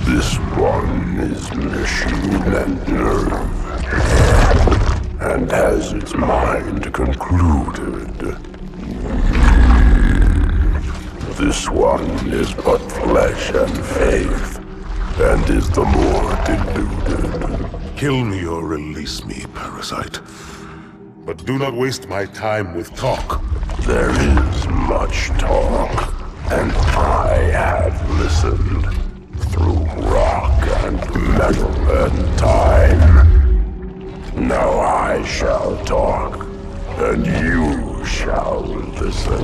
This one is machine and nerve, and has its mind concluded. This one is but flesh and faith, and is the more deluded. Kill me or release me, parasite. But do not waste my time with talk. There is much talk, and I have listened through rock and metal and time. Now I shall talk, and you shall listen.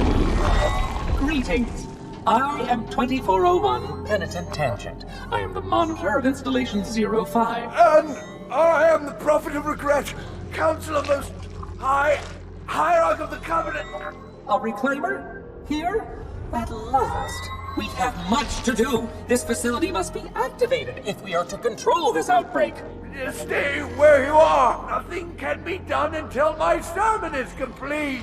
Greetings. I am 2401 Penitent Tangent. I am the monitor of Installation 05. And I am the Prophet of Regret, Council of Most High, Hierarch of the Covenant. A reclaimer? Here? At last. We have much to do. This facility must be activated if we are to control this outbreak. Stay where you are. Nothing can be done until my sermon is complete.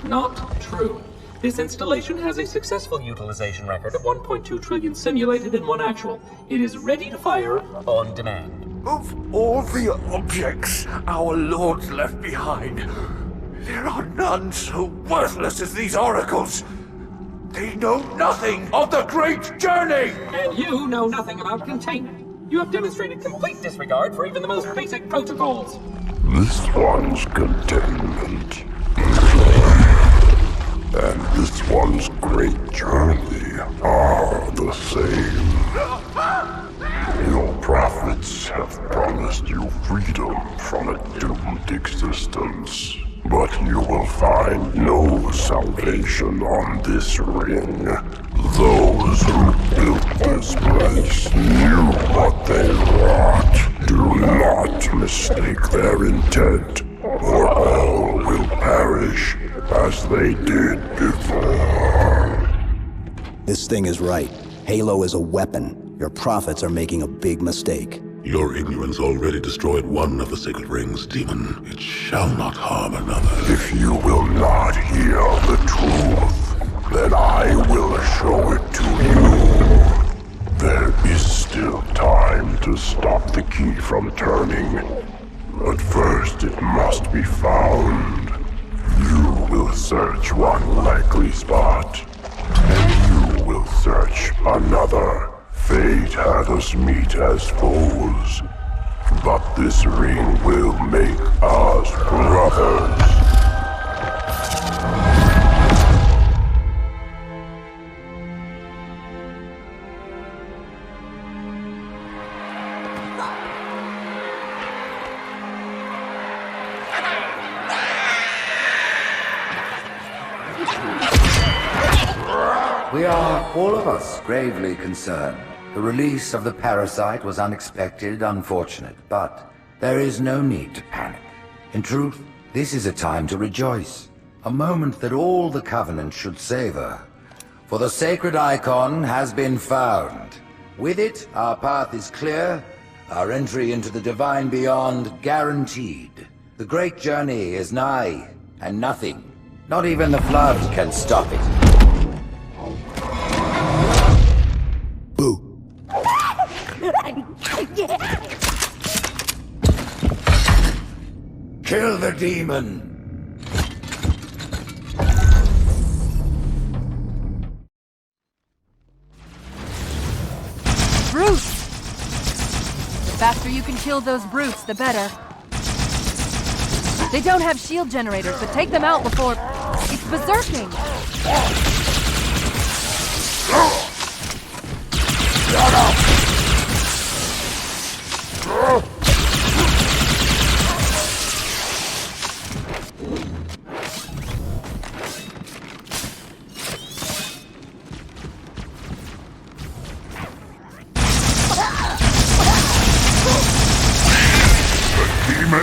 Not true. This installation has a successful utilization record of 1.2 trillion simulated and 1 actual. It is ready to fire on demand. Of all the objects our lords left behind, there are none so worthless as these oracles. They know nothing of the great journey! And you know nothing about containment. You have demonstrated complete disregard for even the most basic protocols. This one's containment. And this one's great journey are the same. Your prophets have promised you freedom from a doomed existence. But you will find no salvation on this ring. Those who built this place knew what they wrought. Do not mistake their intent, or all will perish as they did before. This thing is right. Halo is a weapon. Your prophets are making a big mistake. Your ignorance already destroyed one of the sacred rings, demon. It shall not harm another. If you will not hear the truth, then I will show it to you. There is still time to stop the key from turning. But first it must be found. You will search one likely spot, and you will search another. Fate had us meet as foes, but this ring will make us brothers. We are, all of us, gravely concerned. The release of the parasite was unexpected, unfortunate, but there is no need to panic. In truth, this is a time to rejoice. A moment that all the Covenant should savor. For the sacred icon has been found. With it, our path is clear, our entry into the divine beyond guaranteed. The great journey is nigh, and nothing, not even the flood, can stop it. Kill the demon! Brutes! The faster you can kill those brutes, the better. They don't have shield generators, but take them out before... It's berserking! Shut up!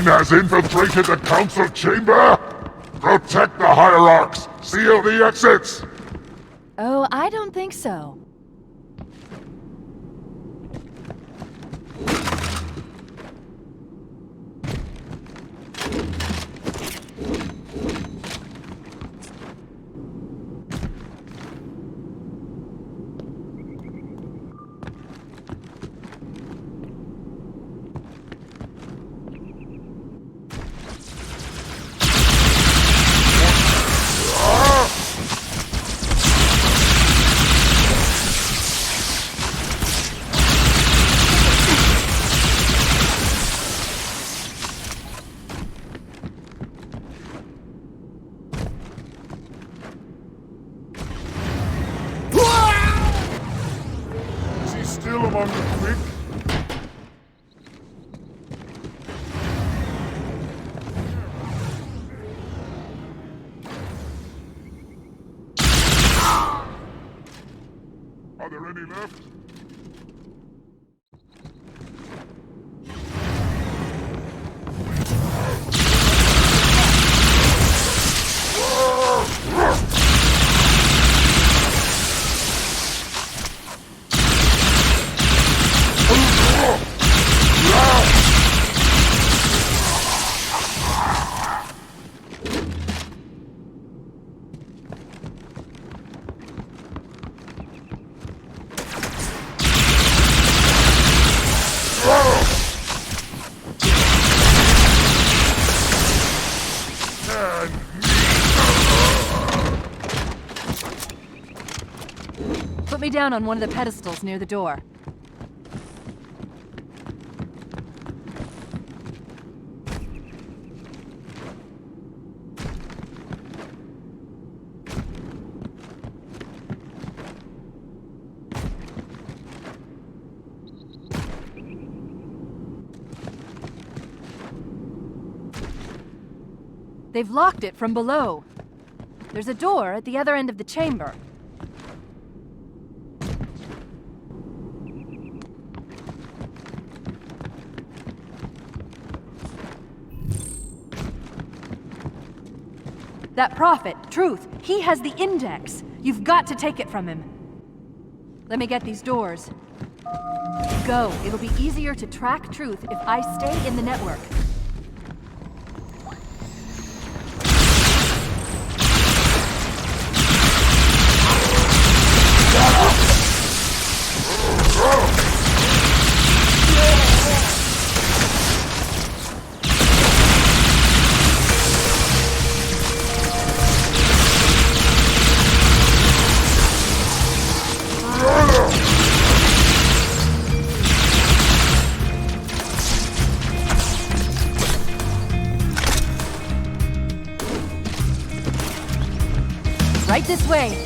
Has infiltrated the council chamber? Protect the hierarchs! Seal the exits! Oh, I don't think so. there any left? Put me down on one of the pedestals near the door. They've locked it from below. There's a door at the other end of the chamber. That prophet, Truth, he has the index. You've got to take it from him. Let me get these doors. Go. It'll be easier to track Truth if I stay in the network. Right this way.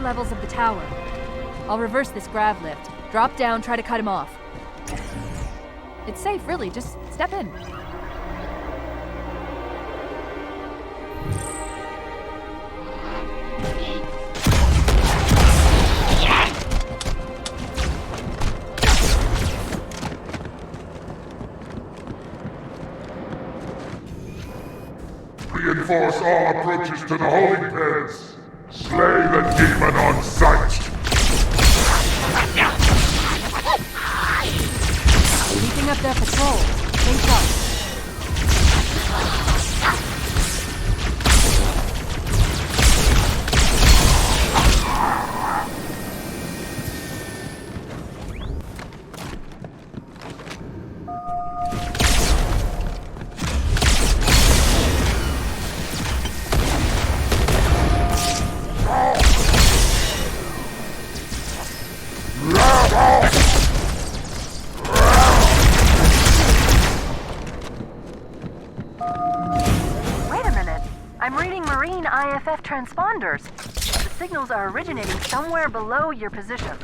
Levels of the tower. I'll reverse this grav lift. Drop down, try to cut him off. It's safe, really. Just step in. Reinforce all approaches to the holding pens. Slay the demon on sight! Keeping up their patrol. Stay sharp. IFF transponders. The signals are originating somewhere below your position.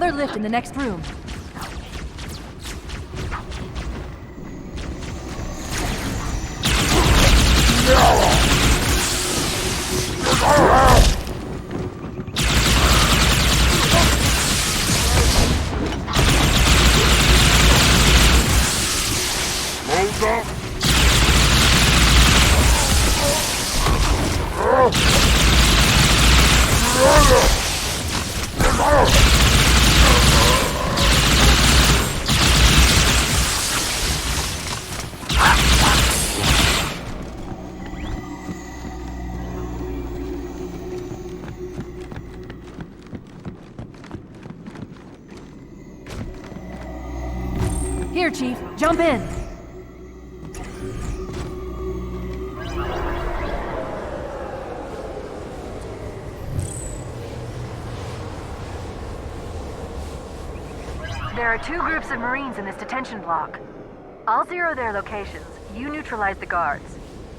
another lift in the next room. Hold up! Here, Chief, jump in. There are 2 groups of Marines in this detention block. I'll zero their locations. You neutralize the guards.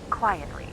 Quietly.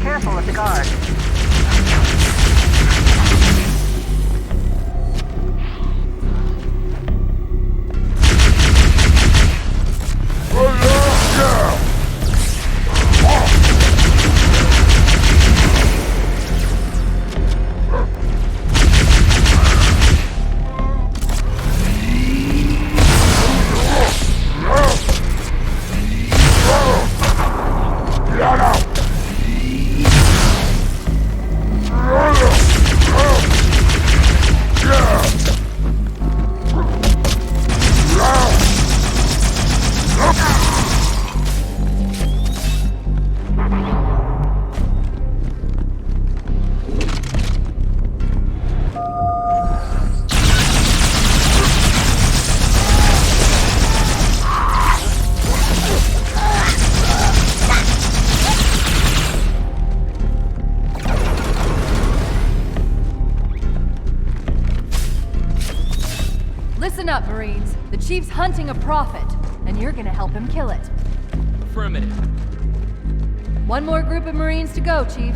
Careful of the guard. Listen up, Marines. The Chief's hunting a prophet, and you're gonna help him kill it. Affirmative. One more group of Marines to go, Chief.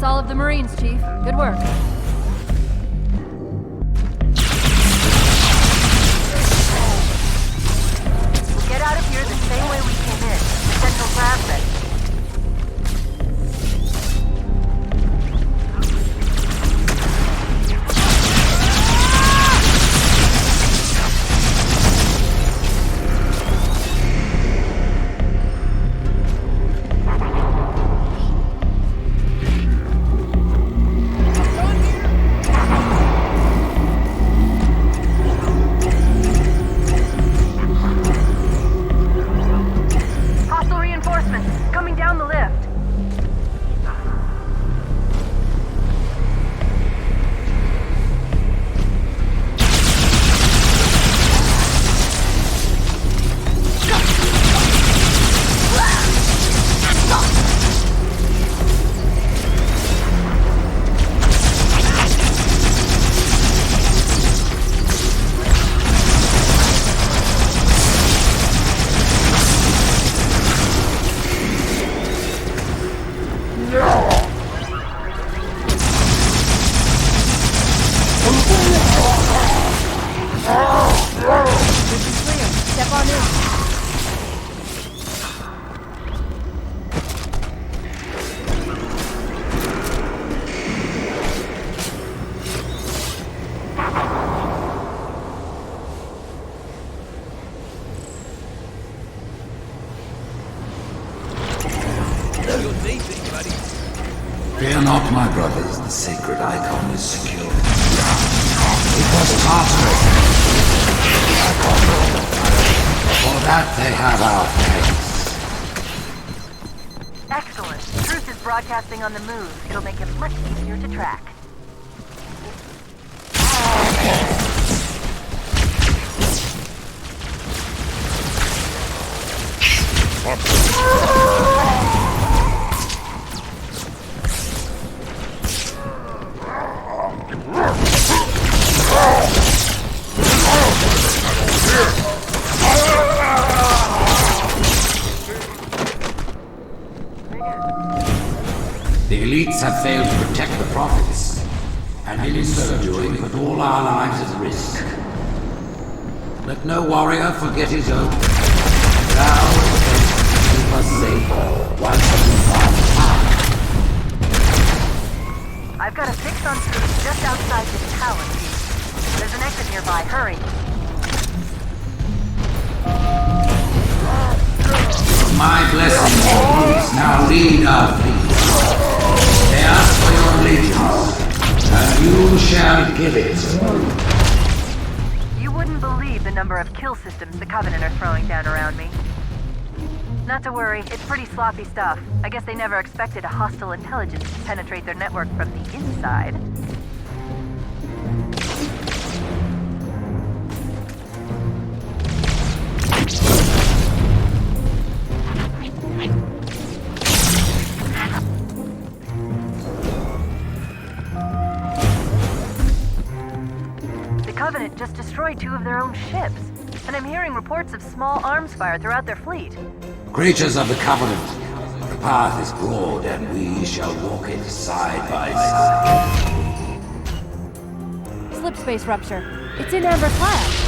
all of the Marines, Chief. Good work. We'll get out of here the same way we came in. The central plasmid. Fear not, my brothers, the sacred icon is secure. It was Tartarus. For that they have our thanks. Excellent. Truth is broadcasting on the move. It'll make it much easier to track. The elites have failed to protect the prophets, and in so doing put all our lives at risk. Let no warrior forget his oath. Thou wilt keep us safe once we find power. I've got a fix on Truth just outside this tower. There's an exit nearby. Hurry. My blessing, please, now lead our fleet. They ask for your allegiance, and you shall give it. You wouldn't believe the number of kill systems the Covenant are throwing down around me. Not to worry, it's pretty sloppy stuff. I guess they never expected a hostile intelligence to penetrate their network from the inside. The Covenant just destroyed 2 of their own ships, and I'm hearing reports of small arms fire throughout their fleet. Creatures of the Covenant, the path is broad, and we shall walk it side by side. Slip space rupture. It's in Amber Class.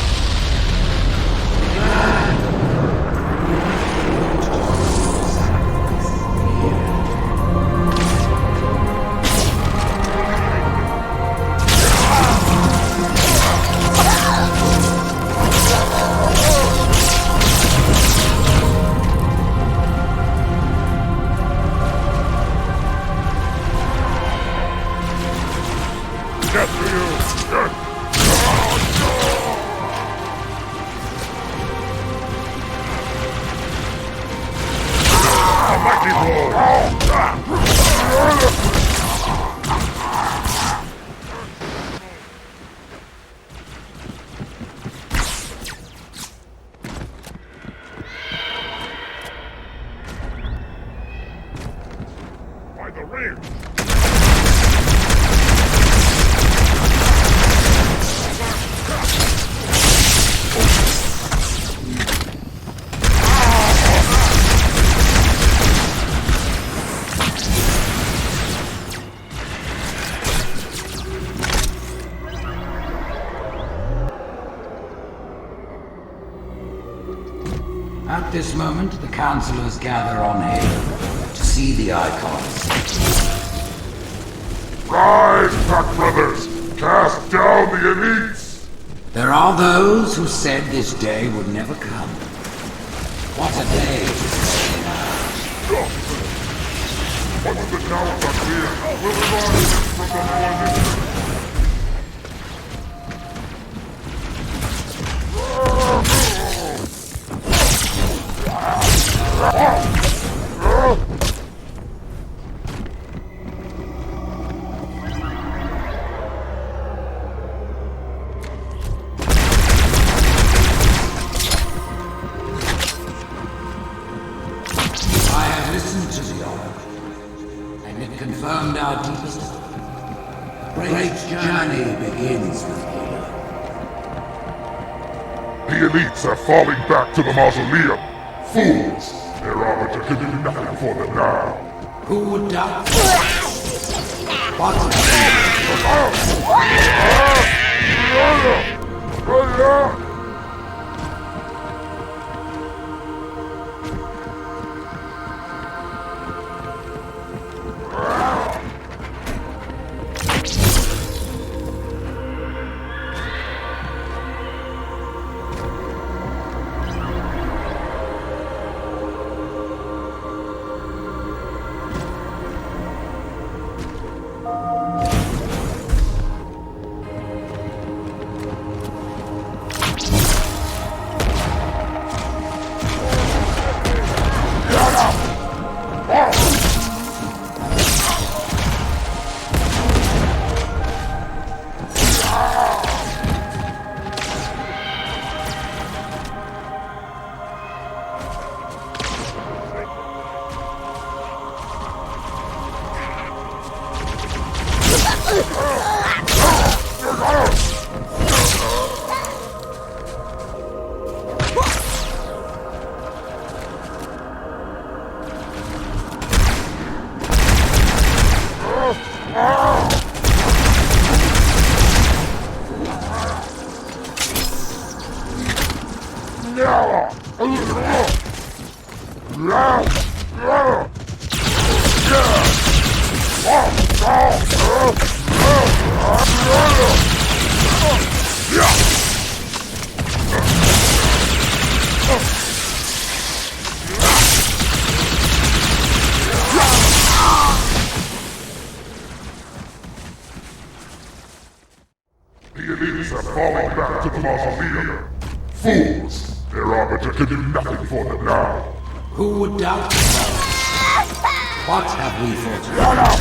At this moment, the councillors gather on Halo to see the icons. Rise, Pack Brothers! Cast down the elites! There are those who said this day would never come. What a day to say now. Once the towers are clear, we'll rise from the coalition. I have listened to the Oracle, and it confirmed our deepest hope. The great journey begins with Halo. The elites are falling back to the mausoleum. Fools! Their arbiter can do nothing for them now. Who would doubt? What? The elites are falling back to the mausoleum. Fools! Their arbiter can do nothing for them now. Who would doubt? What have we foretold?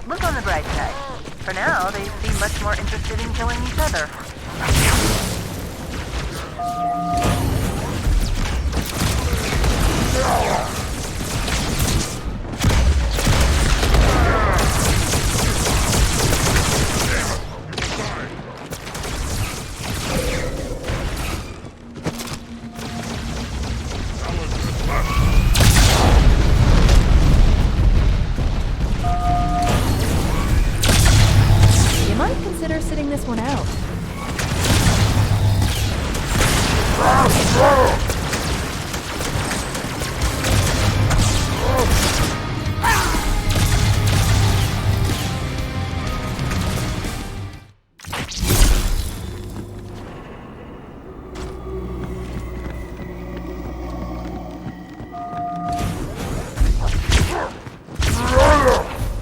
Look on the bright side. For now, they seem much more interested in killing each other. Consider sitting this one out.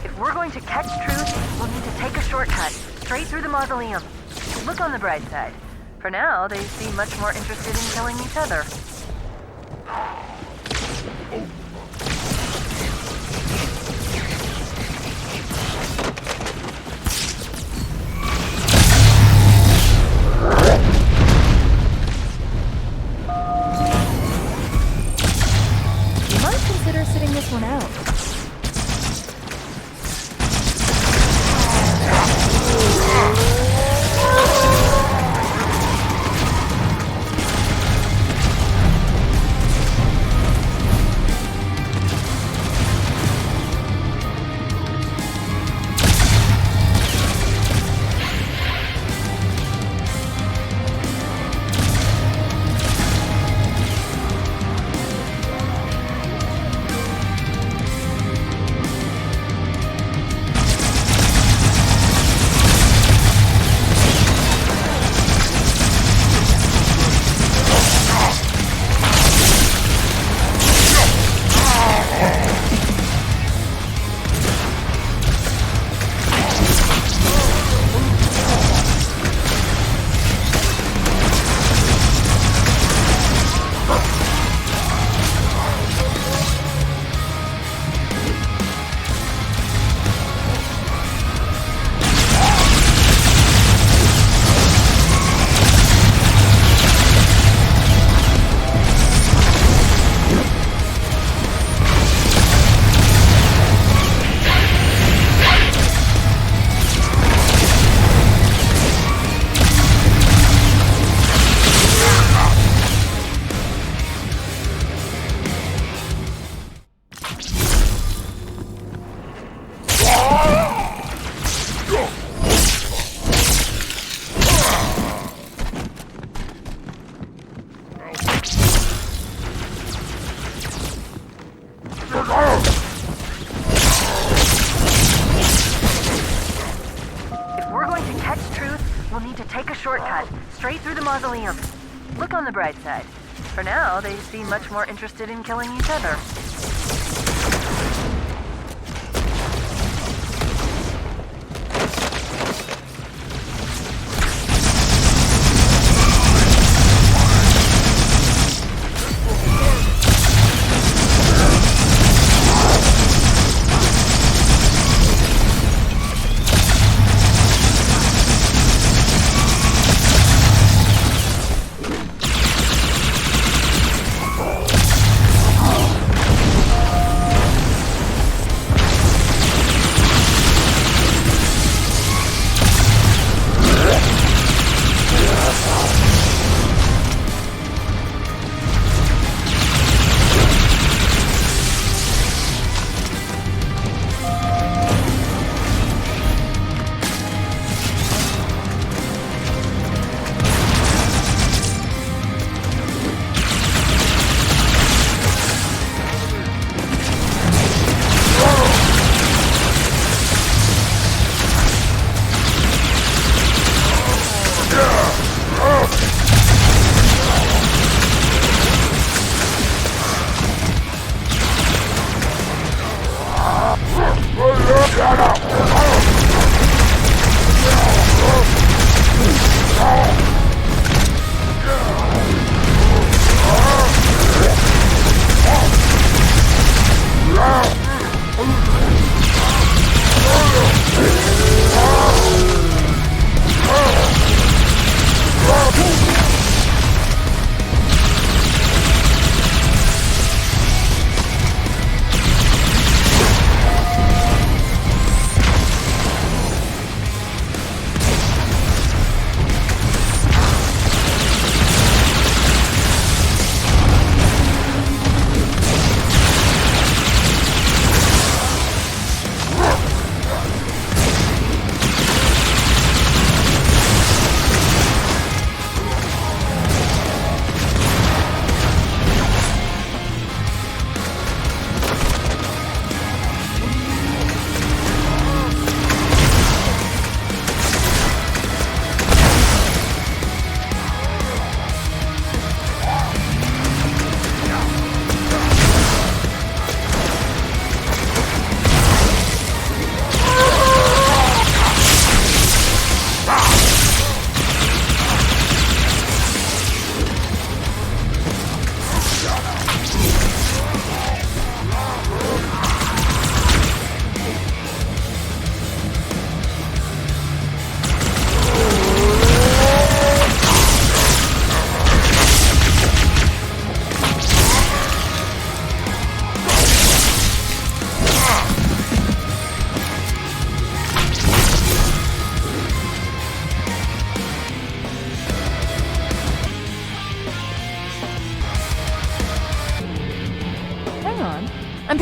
If we're going to catch Truth, we'll need to take a shortcut. Straight through the mausoleum. Look on the bright side. For now, they seem much more interested in killing each other. You might consider sitting this one out. If we're going to catch Truth, we'll need to take a shortcut. Straight through the mausoleum. Look on the bright side. For now, they seem much more interested in killing each other.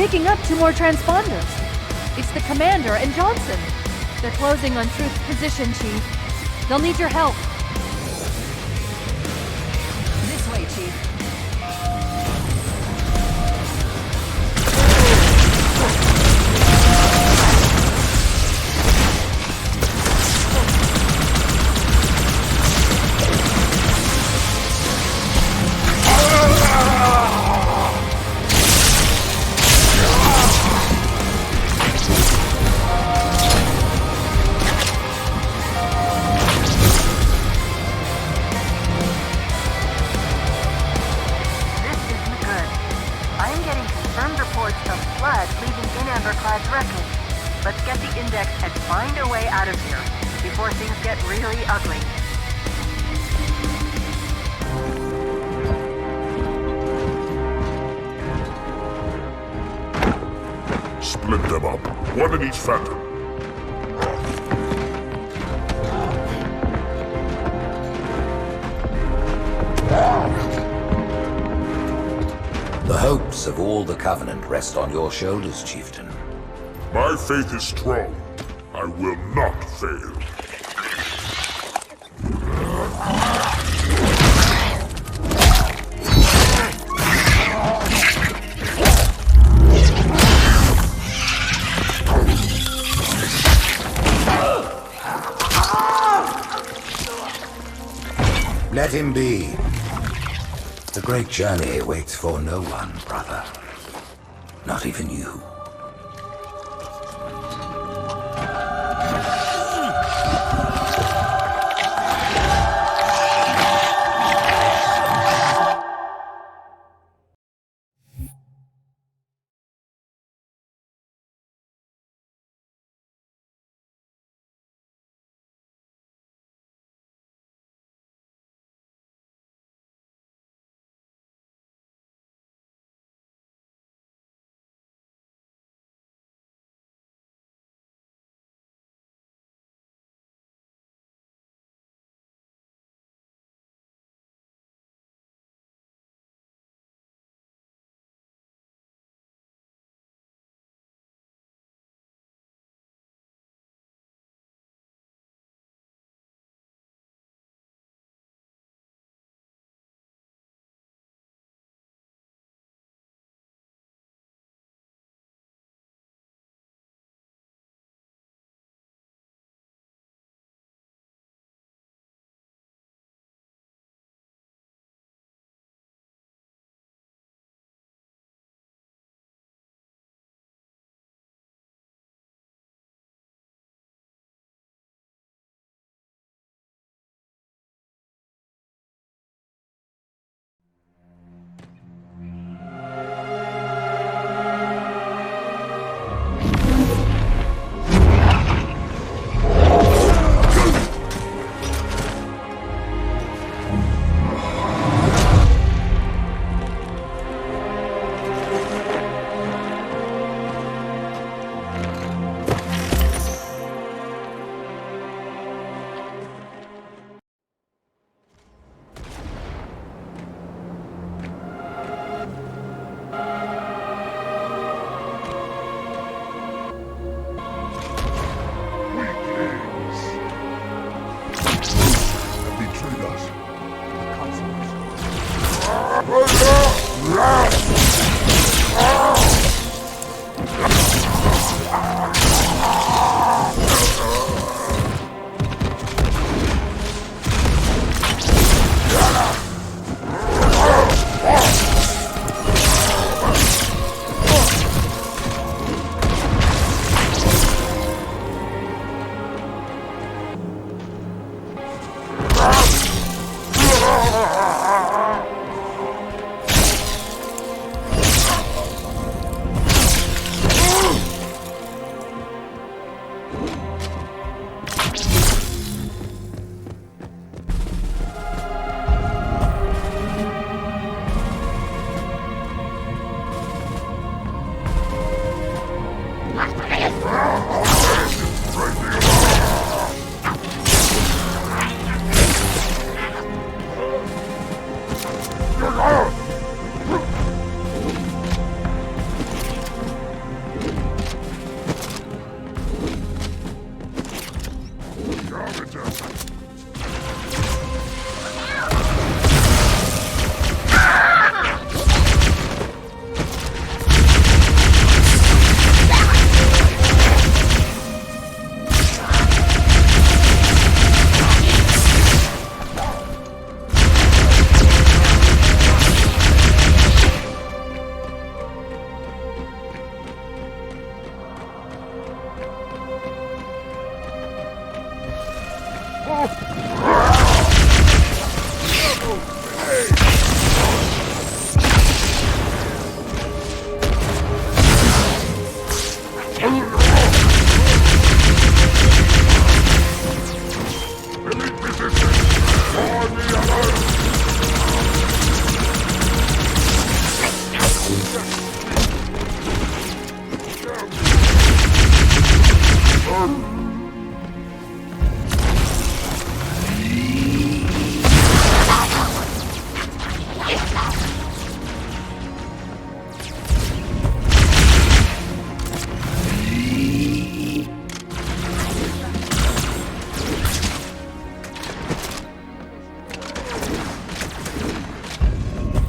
picking up 2 more transponders. It's the Commander and Johnson. They're closing on Truth's position, Chief. They'll need your help. This way, Chief. Let's get the index and find a way out of here before things get really ugly. Split them up, one in each phantom. The hopes of all the Covenant rest on your shoulders, Chieftain. My faith is strong. I will not fail. Let him be. The great journey waits for no one, brother. Not even you.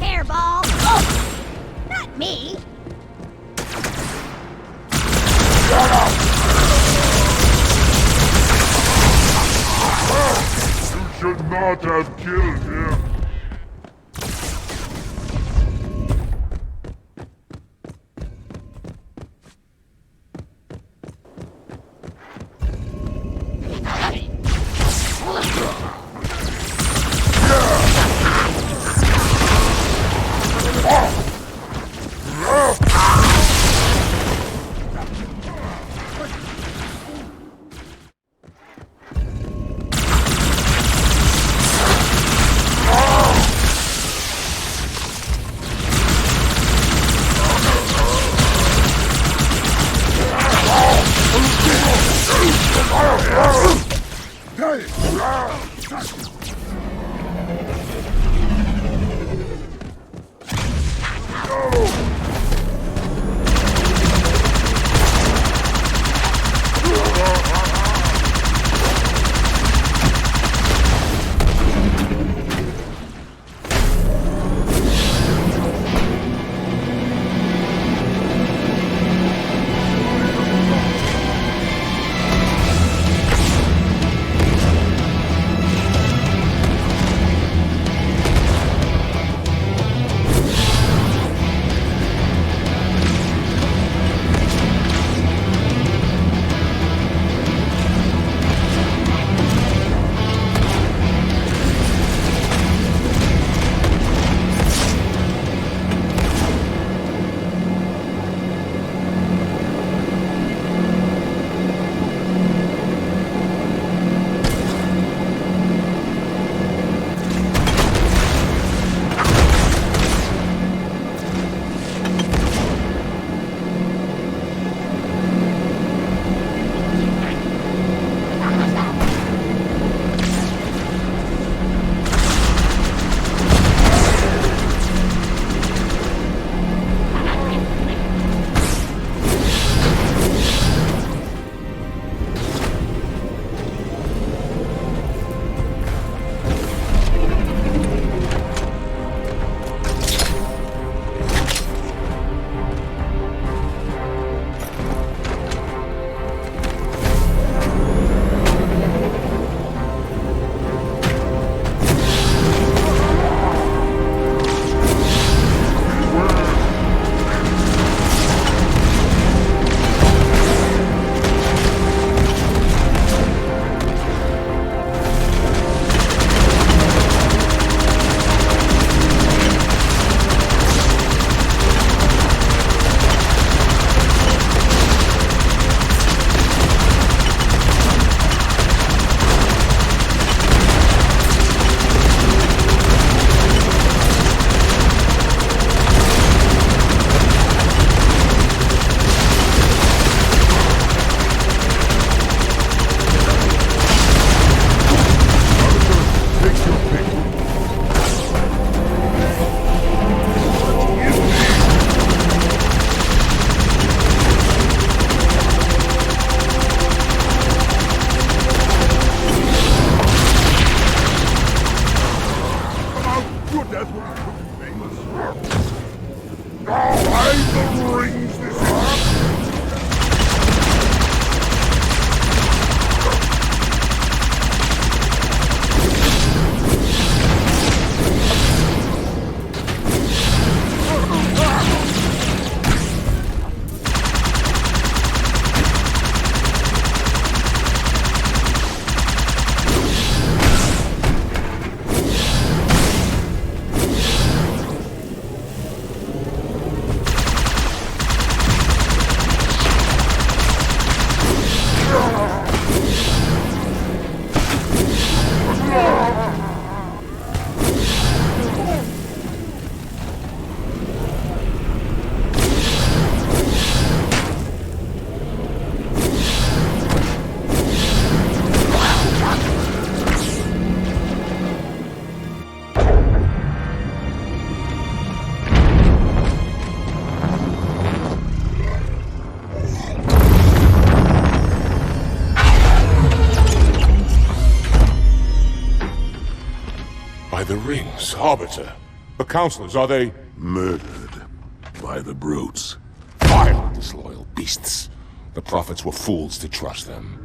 Hairball! Oh! Not me! You should not have killed him. the rings, Arbiter. The counselors, are they... Murdered by the brutes. Vile, disloyal beasts. The prophets were fools to trust them.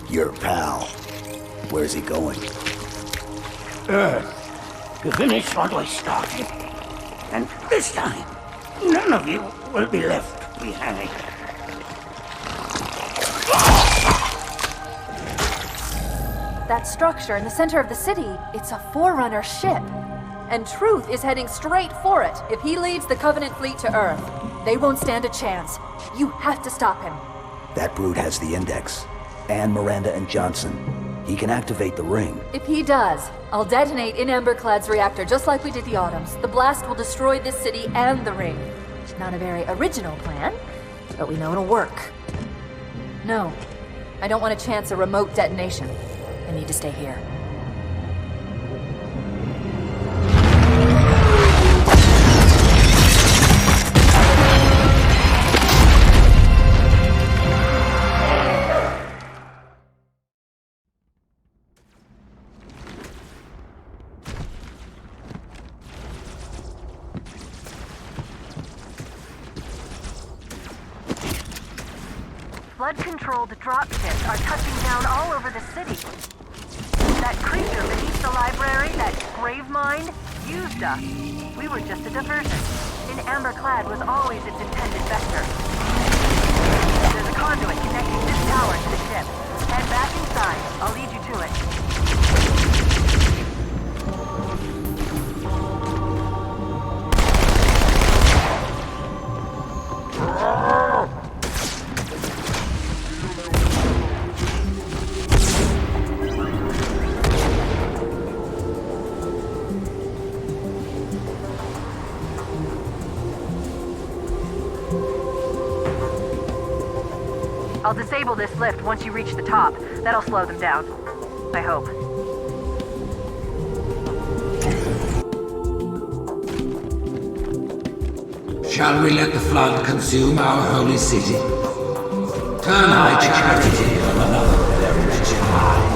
Your pal. Where's he going? Earth, to finish what I started. And this time, none of you will be left behind. That structure in the center of the city, it's a Forerunner ship. And Truth is heading straight for it. If he leads the Covenant fleet to Earth, they won't stand a chance. You have to stop him. That brute has the Index. And Miranda and Johnson. He can activate the ring. If he does, I'll detonate in Emberclad's reactor just like we did the Autumn's. The blast will destroy this city and the ring. Not a very original plan, but we know it'll work. No, I don't want to chance a remote detonation. I need to stay here. Flood-controlled dropships are touching down all over the city. That creature beneath the library, that Gravemind, used us. We were just a diversion. And Emberclad was always its intended vector. There's a conduit connecting this tower to the ship. Head back inside. I'll lead you to it. I'll disable this lift once you reach the top. That'll slow them down. I hope. Shall we let the flood consume our holy city? Turn our charity on another of their wretched lives.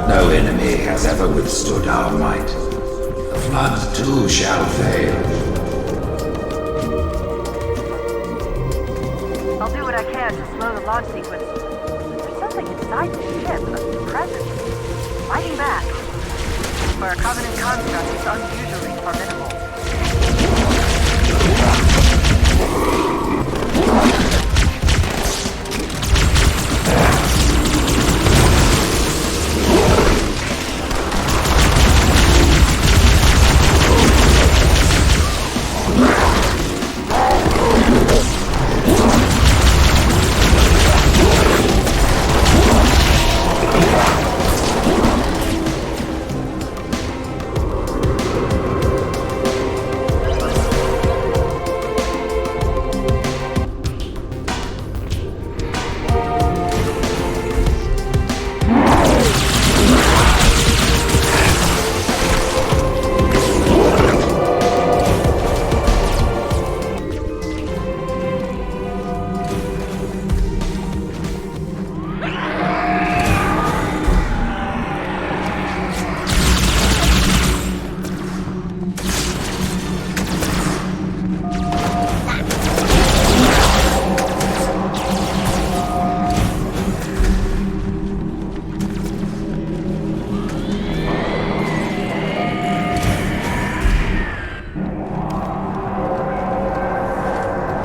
No enemy has ever withstood our might. The flood too shall fail. I'll do what I can to slow the launch sequence. There's something inside the ship, a presence. Fighting back. For a Covenant construct, it's unusually formidable.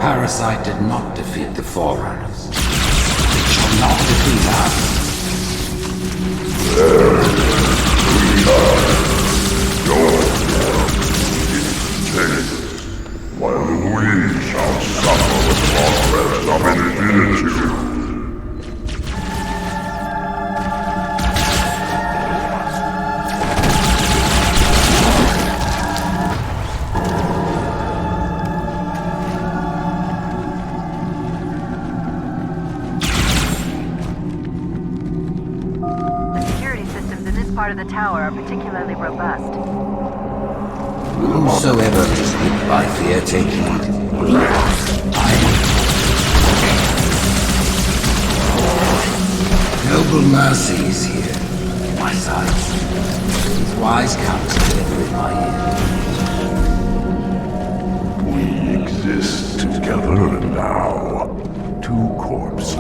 parasite did not defeat the Forerunners. It shall not defeat us. While we shall suffer the progress of infinitude. Part of the tower are particularly robust. Whosoever is hit by fear, take heed. Noble mercy is here, my side. His wise counsel ever in my ear. We exist together now. Two corpses,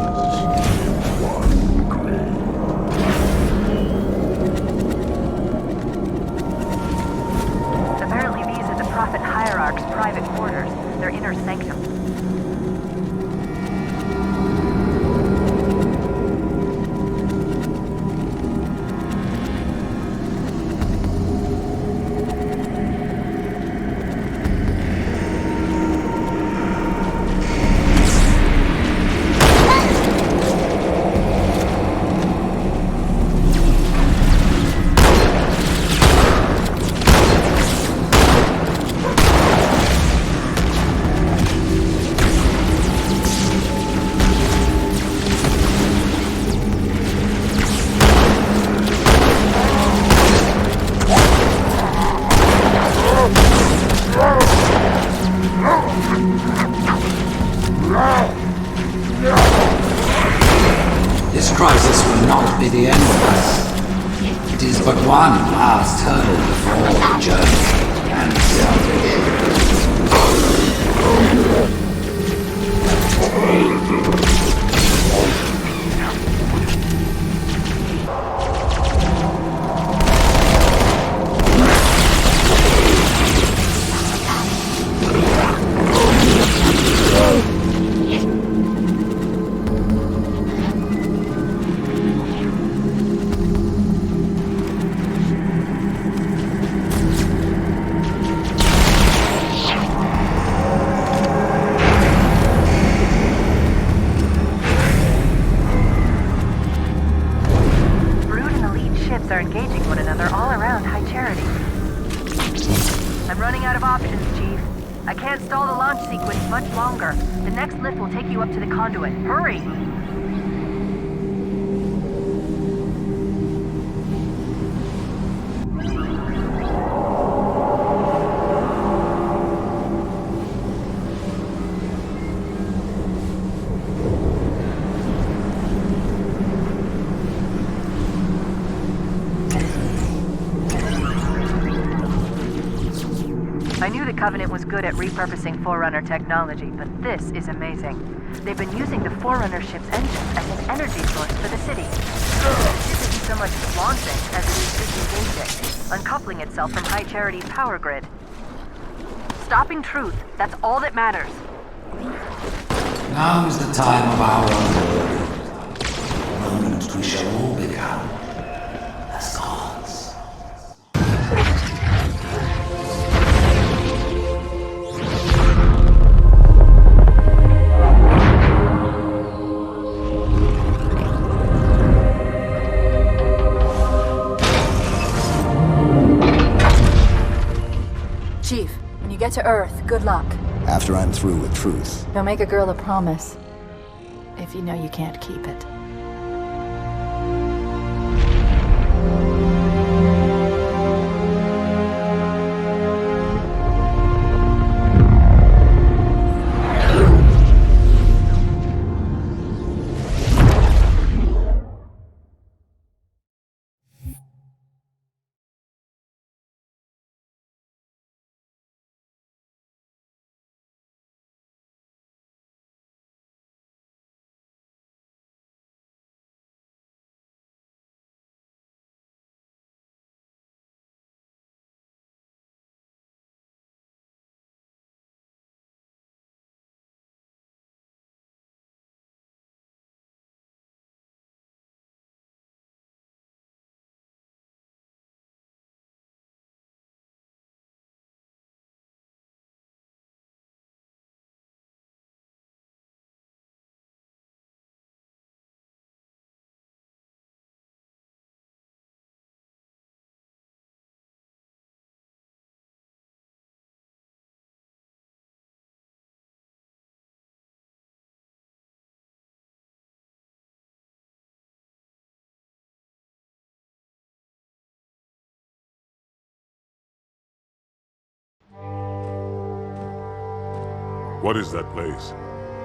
one grave. Apparently these are the Prophet Hierarch's private quarters, their inner sanctum. This crisis will not be the end of us. It is but one last hurdle before the journey and are engaging one another all around High Charity. I'm running out of options, Chief. I can't stall the launch sequence much longer. The next lift will take you up to the conduit. Hurry! I knew the Covenant was good at repurposing Forerunner technology, but this is amazing. They've been using the Forerunner ship's engines as an energy source for the city. This isn't so much launching as it is disengaging, uncoupling itself from High Charity's power grid. Stopping Truth, that's all that matters. now is the time of our own. The moment we shall all become as gods. Chief, when you get to Earth, good luck. After I'm through with Truth. Don't make a girl a promise if you know you can't keep it. What is that place?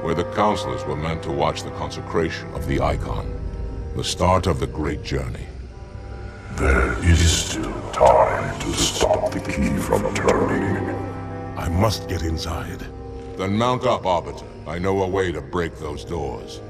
Where the counselors were meant to watch the consecration of the Icon. The start of the great journey. There is still time to stop the key from turning. I must get inside. Then mount up, Arbiter. I know a way to break those doors.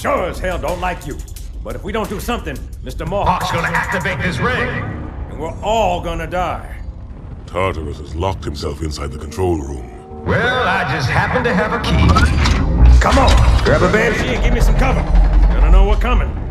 sure as hell don't like you. But if we don't do something, Mr. Mohawk's gonna activate this ring. And we're all gonna die. Tartarus has locked himself inside the control room. Well, I just happen to have a key. Come on, grab a banshee and give me some cover. Gonna know what's coming.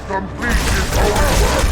complete his holy work.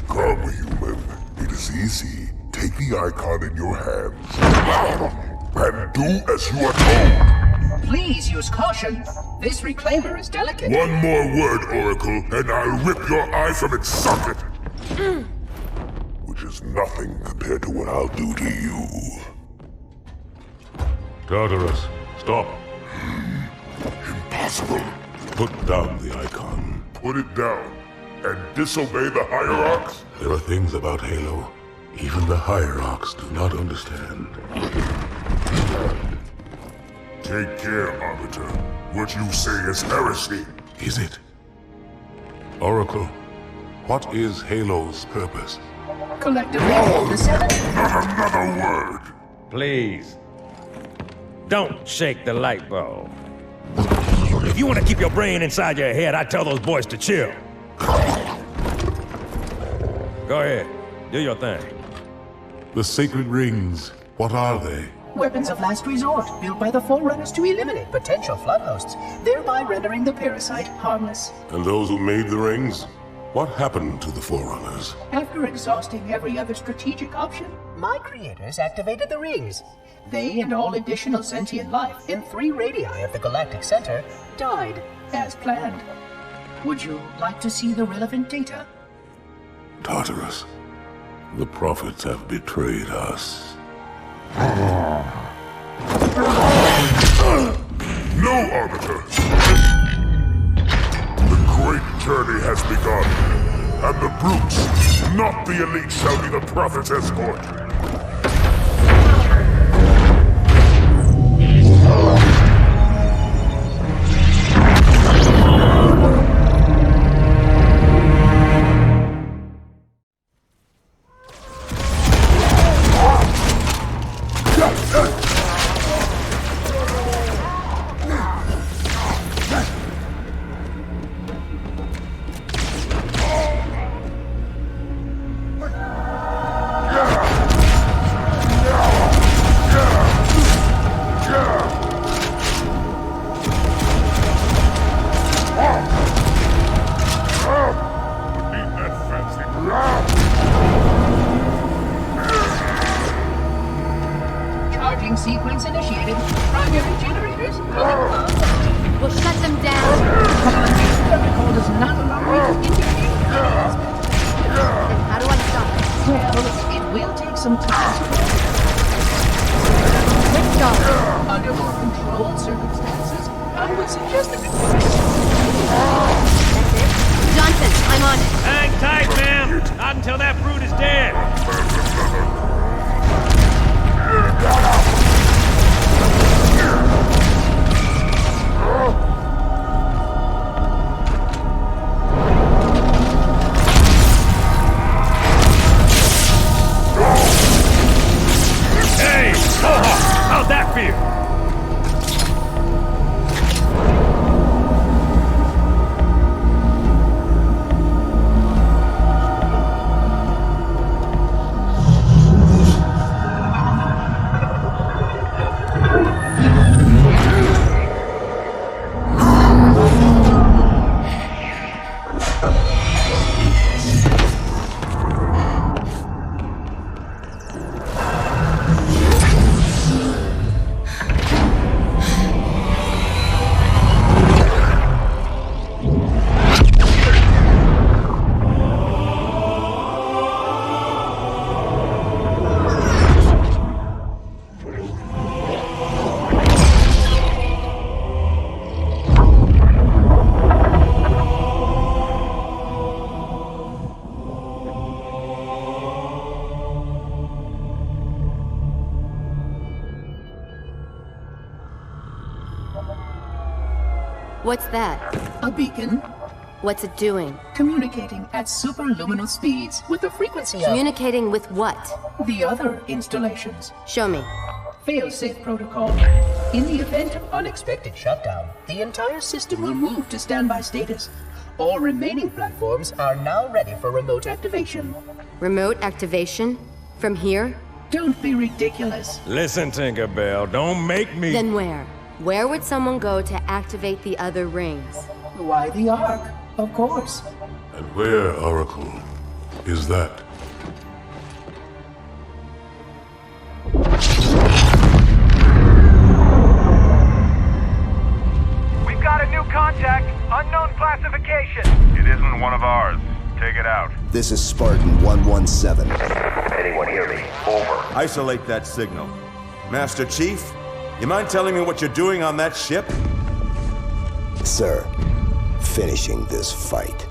Come, human. It is easy. Take the icon in your hands and do as you are told. Please use caution. This reclaimer is delicate. One more word, Oracle, and I'll rip your eye from its socket. Which is nothing compared to what I'll do to you. Tartarus, stop. Impossible. Put down the icon. Put it down and disobey the Hierarchs? There are things about Halo even the Hierarchs do not understand. Take care, Arbiter. What you say is heresy. Is it? Oracle, what is Halo's purpose? Collectively, the seven. Not another word. Please. Don't shake the light bulb. If you want to keep your brain inside your head, I tell those boys to chill. Go ahead. Do your thing. The sacred rings, what are they? Weapons of last resort, built by the Forerunners to eliminate potential flood hosts, thereby rendering the parasite harmless. And those who made the rings? What happened to the Forerunners? After exhausting every other strategic option, my creators activated the rings. They and all additional sentient life in 3 radii of the Galactic Center died as planned. Would you like to see the relevant data? Tartarus, the prophets have betrayed us. No, Arbiter! The great journey has begun, and the brutes, not the elite, shall be the prophet's escort. Charging sequence initiated. Primary generators. We'll shut them down. Protocol does not allow me to intervene. Then how do I stop it? Well, it will take some time. Let's go. Under more controlled circumstances, I would suggest that That's it? Johnson, I'm on it. Hang tight, ma'am. Not until that brute is dead. Hey, Mohawk, how'd that feel? What's that? A beacon. What's it doing? Communicating at superluminal speeds with the frequency of... Communicating with what? The other installations. Show me. Fail-safe protocol. In the event of unexpected shutdown, the entire system will move to standby status. All remaining platforms are now ready for remote activation. Remote activation? From here? Don't be ridiculous. Listen, Tinkerbell, don't make me... Then where? Where would someone go to activate the other rings? Why the Ark? Of course. And where, Oracle, is that? We've got a new contact. Unknown classification. It isn't one of ours. Take it out. This is Spartan 117. Anyone hear me? Over. Isolate that signal. Master Chief, you mind telling me what you're doing on that ship? Sir, finishing this fight.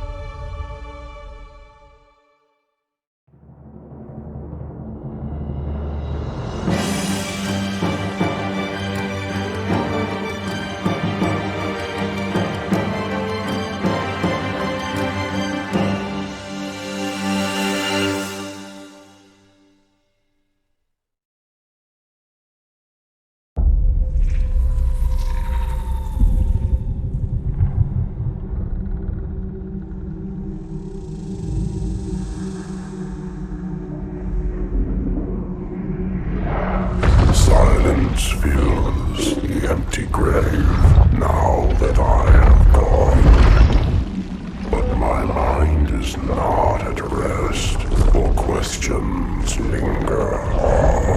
Silence fills the empty grave now that I have gone. But my mind is not at rest, for questions linger on.